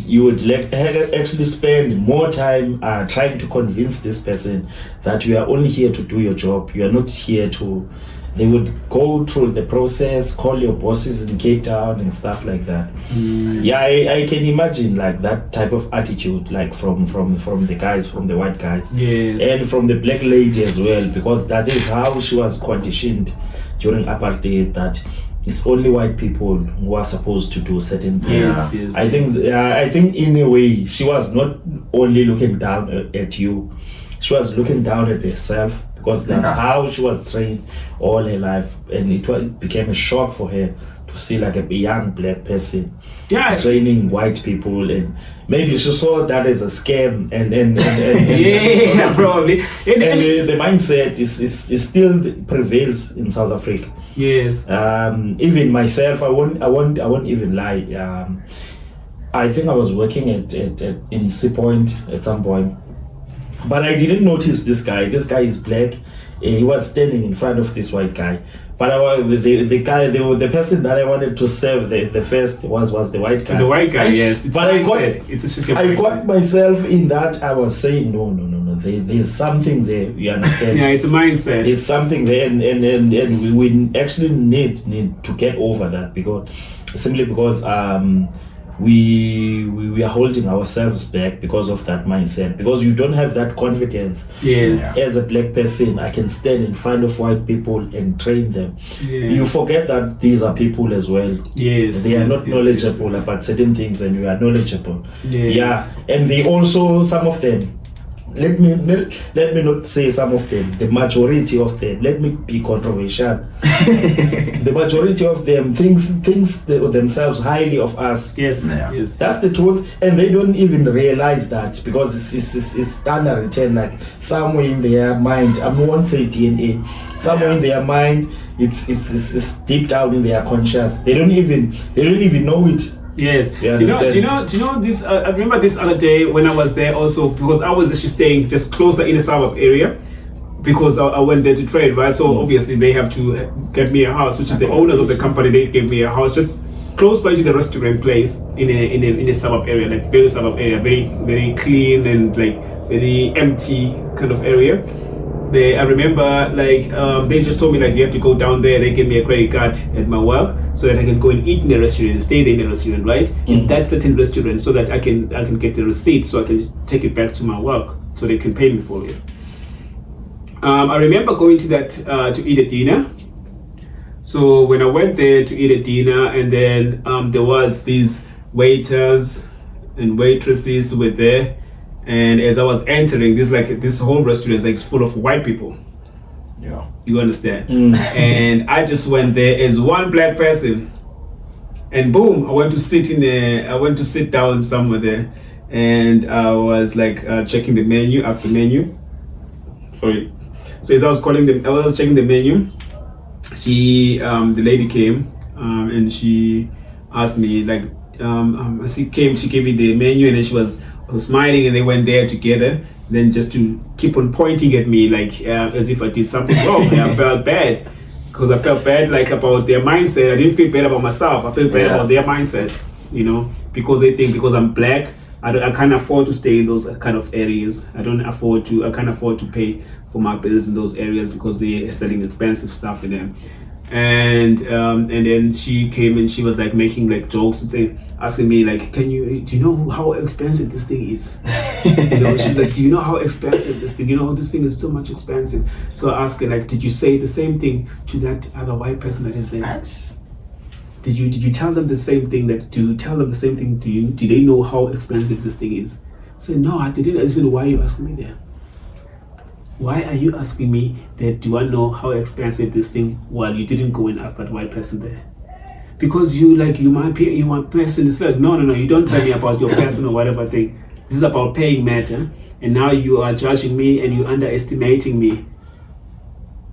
actually spend more time trying to convince this person that you are only here to do your job. You are not here to. They would go through the process, call your bosses in Cape Town and stuff like that. Yeah, I can imagine like that type of attitude, like from the guys, from the white guys, and from the black lady as well, because that is how she was conditioned during apartheid. That it's only white people who are supposed to do certain things. I think in a way she was not only looking down at you, she was looking down at herself. Because that's how she was trained all her life, and it became a shock for her to see like a young black person training white people, and maybe she saw that as a scam, and probably, and the mindset is still prevails in South Africa. Yes. Even myself, I won't even lie. I think I was working in Sea Point at some point. But I didn't notice this guy. This guy is black. He was standing in front of this white guy. But the person that I wanted to serve the first was the white guy. The white guy, yes. But I got myself in that. I was saying no. There's something there. You understand? Yeah, it's a mindset. There's something there, and we actually need to get over that because we are holding ourselves back because of that mindset, because you don't have that confidence. As a black person, I can stand in front of white people and train them. You forget that these are people as well. They are not knowledgeable about certain things, and you are knowledgeable. And they also, some of them, let me not say some of them, the majority of them, let me be controversial. The majority of them thinks themselves highly of us. Yes. That's the truth, and they don't even realize that because it's underwritten, like somewhere in their mind. I won't say DNA. Somewhere in their mind, it's deep down in their conscious. They don't even know it. Yes. Do you know this? I remember this other day when I was there also, because I was actually staying just closer in the suburb area because I went there to trade, right? So obviously they have to get me a house, which is the owners of the company. They gave me a house just close by to the restaurant place in a suburb area, like very suburb area, very very clean and like very empty kind of area. I remember they just told me you have to go down there. They gave me a credit card at my work so that I can go and eat in the restaurant and stay there in the restaurant, right? In that certain restaurant, so that I can get the receipt so I can take it back to my work so they can pay me for it. I remember going to that to eat a dinner. So when I went there to eat a dinner, and then there was these waiters and waitresses who were there. And as I was entering, this whole restaurant is full of white people. Yeah. You understand? And I just went there as one black person. And boom, I went to sit down somewhere there. And I was checking the menu, asked the menu. Sorry. So as I was checking the menu, the lady came and she asked me she gave me the menu, and then she was smiling, and they went there together. Then just to keep on pointing at me as if I did something wrong. And I felt bad because I felt bad about their mindset. I didn't feel bad about myself. I felt bad about their mindset, because they think because I'm black, I can't afford to stay in those kind of areas. I can't afford to pay for my bills in those areas because they're selling expensive stuff in them. And then she came and she was making jokes and asking me do you know how expensive this thing is? She's do you know how expensive this thing? This thing is so much expensive. So I asked her did you say the same thing to that other white person that is there? Did you tell them the same thing? Do they know how expensive this thing is? I said no, I didn't. I said, why are you asking me that? Why are you asking me that? Do I know how expensive this thing? Well, you didn't go and ask that white person there. Because you my person. It's no, you don't tell me about your person or whatever thing. This is about paying matter, and now you are judging me and you're underestimating me,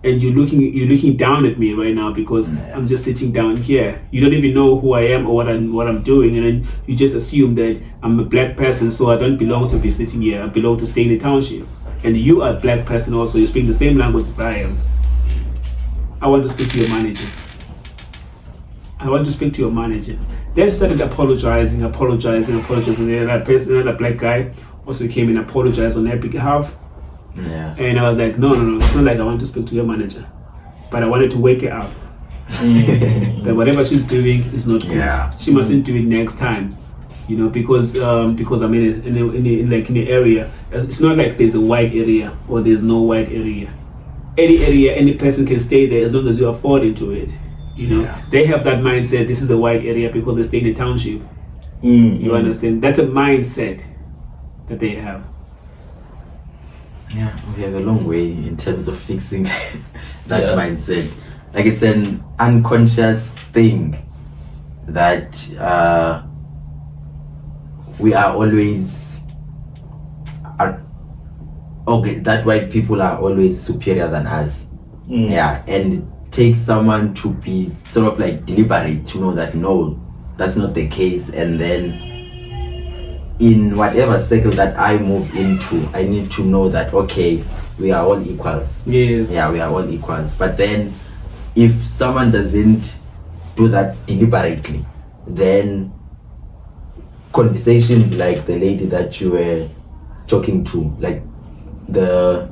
and you're looking down at me right now because I'm just sitting down here. You don't even know who I am or what I'm doing, and then you just assume that I'm a black person, so I don't belong to be sitting here. I belong to stay in the township. And you are a black person also. You speak the same language as I am. I want to speak to your manager. Then started apologizing. And another black guy also came and apologized on their behalf. Yeah. And I was no, it's not I want to speak to your manager. But I wanted to wake her up. That whatever she's doing is not good. Yeah. She mustn't do it next time. Because I'm in the area. It's not there's a white area or there's no white area. Any area, any person can stay there as long as you afford into it. They have that mindset. This is a white area because they stay in the township. You understand? That's a mindset that they have. Yeah, we have a long way in terms of fixing that mindset. It's an unconscious thing that we are always that white people are always superior than us. And it takes someone to be sort of deliberate to know that no, that's not the case. And then in whatever circle that I move into, I need to know that okay, we are all equals. Yes. Yeah, we are all equals. But then if someone doesn't do that deliberately, then conversations like the lady that you were talking to, the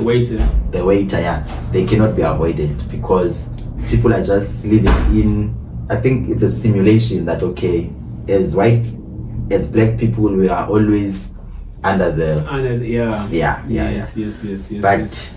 waiter, they cannot be avoided because people are just living in, I think it's a simulation that okay, as black people we are always under the yes. But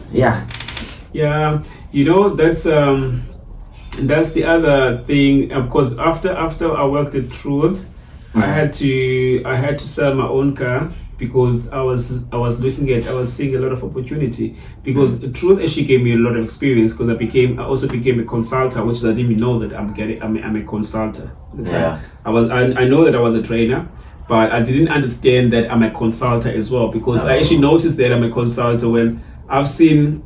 that's the other thing. Of course, after I worked at Truth, I had to sell my own car because I was seeing a lot of opportunity because Truth actually gave me a lot of experience because I also became a consultant, which I didn't even know that I'm a consultant at the time. I know that I was a trainer, but I didn't understand that I'm a consultant as well because I actually noticed that I'm a consultant when I've seen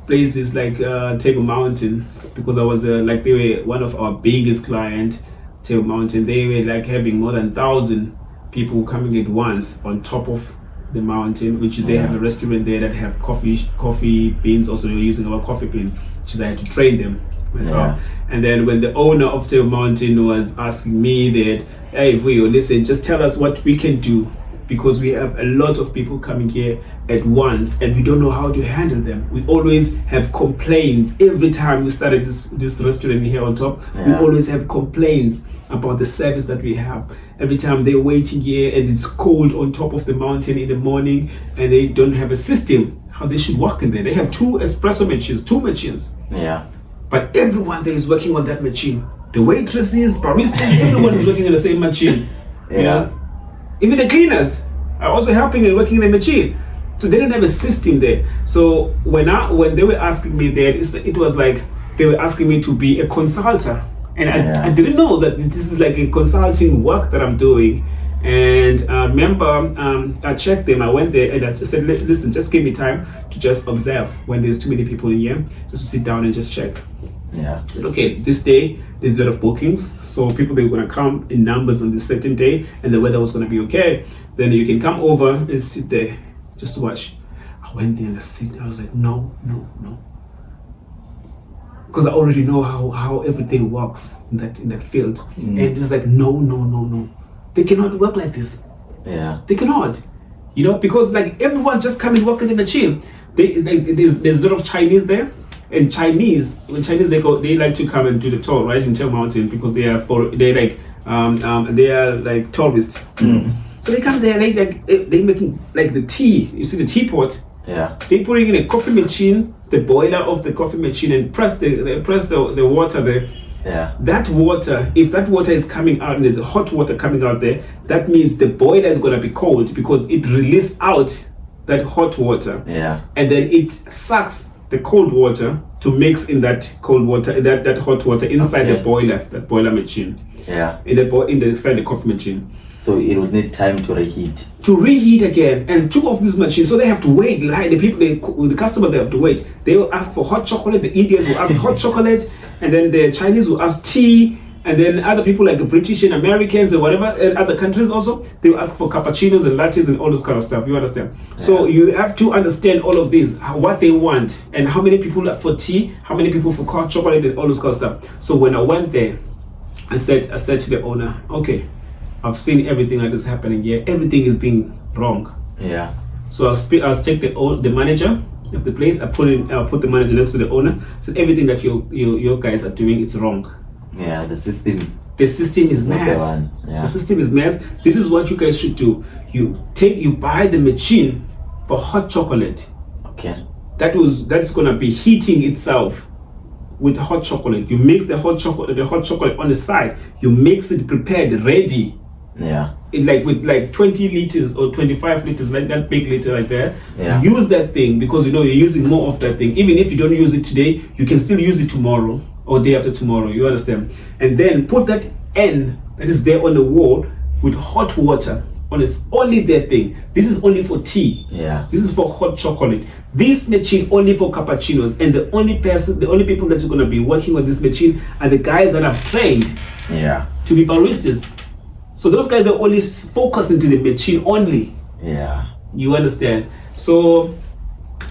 places like Table Mountain because I was they were one of our biggest clients. Table Mountain, they were having more than 1,000 people coming at once on top of the mountain, which is they have a restaurant there that have coffee beans. Also, they were using our coffee beans, which is I had to train them myself. And then when the owner of Table Mountain was asking me that, hey Vuyo, listen, just tell us what we can do because we have a lot of people coming here at once and we don't know how to handle them. We always have complaints. Every time we started this restaurant here on top, we always have complaints about the service that we have. Every time they're waiting here and it's cold on top of the mountain in the morning and they don't have a system how they should work in there. They have 2 espresso machines, 2 machines. Yeah. But everyone there is working on that machine. The waitresses, baristas, everyone is working on the same machine. Yeah. You know? Even the cleaners are also helping and working in the machine. So they don't have a system there. So when they were asking me that, it was like they were asking me to be a consultant. And I didn't know that this is like a consulting work that I'm doing. And I remember I checked them. I went there and I just said, listen, just give me time to just observe when there's too many people in here, just to sit down and just check. Yeah. I said, okay, this day there's a lot of bookings, so people, they're going to come in numbers on this certain day, and the weather was going to be okay. Then you can come over and sit there just to watch. I went there and I was like, no, because I already know how everything works in that field. And it was like, no. They cannot work like this. Yeah. They cannot. You know, because like everyone just come and work in the machine. There's a lot of Chinese there. And Chinese, they like to come and do the tour, right, in Tail Mountain, because they are like tourists. So they come there, they making like the tea. You see the teapot. Yeah. They put it in a coffee machine, the boiler of the coffee machine, and press the water there. Yeah. That water, if that water is coming out and there's hot water coming out there, that means the boiler is gonna be cold because it releases out that hot water. Yeah. And then it sucks the cold water to mix in that cold water, that hot water inside the boiler, that boiler machine. Yeah. Inside the coffee machine. So it would need time to reheat. To reheat again, and 2 of these machines, so they have to wait. Like the customers, they have to wait. They will ask for hot chocolate. The Indians will ask hot chocolate, and then the Chinese will ask tea, and then other people like the British and Americans and whatever, and other countries also, they will ask for cappuccinos and lattes and all those kind of stuff. You understand? Yeah. So you have to understand all of this, what they want, and how many people are for tea, how many people for hot chocolate, and all those kind of stuff. So when I went there, I said to the owner, okay, I've seen everything that is happening here. Everything is being wrong. Yeah. So I'll take the manager of the place. I'll put the manager next to the owner. So everything that you guys are doing, it's wrong. Yeah, the system. The system is mess. Yeah. The system is mess. This is what you guys should do. You buy the machine for hot chocolate. Okay. That's gonna be heating itself with hot chocolate. You mix the hot chocolate on the side. You mix it prepared, ready. Yeah. With 20 liters or 25 liters, like that big liter right there. Yeah. Use that thing because you're using more of that thing. Even if you don't use it today, you can still use it tomorrow or day after tomorrow. You understand? And then put that end that is there on the wall with hot water on it. Only that thing. This is only for tea. Yeah. This is for hot chocolate. This machine only for cappuccinos. And the only people that are going to be working on this machine are the guys that are trained. Yeah. To be baristas. So those guys are only focused into the machine only. Yeah. You understand? So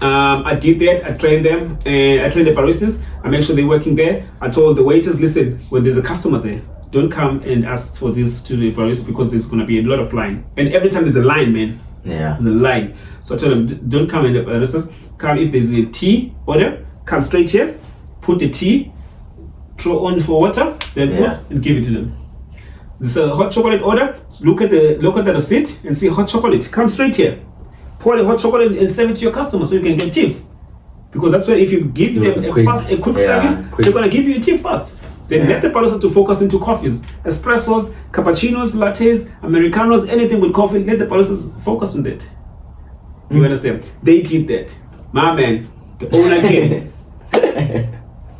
I did that. I trained them, and I trained the baristas. I make sure they're working there. I told the waiters, listen, when there's a customer there, don't come and ask for this to the barista because there's going to be a lot of line. And every time there's a line, man. Yeah. There's a line. So I told them, don't come in the baristas. Come if there's a tea order, come straight here, put the tea, throw on for water, then put and give it to them. There's a hot chocolate order. Look at the receipt and see hot chocolate. Come straight here. Pour the hot chocolate and serve it to your customer so you can get tips. Because that's why if you give them a quick service, they're gonna give you a tip first. Then let the barista to focus into coffees, espressos, cappuccinos, lattes, americanos, anything with coffee. Let the baristas focus on that. You understand? They did that. My man, the owner came.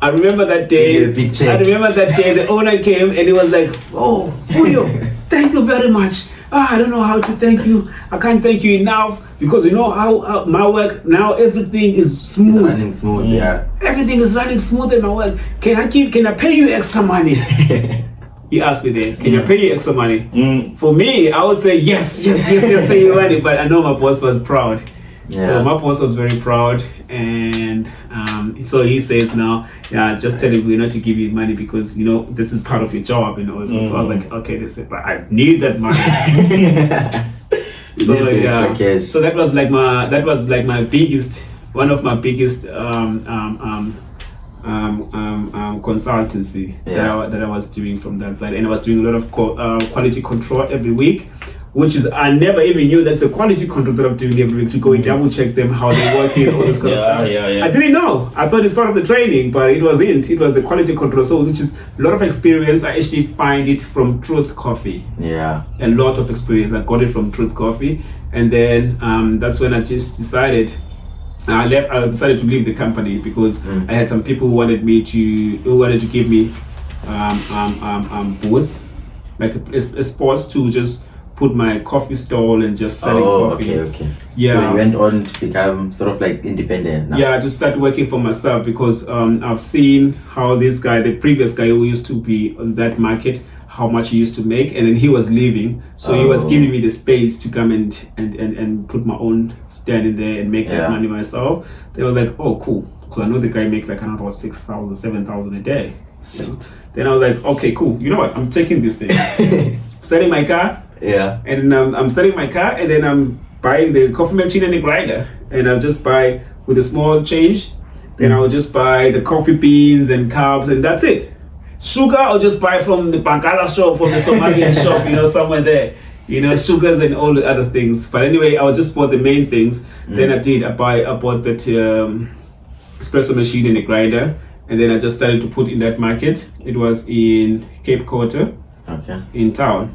I remember that day. The owner came and he was like, "Oh, Vuyo, thank you very much. I don't know how to thank you. I can't thank you enough because you know how my work now. Everything is smooth. Running smooth, yeah. Everything is running smooth in my work. Can I pay you extra money?" He asked me there, "Can I pay you extra money?" For me, I would say yes, pay you money. But I know my boss was proud. Yeah. So my boss was very proud, and so he says now, just tell him we're not to give you money because this is part of your job, So I was like, okay, they said, but I need that money. So that was like my biggest, one of my biggest consultancy that I was doing from that side, and I was doing a lot of quality control every week, which is I never even knew that's a quality control that I'm doing every week, to go and double check them how they're working, all this kind of stuff. I didn't know. I thought it's part of the training, but it wasn't. It was a quality control, so which is a lot of experience. I actually find it from Truth Coffee. A lot of experience. I got it from Truth Coffee, and then that's when I just decided. I decided to leave the company because I had some people who wanted to give me booth, like a space to just put my coffee stall and just selling coffee. So you went on to become sort of like independent now. I just started working for myself because I've seen how this guy, the previous guy who used to be on that market, how much he used to make, and then he was leaving, so he was giving me the space to come and put my own stand in there and make that money myself. They were like, oh cool, because I know the guy make like about 6,000, 7,000 a day. Then I was like, okay cool, you know what, I'm taking this thing. Selling my car, and I'm selling my car, and then I'm buying the coffee machine and the grinder, and I'll just buy with a small change. Then I'll just buy the coffee beans and carbs, and that's it. Sugar, I'll just buy from the Pankala shop, from the Somalian shop, somewhere there. Sugars and all the other things. But anyway, I just bought the main things. Then I bought that espresso machine and a grinder, and then I just started to put in that market. It was in Cape Quarter, in town.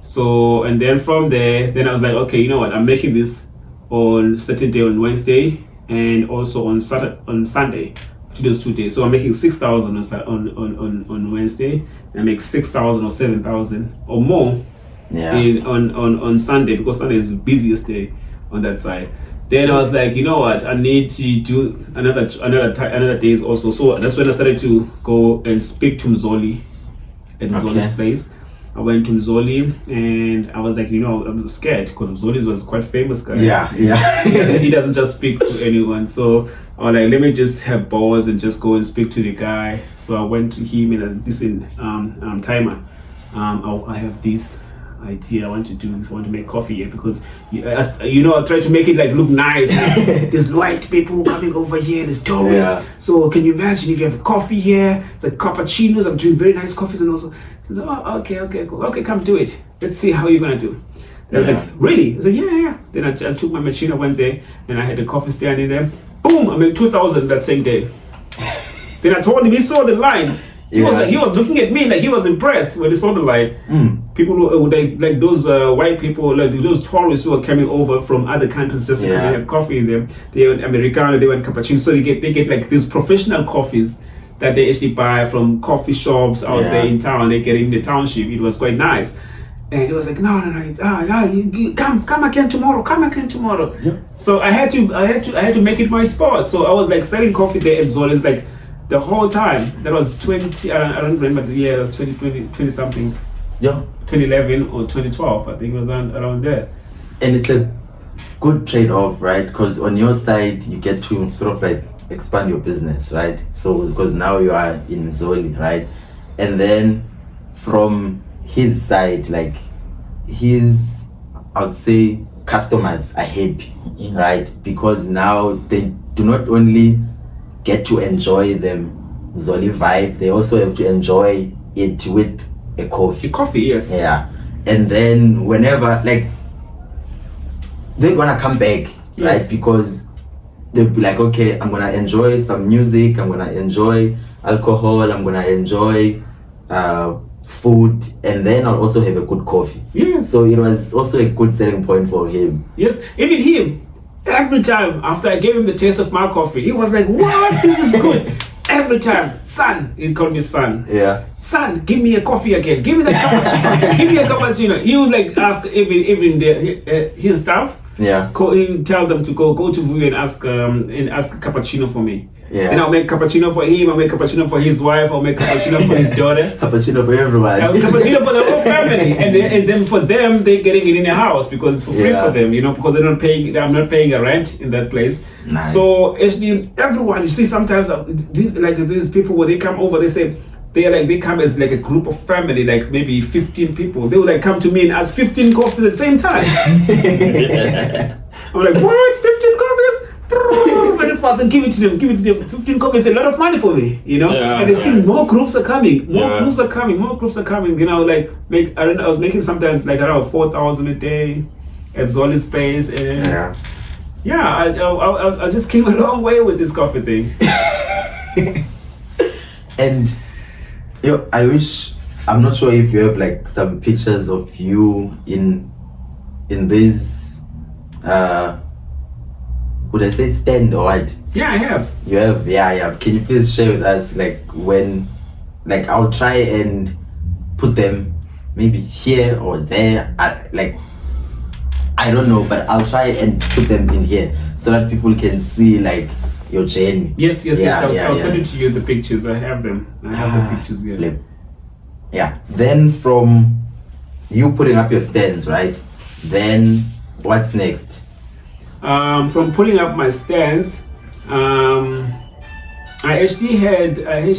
So, and then from there, then I was like, okay, you know what? I'm making this on Saturday, on Wednesday, and also on Sunday. Those 2 days, so I'm making 6,000 on Wednesday, and I make 6,000 or 7,000 or more on Sunday, because Sunday is the busiest day on that side. Then I was like, you know what, I need to do another days also. So that's when I started to go and speak to Mzoli at Mzoli's place. I went to Mzoli, and I was like, I'm scared because Mzoli was quite famous guy. He doesn't just speak to anyone. So I was like, let me just have balls and just go and speak to the guy. So I went to him and listen, Timer, I have this idea. I want to do this. I want to make coffee here because, I try to make it like look nice. There's white people coming over here. There's tourists. So can you imagine if you have a coffee here? It's like cappuccinos. I'm doing very nice coffees and also. So, okay, cool. Okay, come do it. Let's see how you're gonna do. I was like, really? I said, yeah. Then I took my machine. I went there and I had the coffee stand in there. Boom! I made 2,000 that same day. Then I told him, he saw the line. He was looking at me like he was impressed when he saw the line. People who like those white people, like those tourists who are coming over from other countries just to come and have coffee in them. They want Americano, they want cappuccino, so they get like these professional coffees that they actually buy from coffee shops out there in town. They get in the township. It was quite nice. And he was like, no, you come again tomorrow. So I had to make it my sport. So I was like selling coffee there at Zola's like the whole time. That was 20. I don't remember the year. It was 20 something. 2011 or 2012. I think it was around there. And it's a good trade-off, right? Because on your side, you get to sort of like expand your business, right? So because now you are in Zoli, right? And then from his side, like I would say customers are happy, right? Because now they do not only get to enjoy the Zoli vibe, they also have to enjoy it with a coffee. Yes. Yeah. And then whenever, like, they're gonna come back, right? Because they'll be like, okay, I'm gonna enjoy some music, I'm gonna enjoy alcohol, I'm gonna enjoy food, and then I'll also have a good coffee. Yes. So it was also a good selling point for him. Yes, even him. Every time after I gave him the taste of my coffee, he was like, what? This is good. Every time, son, he called me son. Yeah. Son, give me a coffee again. Give me the cappuccino again. Give me a cappuccino. He would like ask even his staff. Yeah. Tell them to go to Vuyo and ask a cappuccino for me. Yeah. And I'll make cappuccino for him. I'll make cappuccino for his wife. I'll make cappuccino for his daughter. Cappuccino for everyone. Cappuccino for the whole family. And then for them, they're getting it in the house because it's for free for them. Because they're not paying. I'm not paying a rent in that place. Nice. So actually, everyone, you see, sometimes these people when they come over, they say, they come as like a group of family, like maybe 15 people. They would like come to me and ask 15 coffees at the same time. I'm like, what? 15 coffees? Very fast, and give it to them. 15 coffees is a lot of money for me, you know. And there's still more groups are coming. More groups are coming. You know, like I was making sometimes like around 4,000 a day, absorbing space, and I just came a long way with this coffee thing. And I'm not sure if you have like some pictures of you in this would I say stand or what? Yeah, I have. You have? Yeah. Can you please share with us like when, like I'll try and put them maybe here or there. I don't know, but I'll try and put them in here so that people can see like your journey. Yes. I'll send it to you, the pictures. I have them. I have the pictures here. Flip. Yeah. Then from you putting up your stands, right? Then what's next? From putting up my stands, I actually had a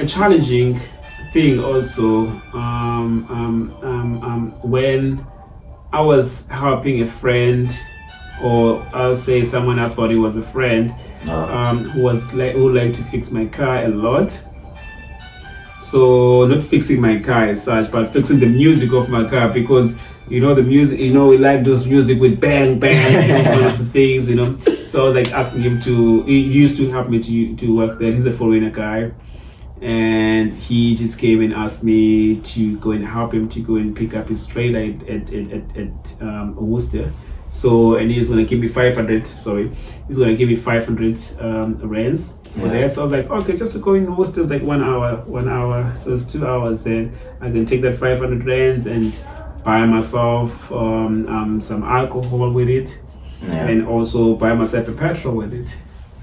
challenging thing also when I was helping a friend, or I'll say someone I thought he was a friend, who liked to fix my car a lot. So not fixing my car as such, but fixing the music of my car, because you know the music, you know, we like those music with bang bang kind of things, you know. So I was like asking him he used to help me to work there. He's a foreigner guy, and he just came and asked me to go and help him to go and pick up his trailer at Worcester. So, and he's gonna give me 500. He's gonna give me 500 rands for that. So I was like, okay, just to go in Worcester is like 1 hour. So it's 2 hours. Then I can take that 500 rands and buy myself some alcohol with it, and also buy myself a petrol with it.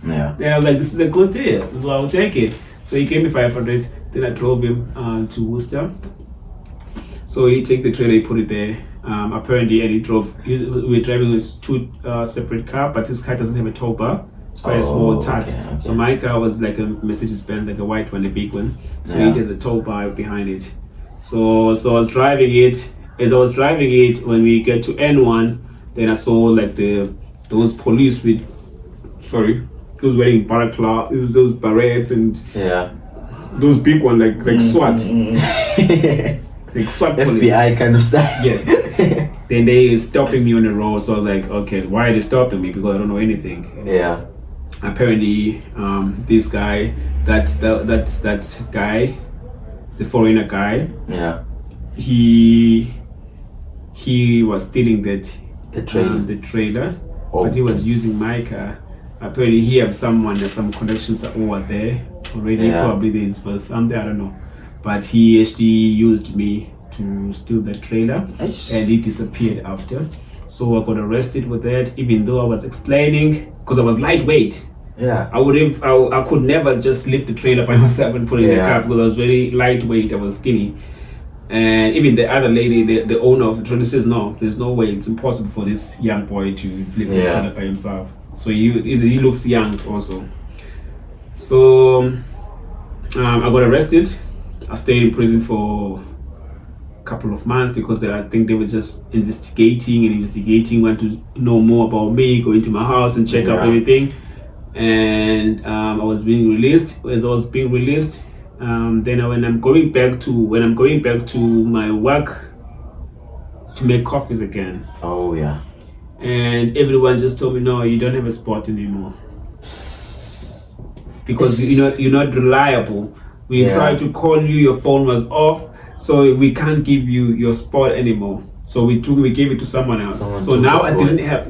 Then I was like, this is a good deal, so I'll take it. So he gave me 500. Then I drove him to Worcester. So he took the trailer, he put it there. Apparently, and he drove. We were driving with two separate cars, but his car doesn't have a tow bar. It's quite a small tat. Okay. So my car was like a Mercedes-Benz, like a white one, a big one. So it has a tow bar behind it. So I was driving it. As I was driving it, when we get to N1, then I saw like those police with, those wearing balaclava, those berets and those big ones like SWAT, like SWAT police. FBI kind of stuff. Yes. Then they stopping me on the road, so I was like, okay, why are they stopping me? Because I don't know anything. Yeah. Apparently, this guy, that guy, the foreigner guy. Yeah. He was stealing the trailer, but he was using my car. Apparently, he have some connections over there already. Probably there was something, I don't know. But he actually used me to steal the trailer, and he disappeared after. So I got arrested with that, even though I was explaining, because I was lightweight. Yeah. I could never just lift the trailer by myself and put it in the car, because I was very lightweight. I was skinny. And even the other lady, the owner of the trailer, says, no, there's no way, it's impossible for this young boy to lift the trailer by himself. So he looks young also. So I got arrested. I stayed in prison for a couple of months because I think they were just investigating, want to know more about me, go into my house and check out everything. And I was being released. As I was being released, then when I'm going back to my work to make coffees again. Oh yeah. And everyone just told me, no, you don't have a spot anymore, because you're not reliable. We tried to call you, your phone was off, so we can't give you your spot anymore. So we gave it to someone else. So now I didn't have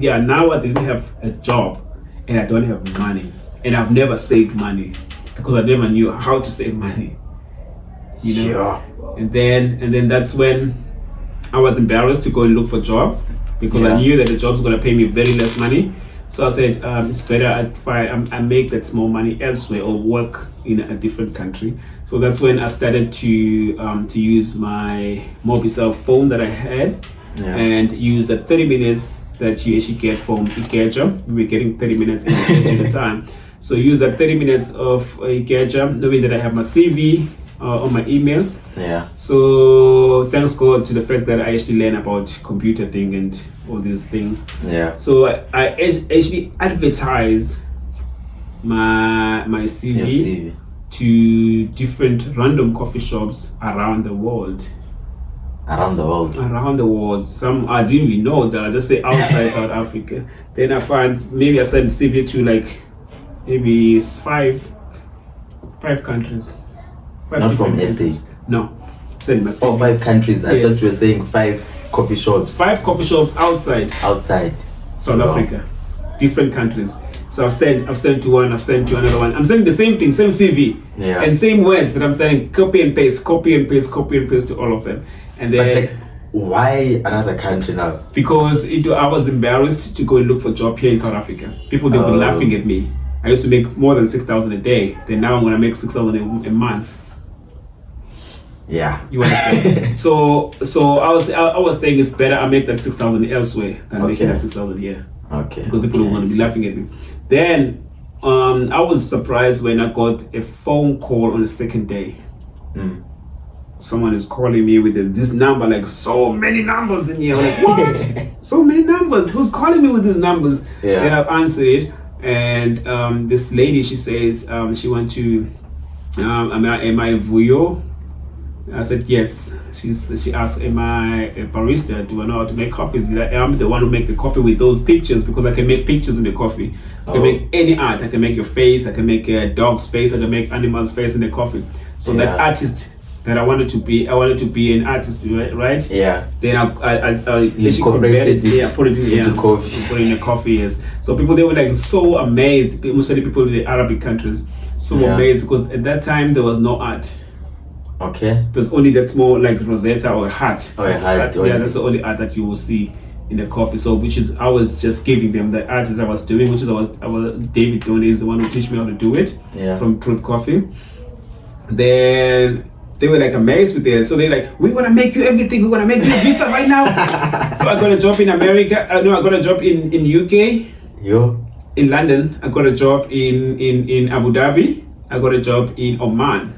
a job, and I don't have money, and I've never saved money because I never knew how to save money. You know. And then that's when I was embarrassed to go and look for a job, because I knew that the job's gonna pay me very less money. So I said, it's better I make that small money elsewhere or work in a different country. So that's when I started to use my mobile phone that I had, and use the 30 minutes that you actually get from Ikeja. We were getting 30 minutes in Ikeja at the time. So use that 30 minutes of a gadget, knowing that I have my CV on my email. Yeah. So thanks God to the fact that I actually learn about computer thing and all these things. Yeah. So I actually advertise my CV to different random coffee shops around the world. Around the world. Some I didn't even know that. I just say outside South Africa. Then I find maybe I send CV to like maybe five countries. Not from SA. No. Send my CV. Oh, 5 countries. I thought you were saying 5 coffee shops. 5 coffee shops outside South Africa. Different countries. So I've sent to one, I've sent to another one. I'm sending the same thing, same CV, and same words that I'm sending, copy and paste to all of them. And then, but like, why another country now? Because I was embarrassed to go and look for a job here in South Africa. People, they were laughing at me. I used to make more than 6,000 a day. Then now I'm gonna make 6,000 a month. Yeah. You understand? so I was saying it's better I make that 6,000 elsewhere than making that 6,000 here. Okay. Because people don't want to be laughing at me. Then I was surprised when I got a phone call on the second day. Someone is calling me with this number, like so many numbers in here. I'm like, what? So many numbers? Who's calling me with these numbers? Yeah. Then I've answered it, and this lady, she says she went to, am I Vuyo? I said yes. She asked, am I a barista? Do I know how to make coffees? I'm the one who make the coffee with those pictures, because I can make pictures in the coffee. I can make any art. I can make your face. I can make a dog's face. I can make animal's face in the coffee. So that artist that I wanted to be an artist, right? Yeah. Then I incorporated it. Put it in coffee. Put it in the coffee. Yes. So people, they were like so amazed. Mostly people in the Arabic countries, so amazed, because at that time there was no art. Okay. There's only that small like rosetta or a hat. Oh, a hat. Yeah, that's the only art that you will see in the coffee. So I was just giving them the art that I was doing, which is David Donny is the one who teach me how to do it from Truth Coffee. Then they were like amazed with it. So they're like, we're gonna make you everything. We're gonna make you visa right now. So I got a job in America. I got a job in UK. In London. I got a job in Abu Dhabi. I got a job in Oman.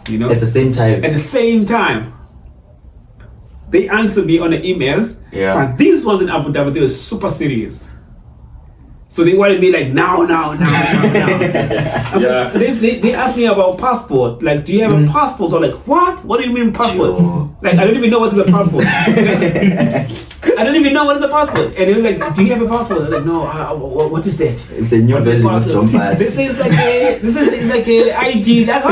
You know, at the same time they answered me on the emails, but these ones in Abu Dhabi, they were super serious, so they wanted me like now. They asked me about passport, like, do you have a passport? So I'm like, what do you mean passport? Like, I don't even know what is a passport. I don't even know what is a passport. And they were like, do you have a passport? I'm like, no. What is that? It's a new version of Compass. This is like a ID. Like,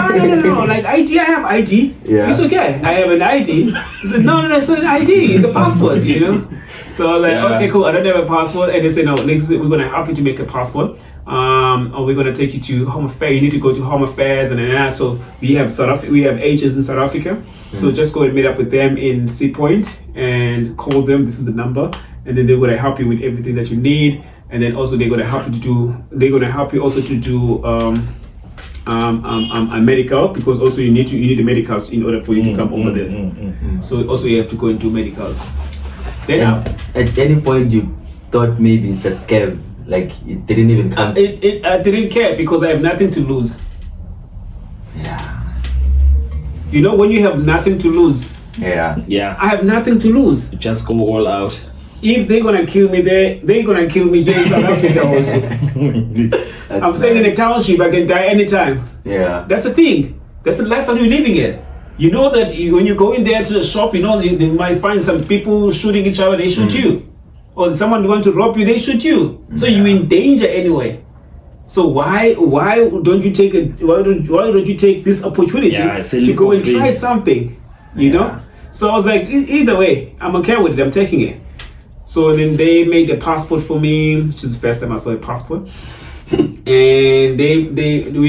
no. Like ID, I have ID. Yeah. It's okay. I have an ID. He said, no, it's not an ID. It's a passport. You know. So I was like, okay, cool. I don't have a passport. And they said, no, we're gonna help you to make a passport. Or we're gonna take you to Home Affairs. You need to go to Home Affairs and so we have agents in South Africa. So just go and meet up with them in Sea Point and call them. This is the number, and then they're gonna help you with everything that you need. And then also they're gonna help you also to do a medical, because also you need the medicals in order for you to come over there. So also you have to go and do medicals. Then at any point you thought maybe it's a scam, like it didn't even come. I didn't care, because I have nothing to lose. Yeah. You know, when you have nothing to lose. Yeah. I have nothing to lose. You just go all out. If they're gonna kill me there, they're gonna kill me here in South Africa also. I'm staying in a township, I can die anytime. Yeah. That's the thing. That's the life that you're living in. You know that when you go in there to the shop, you know, they might find some people shooting each other, they shoot you. Or someone want to rob you, they shoot you. So you're in danger anyway. So why don't you take this opportunity to go and try something? You know? So I was like, either way, I'm okay with it, I'm taking it. So then they made a passport for me, which is the first time I saw a passport. And I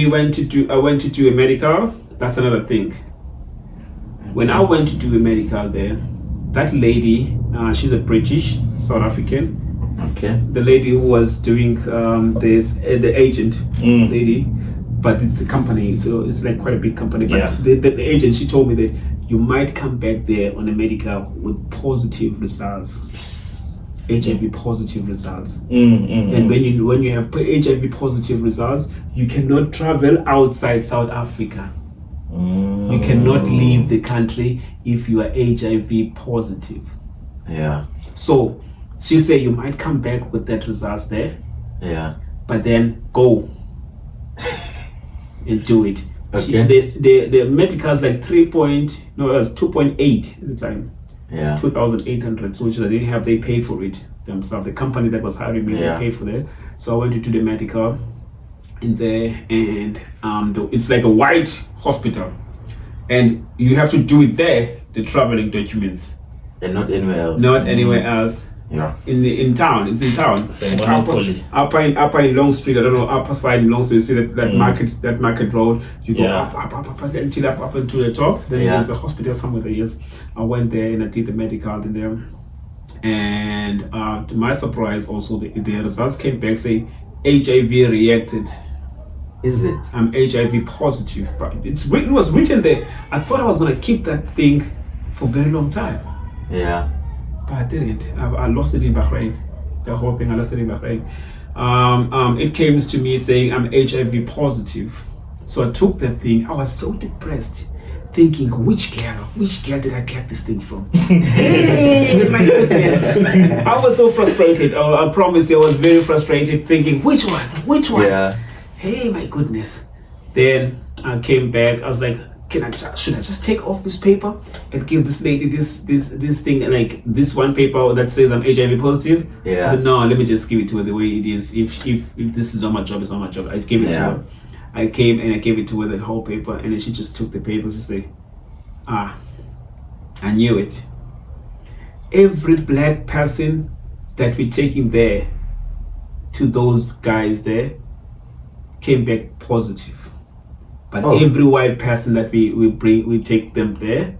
went to do a medical. That's another thing. When I went to do a medical there, that lady, she's a British South African. Okay. The lady who was doing this, the agent lady, but it's a company, so it's like quite a big company. But the agent, she told me that you might come back there on a medical with positive results. HIV positive results. And when you have HIV positive results, you cannot travel outside South Africa. You cannot leave the country if you are HIV positive. Yeah. So she said you might come back with that results there. Yeah. But then go and do it. Okay. The medicals like 2.8 at the time. Yeah. 2,800, which they didn't have, they paid for it themselves. The company that was hiring me, they paid for that. So I went to do the medical in there, and it's like a white hospital, and you have to do it there, the traveling documents. And not anywhere else. Not anywhere else. Yeah. In town. It's in town. Upper in Long Street. I don't know, upper side in Long Street. You see that market road. You go up until up into the top. Then there's a hospital somewhere there. Yes. I went there and I did the medical in there. And to my surprise, also the results came back saying HIV reacted. Is it? I'm HIV positive, but it was written there. I thought I was gonna keep that thing for a very long time. Yeah. But I didn't. I lost it in Bahrain. The whole thing, I lost it in Bahrain. It came to me saying I'm HIV positive. So I took that thing. I was so depressed, thinking, which girl did I get this thing from? Hey, my goodness. I was so frustrated. I promise you, I was very frustrated, thinking, which one? Yeah. Hey, my goodness. Then I came back. I was like, should I just take off this paper and give this lady this thing, like this one paper that says I'm HIV positive? Yeah. I said, no, let me just give it to her the way it is. If this is not my job, it's not my job. I gave it to her. I came and I gave it to her, that whole paper, and then she just took the paper to say, I knew it. Every black person that we're taking there to those guys there came back positive. But every white person that we take them there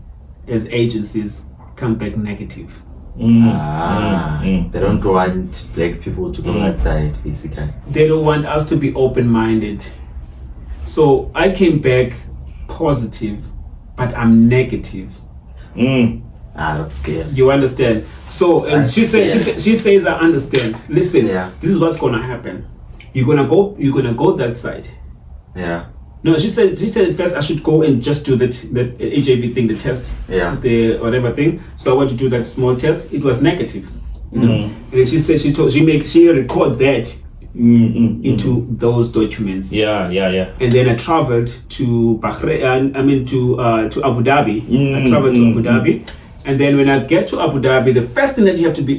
as agencies come back negative. They don't want black people to go outside, basically. They don't want us to be open-minded. So I came back positive, but I'm negative. That's scary. You understand? So she says I understand. Listen, this is what's gonna happen. You're gonna go that side. Yeah. No, she said first I should go and just do that HIV thing, the test, the whatever thing. So I went to do that small test. It was negative, you know. And she said she record that into those documents. Yeah. And then I traveled to Bahrain. To Abu Dhabi. I traveled to Abu Dhabi, and then when I get to Abu Dhabi, the first thing that you have to do,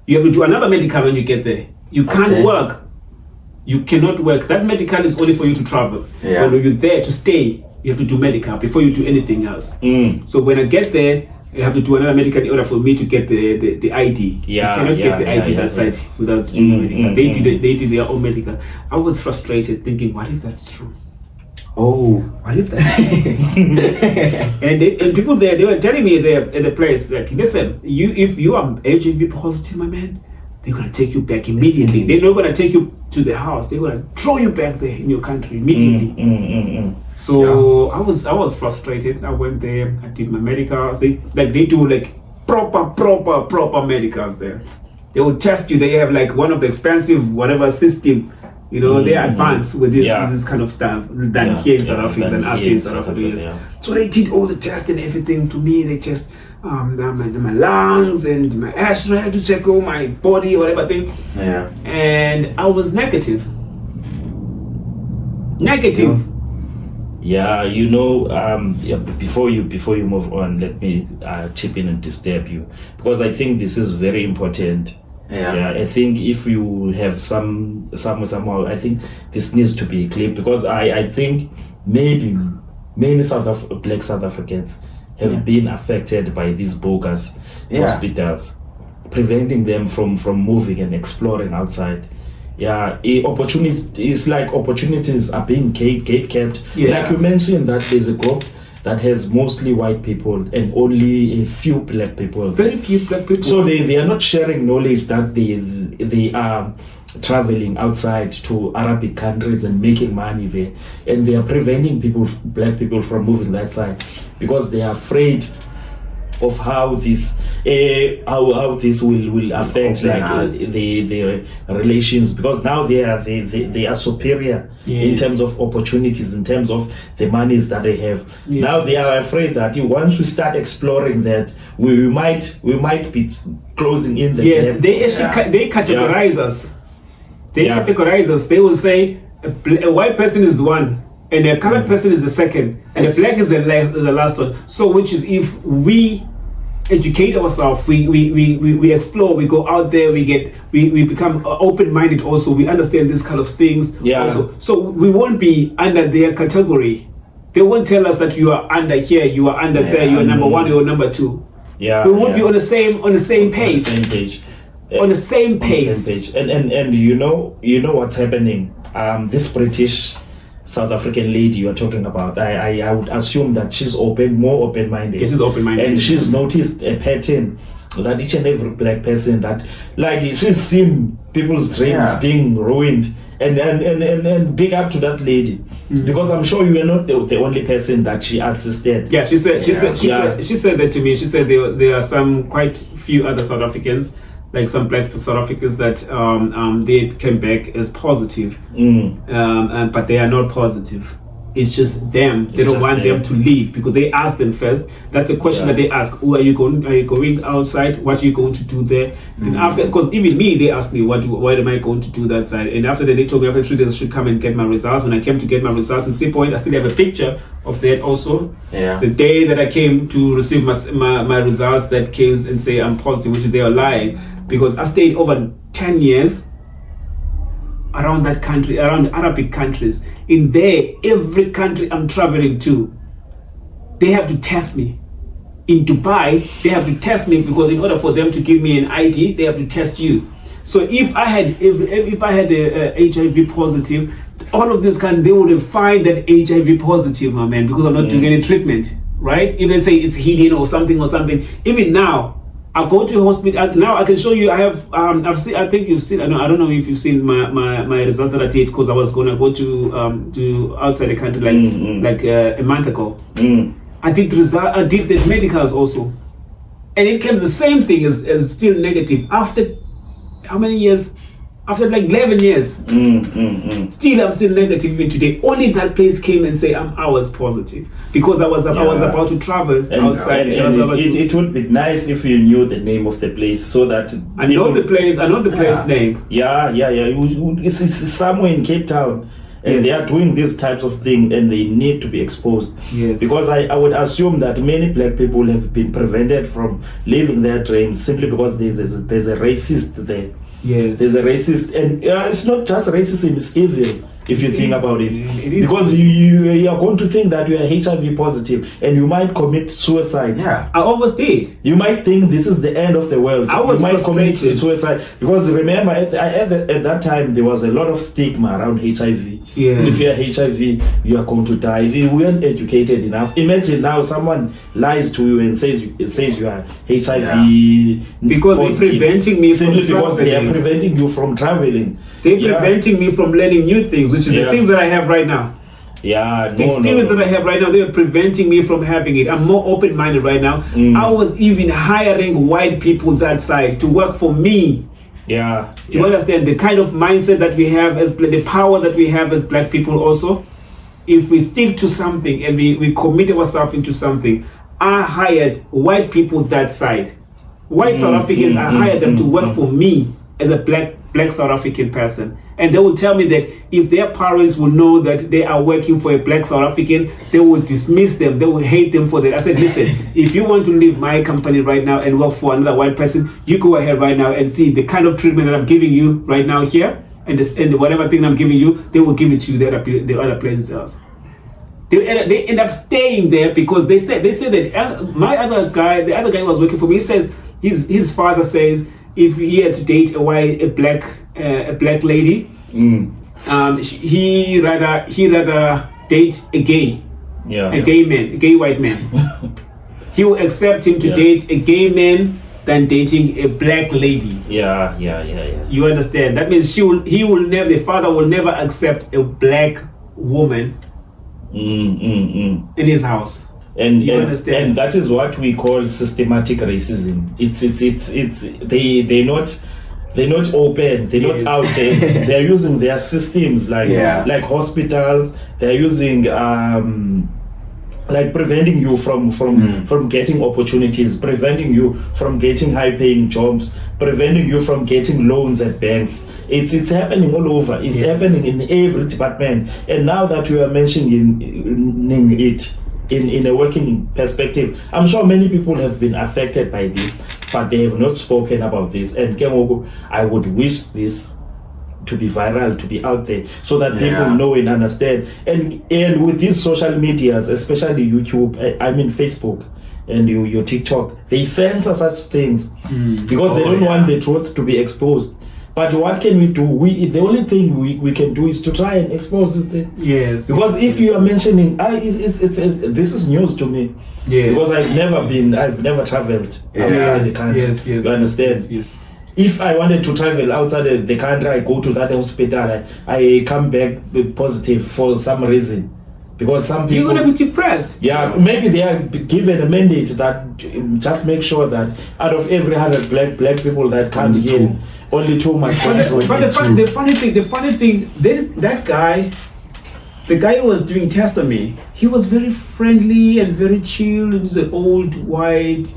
you have to do another medical when you get there. You can't work. You cannot work. That medical is only for you to travel. Yeah. When you're there to stay, you have to do medical before you do anything else. So when I get there, I have to do another medical in order for me to get the ID. You cannot get the ID that side without doing medical. They did their own medical. I was frustrated, thinking, what if that's true? What if that's true? and people there, they were telling me there at the place, like, listen, if you are HIV positive, my man, they're gonna take you back immediately. They're not gonna take you to the house. They're gonna throw you back there in your country immediately. So I was frustrated. I went there. I did my medicals. They do like proper medicals there. They will test you. They have like one of the expensive whatever system. You know, they're advanced with this kind of stuff than here in South Africa, than us here in South Africa. So they did all the tests and everything to me. They test my lungs and my ashtray to check all my body, whatever thing. Yeah. And I was negative. Yeah, you know, before you move on, let me chip in and disturb you, because I think this is very important. Yeah, I think if you have somehow, I think this needs to be clear, because I think maybe many black South Africans have been affected by these bogus hospitals, preventing them from moving and exploring outside. Opportunities are being gate-kept. Like you mentioned, that there's a group that has mostly white people and only a few black people. Very few black people. So they are not sharing knowledge that they are traveling outside to Arabic countries and making money there, and they are preventing black people from moving that side, because they are afraid of how this will affect the relations, because now they are superior in terms of opportunities, in terms of the monies that they have. Now they are afraid that once we start exploring that, we might be closing in the gap. They categorize us. They categorize us. They will say a white person is one, and a colored person is the second, and a black is the last one. So, which is, if we educate ourselves, we explore, we go out there, we become open-minded. Also, we understand these kind of things. Also. So we won't be under their category. They won't tell us that you are under here, you are under there, you are number one, you are number two. We won't be on the same page. On the same page. And you know what's happening. This British South African lady you are talking about, I would assume that she's more open-minded. She's open-minded. And she's noticed a pattern that each and every black person, that like she's seen people's dreams being ruined. And big up to that lady, because I'm sure you are not the only person that she assisted. Yeah, she said that to me. She said there are some quite few other South Africans, like some black South Africans, that they came back as positive, but they are not positive. It's just them. They don't want them to leave, because they ask them first. That's a question that they ask. Who are you going? Are you going outside? What are you going to do there? Then after, because even me, they asked me, what am I going to do that side? And after that, they told me after 3 days I should come and get my results. When I came to get my results in Seapoint, I still have a picture of that also. The day that I came to receive my results, that came and say I'm positive, which is they are lying, because I stayed over 10 years around that country, around Arabic countries. In there, every country I'm traveling to, they have to test me. In Dubai, they have to test me, because in order for them to give me an ID, they have to test you. So if I had a HIV positive, all of this they would find that HIV positive, my man, because I'm not doing any treatment, right? If they say it's hidden or something, even now, I go to a hospital. Now I can show you. I have. I've seen. I think you've seen. I don't know if you've seen my results that I did, because I was gonna go to outside the country like a month ago. I did the medicals also, and it came the same thing as still negative after how many years? After like 11 years, still I'm still negative even today. Only that place came and say I was positive, because I was about to travel outside. It would be nice if you knew the name of the place, so that I know the place name. It's somewhere in Cape Town. And they are doing these types of things, and they need to be exposed. Because I would assume that many black people have been prevented from living their dreams simply because there's a racist there. There's a racist, and it's not just racism, it's evil, if you think about it. Because you are going to think that you are HIV positive, and you might commit suicide. I almost did. You might think this is the end of the world. You might commit suicide, because remember at that time there was a lot of stigma around HIV. If you are HIV, you are going to die. We weren't educated enough. Imagine now someone lies to you and says you are HIV because positive, they're preventing me from because they are preventing you from traveling. They're preventing me from learning new things, which is the things that I have right now. The experience that I have right now, they are preventing me from having it. I'm more open-minded right now. I was even hiring white people that side to work for me. You understand the kind of mindset that we have, as the power that we have as black people also. If we stick to something and we commit ourselves into something, I hired white people that side. White South Africans, I hired them to work for me as a black South African person. And they will tell me that if their parents will know that they are working for a black South African, they will dismiss them, they will hate them for that. I said, listen, if you want to leave my company right now and work for another white person, you go ahead right now and see the kind of treatment that I'm giving you right now here, and whatever thing I'm giving you, they will give it to the other places else. They end up staying there because they said that my other guy, the other guy who was working for me, says his father says if he had to date a black lady, he rather date a gay white man. He will accept him to date a gay man than dating a black lady. You understand? That means the father will never accept a black woman in his house. And that is what we call systematic racism. They're not open. They're not out there. They're using their systems like hospitals. They're using like preventing you from getting opportunities, preventing you from getting high-paying jobs, preventing you from getting loans at banks. It's happening all over. It's happening in every department. And now that you are mentioning it in a working perspective, I'm sure many people have been affected by this, but they have not spoken about this. And I would wish this to be viral, to be out there, so that people know and understand. And with these social medias, especially YouTube, Facebook and your TikTok, they censor such things because they don't want the truth to be exposed. But what can we do? The only thing we can do is to try and expose this thing. Yes. Because if you are mentioning, this is news to me. Yes. Because I've never traveled outside the country. Yes. You understand? Yes. If I wanted to travel outside the country, I go to that hospital, I come back positive for some reason. Because some people... You're going to be depressed. Yeah, maybe they are given a mandate that just make sure that out of every 100 black people that come here, only 2 must come. But the funny thing, that guy, the guy who was doing test on me, he was very friendly and very chill. He was an old white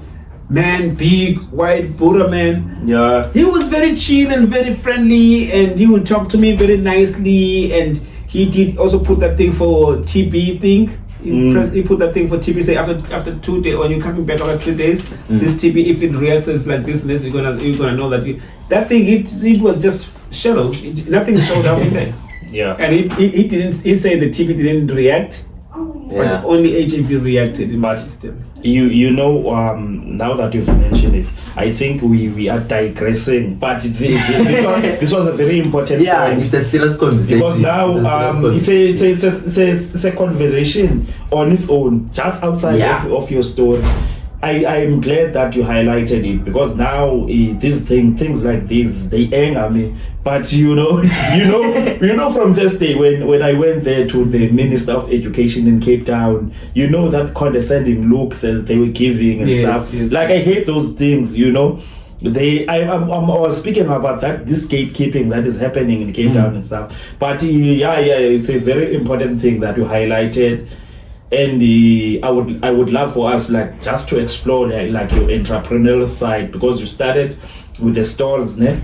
man, big white Buddha man. Yeah. He was very chill and very friendly, and he would talk to me very nicely. And he did also put that thing for TB thing. He put that thing for TB. Say after 2 days, when you're coming back after 3 days, this TB, if it reacts as like this, then you're gonna know that that thing. It was just shallow. Nothing showed up in there. Yeah. And he didn't. He said the TB didn't react. But only HIV reacted in my system. You know, now that you've mentioned it, I think we are digressing. But this was a very important point. It's a serious conversation. Because now it's a conversation on its own, just outside of your story. I am glad that you highlighted it, because now things like this, they anger me. But you know from this day when I went there to the Minister of Education in Cape Town, you know, that condescending look that they were giving and stuff. I hate those things, you know. I was speaking about this gatekeeping that is happening in Cape Town and stuff. But it's a very important thing that you highlighted. And I would love for us just to explore your entrepreneurial side, because you started with the stalls, ne?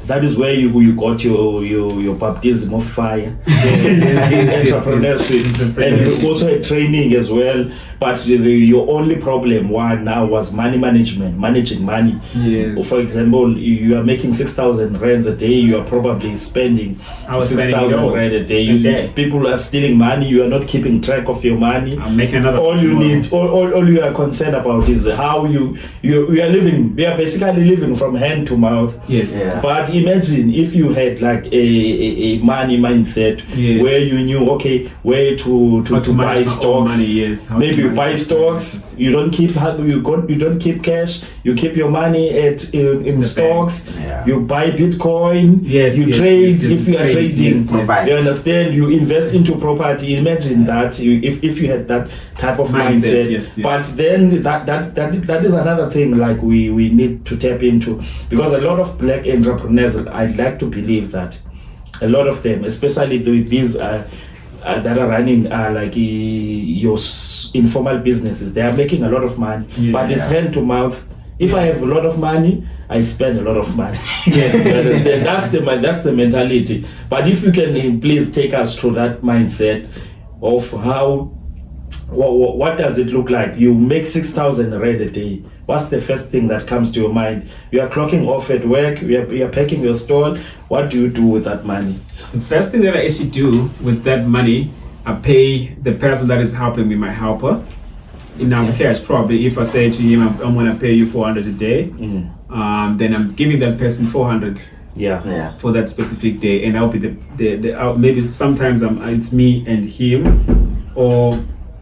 That is where you got your baptism of fire, entrepreneurship, and you also had training as well. But your only problem now was money management, managing money. Yes. For example, you are making 6,000 rands a day. You are probably spending 6,000 rand a day. People are stealing money. You are not keeping track of your money. I'm making another. All you are concerned about is how you are living. We are basically living from hand to mouth. Yes. Yeah. But imagine if you had a money mindset where you knew where to buy stocks. Money, maybe you buy stocks. You don't keep cash. You keep your money in stocks. Yeah. You buy Bitcoin. You trade if you are trading. You understand? You invest into property. Imagine that if you had that type of mindset. But then that is another thing we need to tap into, because a lot of black entrepreneurs, I'd like to believe that a lot of them, especially these that are running your informal businesses, they are making a lot of money, but it's hand to mouth. If I have a lot of money, I spend a lot of money. That's the mentality. But if you can please take us through that mindset of how, what does it look like? You make 6,000 rand a day. What's the first thing that comes to your mind? You are clocking off at work, you are packing your store. What do you do with that money? The first thing that I actually do with that money, I pay the person that is helping me, my helper, enough cash. Probably if I say to him, I'm going to pay you 400 a day, then I'm giving that person 400 for that specific day. And I'll be maybe sometimes it's me and him, or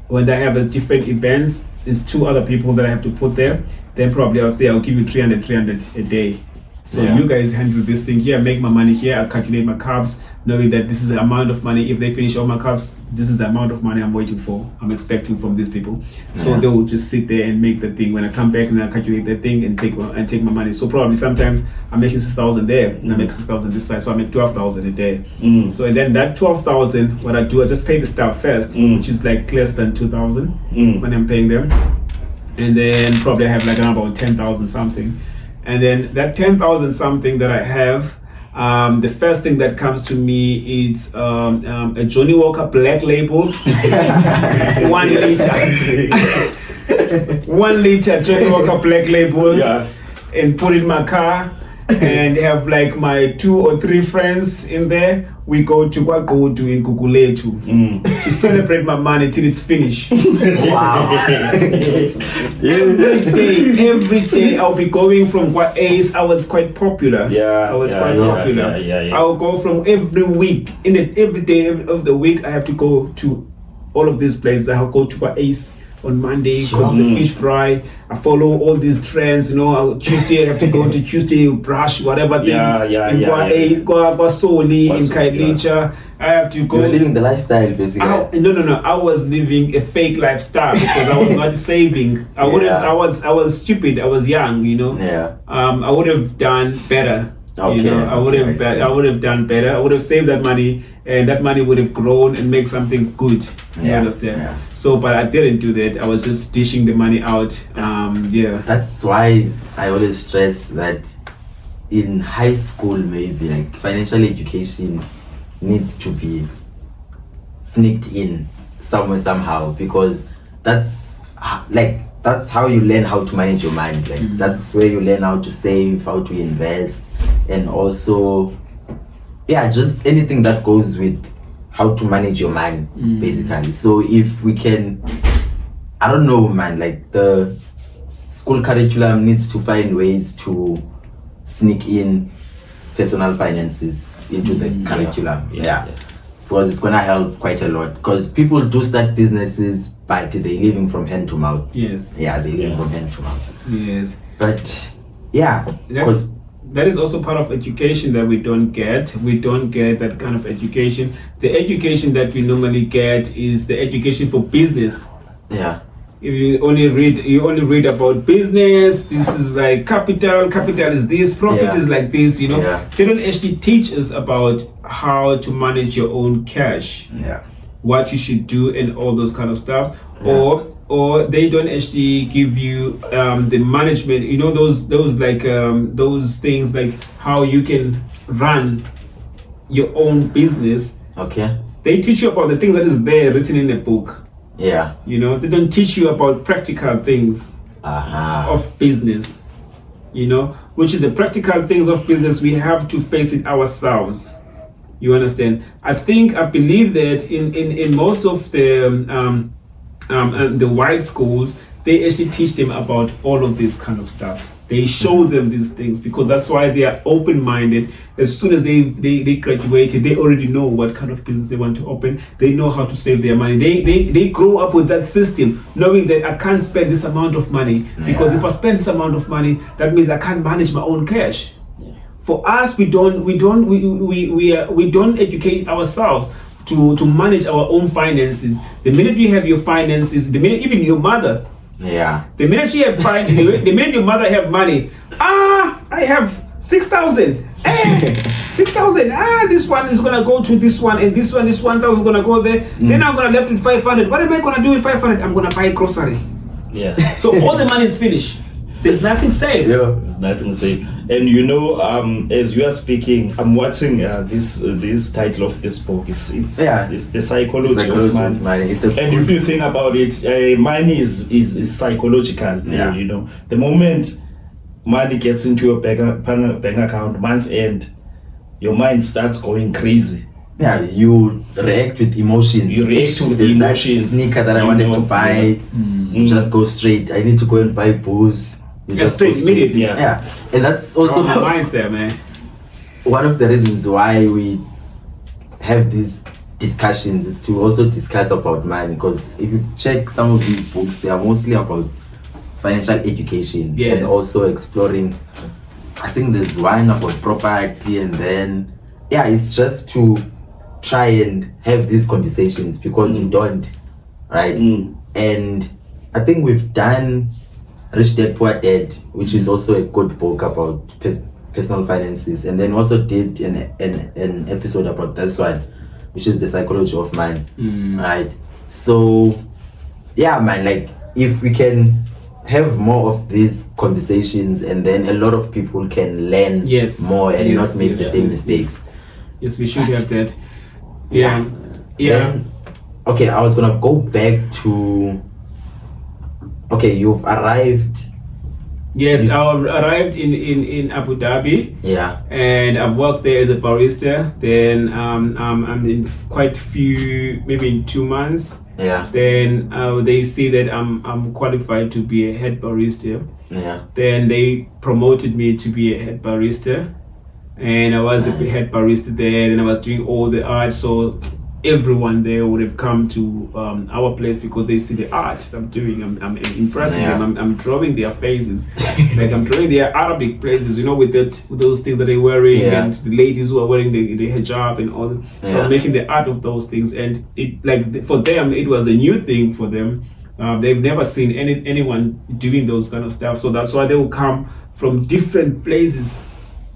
when I have different events, it's 2 other people that I have to put there, then probably I'll say I'll give you 300 a day. So you guys handle this thing here, make my money here, I calculate my carbs, knowing that this is the amount of money. If they finish all my carbs, this is the amount of money I'm waiting for, I'm expecting from these people. So they will just sit there and make the thing. When I come back and I calculate the thing and take my money. So probably sometimes I'm making 6,000 there, and I make 6,000 this side, so I make 12,000 a day. So and then that 12,000, what I do, I just pay the staff first, which is like less than 2,000 when I'm paying them, and then probably I have like about 10,000 something, and then that 10,000 something that I have. The first thing that comes to me is a Johnny Walker Black Label, 1 liter, 1 liter Johnny Walker Black Label, and put in my car, and have like my 2 or 3 friends in there. We go to in Kukuletu to celebrate my money till it's finished. Wow. Every day I'll be going from what Ace. I was quite popular. I was quite popular. I'll go from every week. Every day of the week I have to go to all of these places. I'll go to what Ace on Monday because the fish fry. I follow all these trends, Tuesday I have to go to Tuesday brush whatever thing. Go Soli in Kailicha. I have to go. You're living the lifestyle basically. No. I was living a fake lifestyle because I was not saving. I was stupid. I was young, I would have done better. I would have done better. I would have saved that money, and that money would have grown and make something good. You understand? So, but I didn't do that. I was just dishing the money out. That's why I always stress that in high school, maybe like financial education needs to be sneaked in somewhere somehow, because that's how you learn how to manage your money. That's where you learn how to save, how to invest, and also just anything that goes with how to manage your money basically. So if we can, I don't know, man, like the school curriculum needs to find ways to sneak in personal finances into the curriculum. Because it's gonna help quite a lot, because people do start businesses but they're living from hand to mouth. They're living from hand to mouth. But that is also part of education that we don't get. We don't get that kind of education. The education that we normally get is the education for business. If you only read about business, this is like capital is this, profit is like this, They don't actually teach us about how to manage your own cash, what you should do and all those kind of stuff, or they don't actually give you the management, those things like how you can run your own business. They teach you about the things that is there written in the book. They don't teach you about practical things of business, which is the practical things of business. We have to face it ourselves. You understand? I believe that in most of the white schools, they actually teach them about all of this kind of stuff. They show them these things because that's why they are open-minded. As soon as they graduated, they already know what kind of business they want to open. They know how to save their money. They grow up with that system, knowing that I can't spend this amount of money because if I spend this amount of money, that means I can't manage my own cash. For us, we don't educate ourselves to manage our own finances. The minute you have your finances, the minute even your mother. The minute she have the minute your mother have money, I have 6,000. 6,000. This one is gonna go to this one, and this 1,000 is gonna go there. Then I'm gonna left with 500. What am I gonna do with 500? I'm gonna buy grocery. So all the money is finished. There's nothing saved. There's nothing saved. And as you are speaking, I'm watching this title of this book. It's the psychology of money. And if you think about it, money is psychological. The moment money gets into your bank account, month end, your mind starts going crazy. You react with emotions. There's that sneaker that I wanted to buy. You just go straight. I need to go and buy booze. You just straight immediately. And that's also the mindset, man. One of the reasons why we have these discussions is to also discuss about money, because if you check some of these books, they are mostly about financial education and also exploring I think there's one about property, and then it's just to try and have these conversations because we don't, right? And I think we've done Rich Dad Poor Dad, which is also a good book about personal finances, and then also did an episode about this one, which is The Psychology of Money, right? So man, like if we can have more of these conversations, and then a lot of people can learn more and not make the same mistakes. Yes, we should have that. Then, okay, I was gonna go back to. Okay, you've arrived. Yes, I arrived in Abu Dhabi. Yeah. And I've worked there as a barista. Then I'm in quite few, maybe in 2 months. Yeah. Then they see that I'm qualified to be a head barista. Yeah. Then they promoted me to be a head barista, and I was a head barista there. And I was doing all the art, so everyone there would have come to our place because they see the art that I'm doing. I'm impressing them. I'm drawing their faces, like I'm drawing their Arabic places, with those things that they're wearing, and the ladies who are wearing the hijab and all. So I'm making the art of those things, and it, like, for them it was a new thing for them. They've never seen anyone doing those kind of stuff, so that's why they will come from different places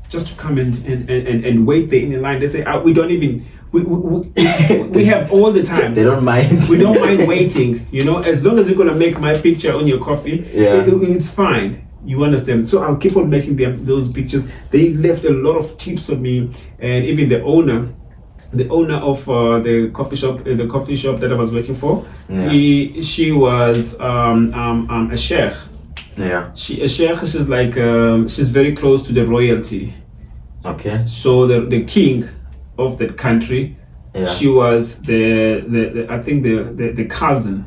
just to come and wait there in the line. They say, we don't even. We have all the time. They don't mind. We don't mind waiting. As long as you're gonna make my picture on your coffee, it's fine. You understand? So I'll keep on making those pictures. They left a lot of tips on me, and even the owner of the coffee shop that I was working for, she was a sheikh. Yeah. She's like she's very close to the royalty. Okay. So the king of that country, she was the I think the cousin.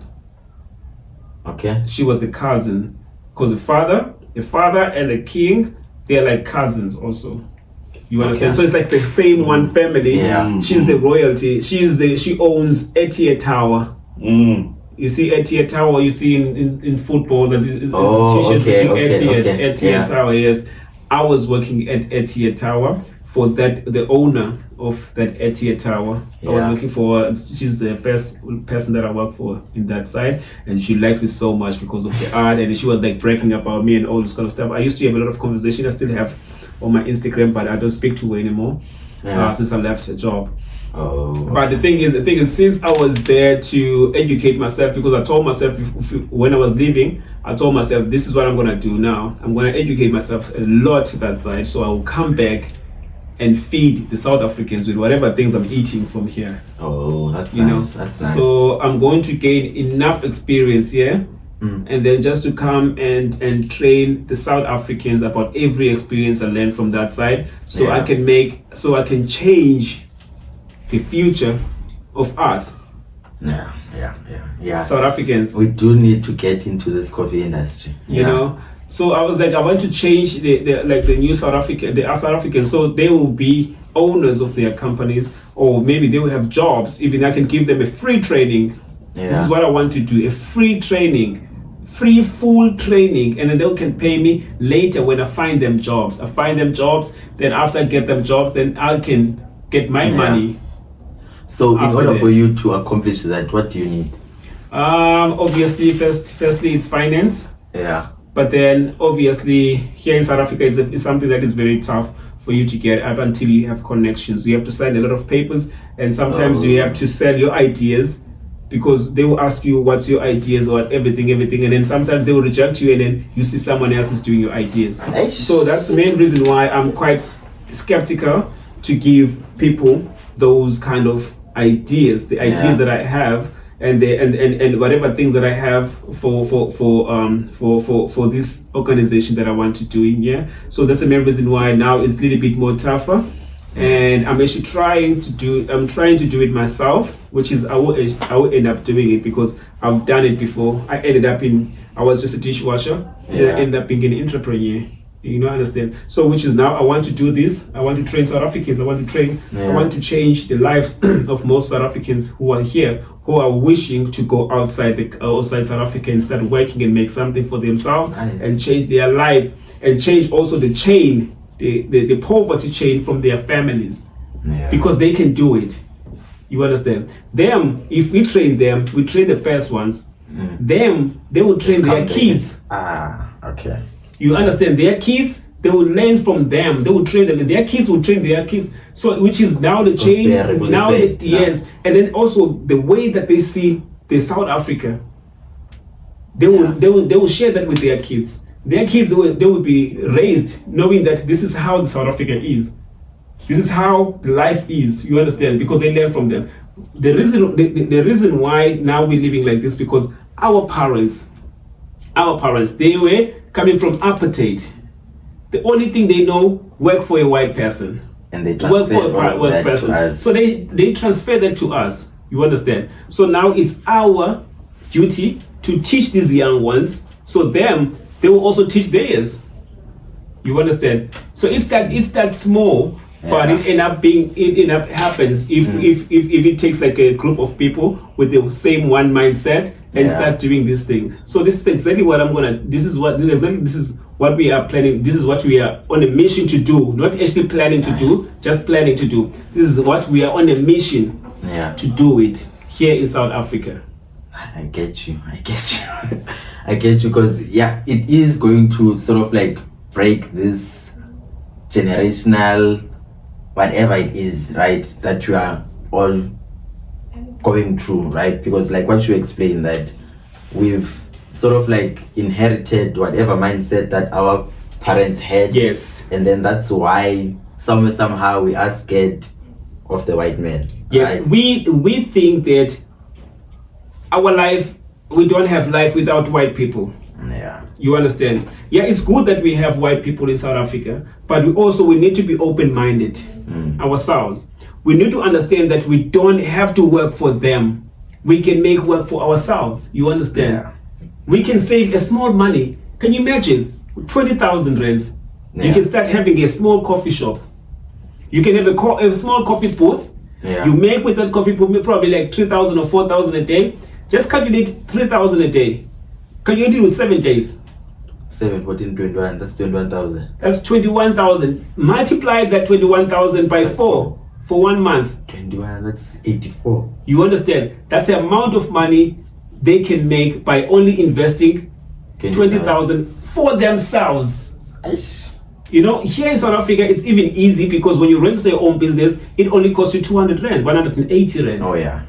Okay. She was the cousin, because the father and the king, they're like cousins also. You understand? So it's like the same one family. Yeah. She's the royalty. She owns Etihad Tower. You see Etihad Tower. You see in football that Etihad Tower. Yes, I was working at Etihad Tower for the owner of that Etihad Tower. I was looking for. She's the first person that I worked for in that side, and she liked me so much because of the art, and she was like bragging about me and all this kind of stuff. I used to have a lot of conversation. I still have on my Instagram, but I don't speak to her anymore since I left her job. But the thing is, since I was there to educate myself, because I told myself when I was leaving, I told myself, this is what I'm gonna do now. I'm gonna educate myself a lot that side, so I will come back and feed the South Africans with whatever things I'm eating from here. That's nice. That's nice. So I'm going to gain enough experience here, and then just to come and train the South Africans about every experience I learned from that side, so I can change the future of us. South Africans. We do need to get into this coffee industry. You know. So I was like, I want to change the new South Africans, so they will be owners of their companies, or maybe they will have jobs. Even I can give them a free training. This is what I want to do: a free training, full training, and then they can pay me later when I find them jobs. Then after I get them jobs, then I can get my money. So in order for you to accomplish that, what do you need? Obviously, firstly, it's finance. Yeah. But then, obviously, here in South Africa, it's something that is very tough for you to get up until you have connections. You have to sign a lot of papers, and sometimes you have to sell your ideas, because they will ask you what's your ideas or everything, and then sometimes they will reject you, and then you see someone else is doing your ideas. So that's the main reason why I'm quite skeptical to give people those kind of ideas, the ideas that I have, and whatever things that I have for this organization that I want to do in here. So that's the main reason why now it's a little bit more tougher, and I'm actually trying to do it myself, which is I will end up doing it because I've done it before. I was just a dishwasher, then I ended up being an entrepreneur. Understand? So which is now I want to do this. I want to train South Africans. I want to change the lives of most South Africans who are here, who are wishing to go outside South Africa and start working and make something for themselves and change their life, and change also the chain the poverty chain from their families, because they can do it. You understand? Them, if we train them, we train the first ones. Them, they will train their kids. Okay. You understand? Their kids, they will learn from them. They will train them. Their kids will train their kids. So, which is now the chain. Now, yes, and then also the way that they see the South Africa, they will share that with their kids. Their kids, they will be raised knowing that this is how South Africa is. This is how life is. You understand? Because they learn from them. The reason why now we're living like this, because our parents, they were coming from apartheid. The only thing they know, work for a white person. And they transfer work for a white person. So they transfer that to us. You understand? So now it's our duty to teach these young ones, so they will also teach theirs. You understand? So it's that small, but it end up happens if it takes like a group of people with the same one mindset and start doing this thing. So this is exactly what this is what we are planning. This is what we are on a mission to do. Not actually planning to do, just planning to do. This is what we are on a mission to do it here in South Africa. I get you because it is going to sort of like break this generational whatever it is, right, that you are all going through, right? Because like what you explained, that we've sort of like inherited whatever mindset that our parents had, and then that's why somehow we are scared of the white man. Yes, right? we think that our life, we don't have life without white people. You understand? It's good that we have white people in South Africa, but we need to be open-minded ourselves. We need to understand that we don't have to work for them. We can make work for ourselves. You understand? We can save a small money. Can you imagine? 20,000 rands. You can start having a small coffee shop. You can have a small coffee booth. You make with that coffee booth probably like 3,000 or 4,000 a day. Just calculate 3,000 a day. Calculate it with 7 days. 7, 14, 21, that's 21,000. That's 21,000. Multiply that 21,000 by 4 for 1 month. 21, that's 84. You understand? That's the amount of money they can make by only investing 20,000 for themselves. You know, here in South Africa, it's even easy because when you register your own business, it only costs you 200 rand, 180 rand. Oh yeah.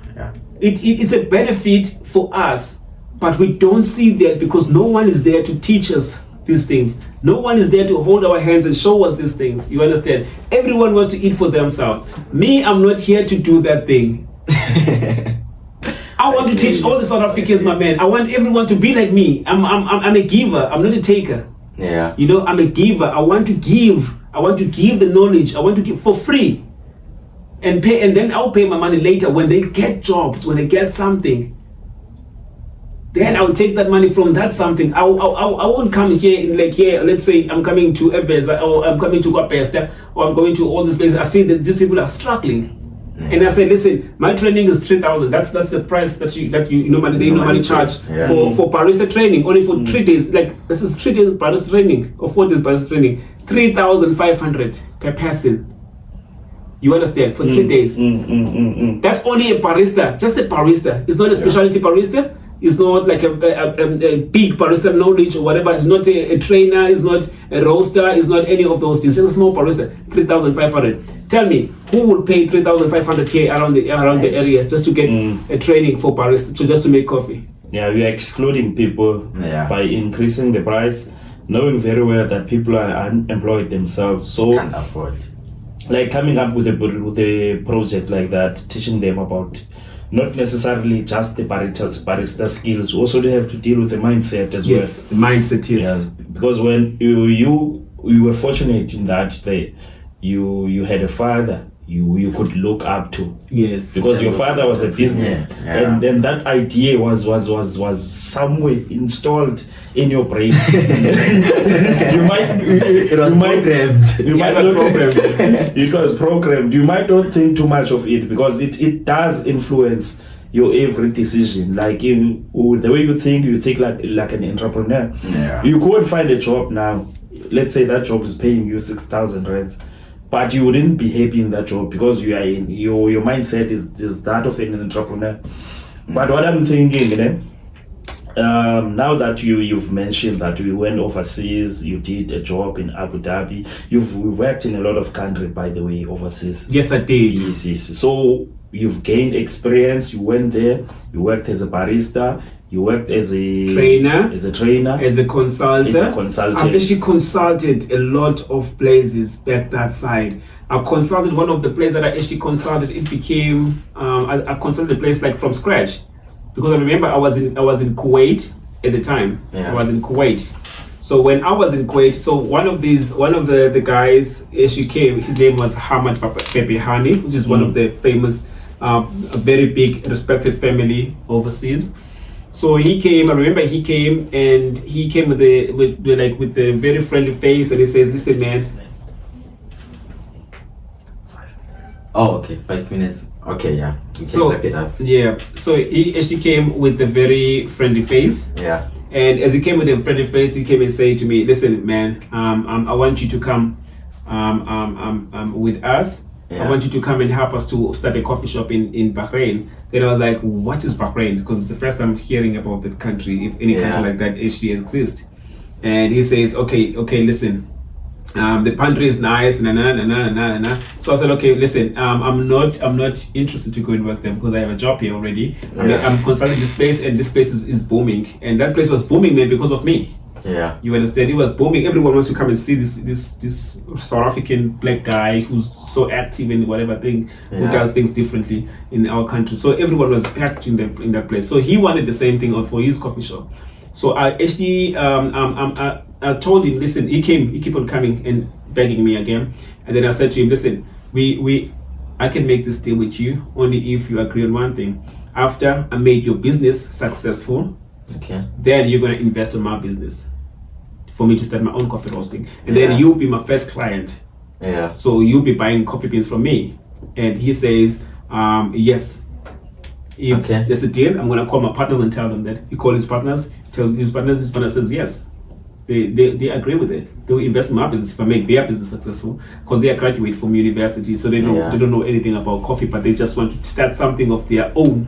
It's a benefit for us, but we don't see that because no one is there to teach us these things. No one is there to hold our hands and show us these things. You understand? Everyone wants to eat for themselves. Me, I'm not here to do that thing. I want to teach all the South Africans, my man. I want everyone to be like me. I'm a giver. I'm not a taker. You know, I'm a giver. I want to give. I want to give the knowledge. I want to give for free. And then I'll pay my money later when they get jobs, when they get something. Then I'll take that money from that something. I won't come here let's say I'm coming to Eveza or I'm coming to Barista or I'm going to all these places. I see that these people are struggling. And I say, listen, my training is 3,000. That's the price that you normally charge for barista training, only for 3 days. Like this is 3 days barista training or 4 days barista training, 3,500 per person. You understand? For 3 days. That's only a barista, just a barista. It's not a specialty barista. It's not like a big barista knowledge or whatever. It's not a trainer. It's not a roaster. It's not any of those things. Just a small barista, 3,500. Tell me, who will pay 3,500 here around the area just to get a training for barista, just to make coffee? Yeah, we are excluding people by increasing the price, knowing very well that people are unemployed themselves, so can't afford. Like coming up with a project like that, teaching them about not necessarily just the barista skills. Also, they have to deal with the mindset as well. Yes, the mindset, yes. Because when you were fortunate in that you had a father you could look up to. Yes. Because your father was a business, and then that idea was somewhere installed in your brain. It was programmed. You might not think too much of it because it does influence your every decision. Like the way you think like an entrepreneur. You could find a job now let's say that job is paying you 6,000 rands, but you wouldn't be happy in that job because you are in your mindset is that of an entrepreneur. But what I'm thinking, now that you've mentioned that you went overseas, you did a job in Abu Dhabi, you've worked in a lot of countries, by the way, overseas. Yes, I did. Yes. So you've gained experience. You went there, you worked as a barista, you worked as a trainer, as a consultant. I've actually consulted a lot of places back that side. I consulted one of the places that I actually consulted. It became I consulted a place like from scratch, because I remember I was in Kuwait at the time. Yeah. I was in Kuwait. So when I was in Kuwait, so one of the guys actually came. His name was Hamad Pepehani, which is one of the famous, a very big respected family overseas. So he came. I remember he came with the very friendly face, and he says, "Listen, man." Oh, okay, 5 minutes. Okay, yeah. You can wrap it up. Yeah. So he actually came with a very friendly face. Yeah. And as he came with a friendly face, he came and said to me, "Listen, man, I want you to come with us. Yeah. I want you to come and help us to start a coffee shop in Bahrain." Then I was like, "What is Bahrain?" Because it's the first time hearing about that country, if any country like that actually exists. And he says, "Okay, listen. The pantry is nice, So I said, "Okay, listen. I'm not interested to go and work there because I have a job here already. Yeah. I'm consulting this place, and this place is booming. And that place was booming, man, because of me. Yeah. You understand? It was booming. Everyone wants to come and see this South African black guy who's so active in whatever thing, who does things differently in our country. So everyone was packed in that place. So he wanted the same thing for his coffee shop. So I actually I told him, listen, he kept on coming and begging me again. And then I said to him, listen, I can make this deal with you only if you agree on one thing. After I made your business successful, okay, then you're going to invest in my business for me to start my own coffee roasting. And then you'll be my first client. Yeah. So you'll be buying coffee beans from me. And he says, yes. If there's a deal, I'm going to call my partners and tell them that. He called his partners, his partner says yes. They agree with it. They'll invest in my business if I make their business successful, because they are graduate from university, so they don't know anything about coffee, but they just want to start something of their own.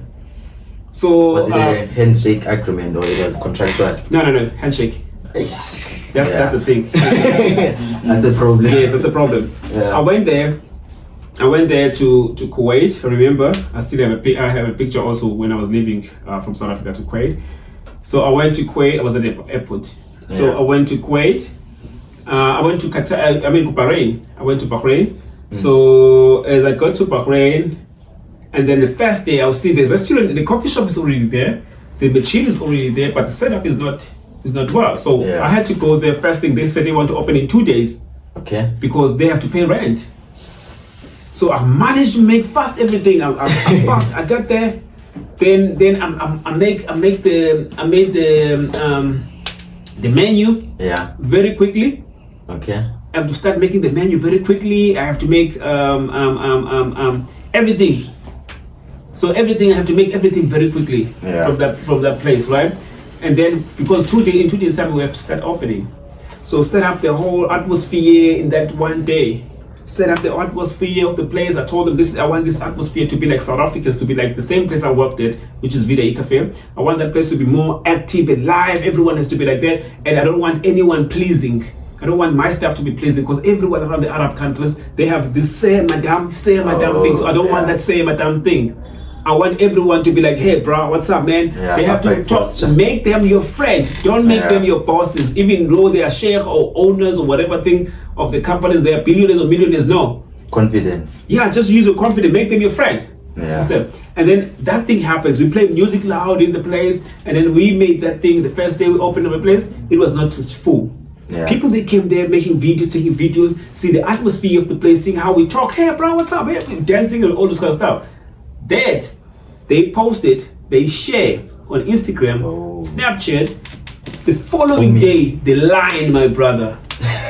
So was it a handshake agreement or it was contractual? No, handshake. That's the thing. That's a problem. Yes, that's a problem. I went there to Kuwait. I remember I still have I have a picture also when I was leaving from South Africa to Kuwait. So I went to Kuwait. I was at the airport. So I went to Kuwait. I went to Qatar. Bahrain. I went to Bahrain. So as I got to Bahrain, and then the first day I'll see the restaurant, the coffee shop is already there, the machine is already there, but the setup is not well. So I had to go there first thing. They said they want to open in 2 days. Okay. Because they have to pay rent. So I managed to make fast everything. I fast. I got there. Then I made the menu. Very quickly. Okay. I have to start making the menu very quickly. I have to make everything. So everything, I have to make everything very quickly from that place, right? And then because in 2 days time we have to start opening. So set up the whole atmosphere in that one day. Set up the atmosphere of the place. I told them I want this atmosphere to be like South Africans, to be like the same place I worked at, which is Vida Cafe. I want that place to be more active and live. Everyone has to be like that. And I don't want anyone pleasing. I don't want my staff to be pleasing, because everyone around the Arab countries, they have this say madam thing. So I don't want that say madam thing. I want everyone to be like, hey bro, what's up, man? They have to talk, make them your friend. Don't make them your bosses, even though they are sheikh or owners or whatever thing of the companies, they are billionaires or millionaires. No. Confidence. Yeah, just use your confidence, make them your friend. And then that thing happens. We play music loud in the place, and then we made that thing. The first day we opened up a place, it was not full. People, they came there making videos, taking videos, see the atmosphere of the place, seeing how we talk. Hey bro, what's up? Hey, dancing and all this kind of stuff. That they post it, they share on Instagram, Snapchat. The following day, the line, my brother,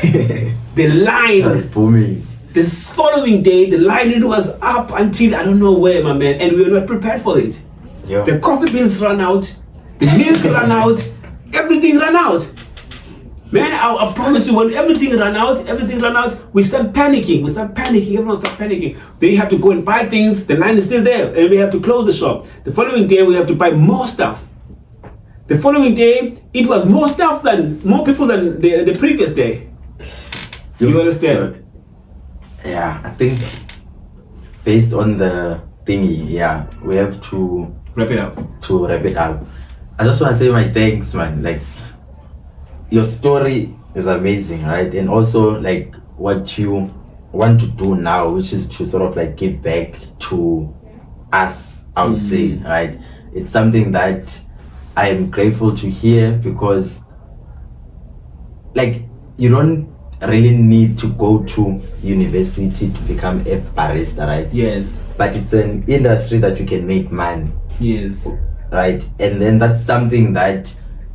the line. That's booming. This following day, the line, it was up until I don't know where, my man, and we were not prepared for it. The coffee beans ran out, the milk ran out, everything ran out. Man, I promise you, when everything ran out, we start panicking, everyone start panicking. Then you have to go and buy things, the line is still there, and we have to close the shop. The following day, we have to buy more stuff. The following day, it was more people than the previous day. You understand? So, yeah, I think based on the thingy, yeah, we have to wrap it up. I just want to say my thanks, man. Like, your story is amazing, right? And also, like, what you want to do now, which is to sort of like give back to us, I would say, right? It's something that I am grateful to hear, because, like, you don't really need to go to university to become a barista, right? Yes. But it's an industry that you can make money. Yes. Right? And then that's something that,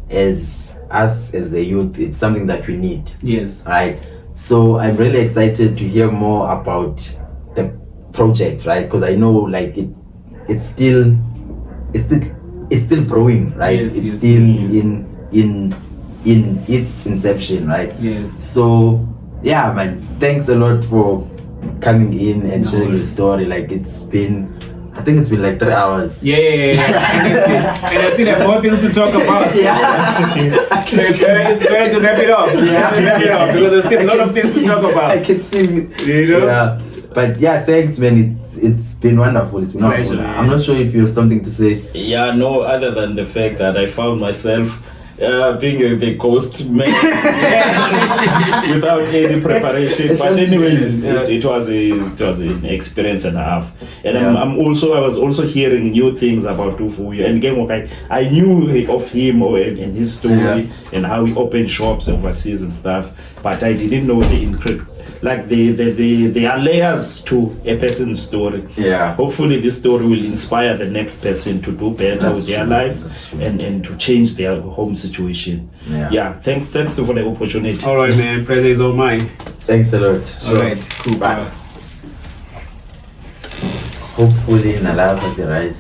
as us as the youth, it's something that we need. Yes. Right? So I'm really excited to hear more about the project, right? Because I know, like, it's still growing, right? Yes, it's still in its inception, right? Yes. So yeah, man, thanks a lot for coming in and sharing your story. Like, I think it's been like 3 hours. Yeah. And I still have more things to talk about. Yeah. So it's better to wrap it up. Yeah. Because there's still a lot of things to talk about. I can still, Yeah. But yeah, thanks, man. It's been wonderful. It's been wonderful. Pleasure, I'm not sure if you have something to say. Yeah, no, other than the fact that I found myself being the ghost man without any preparation. But anyways, it was an experience and a half. And I was also hearing new things about Vuyo. And again, I knew of him and his story and how he opened shops overseas and stuff, but I didn't know there are layers to a person's story. Yeah. Hopefully this story will inspire the next person to do better with their lives and to change their home situation. Yeah. Thanks for the opportunity. All right, man. Pleasure is all mine. Thanks a lot. All right. Cool. Bye. Hopefully in a life, right?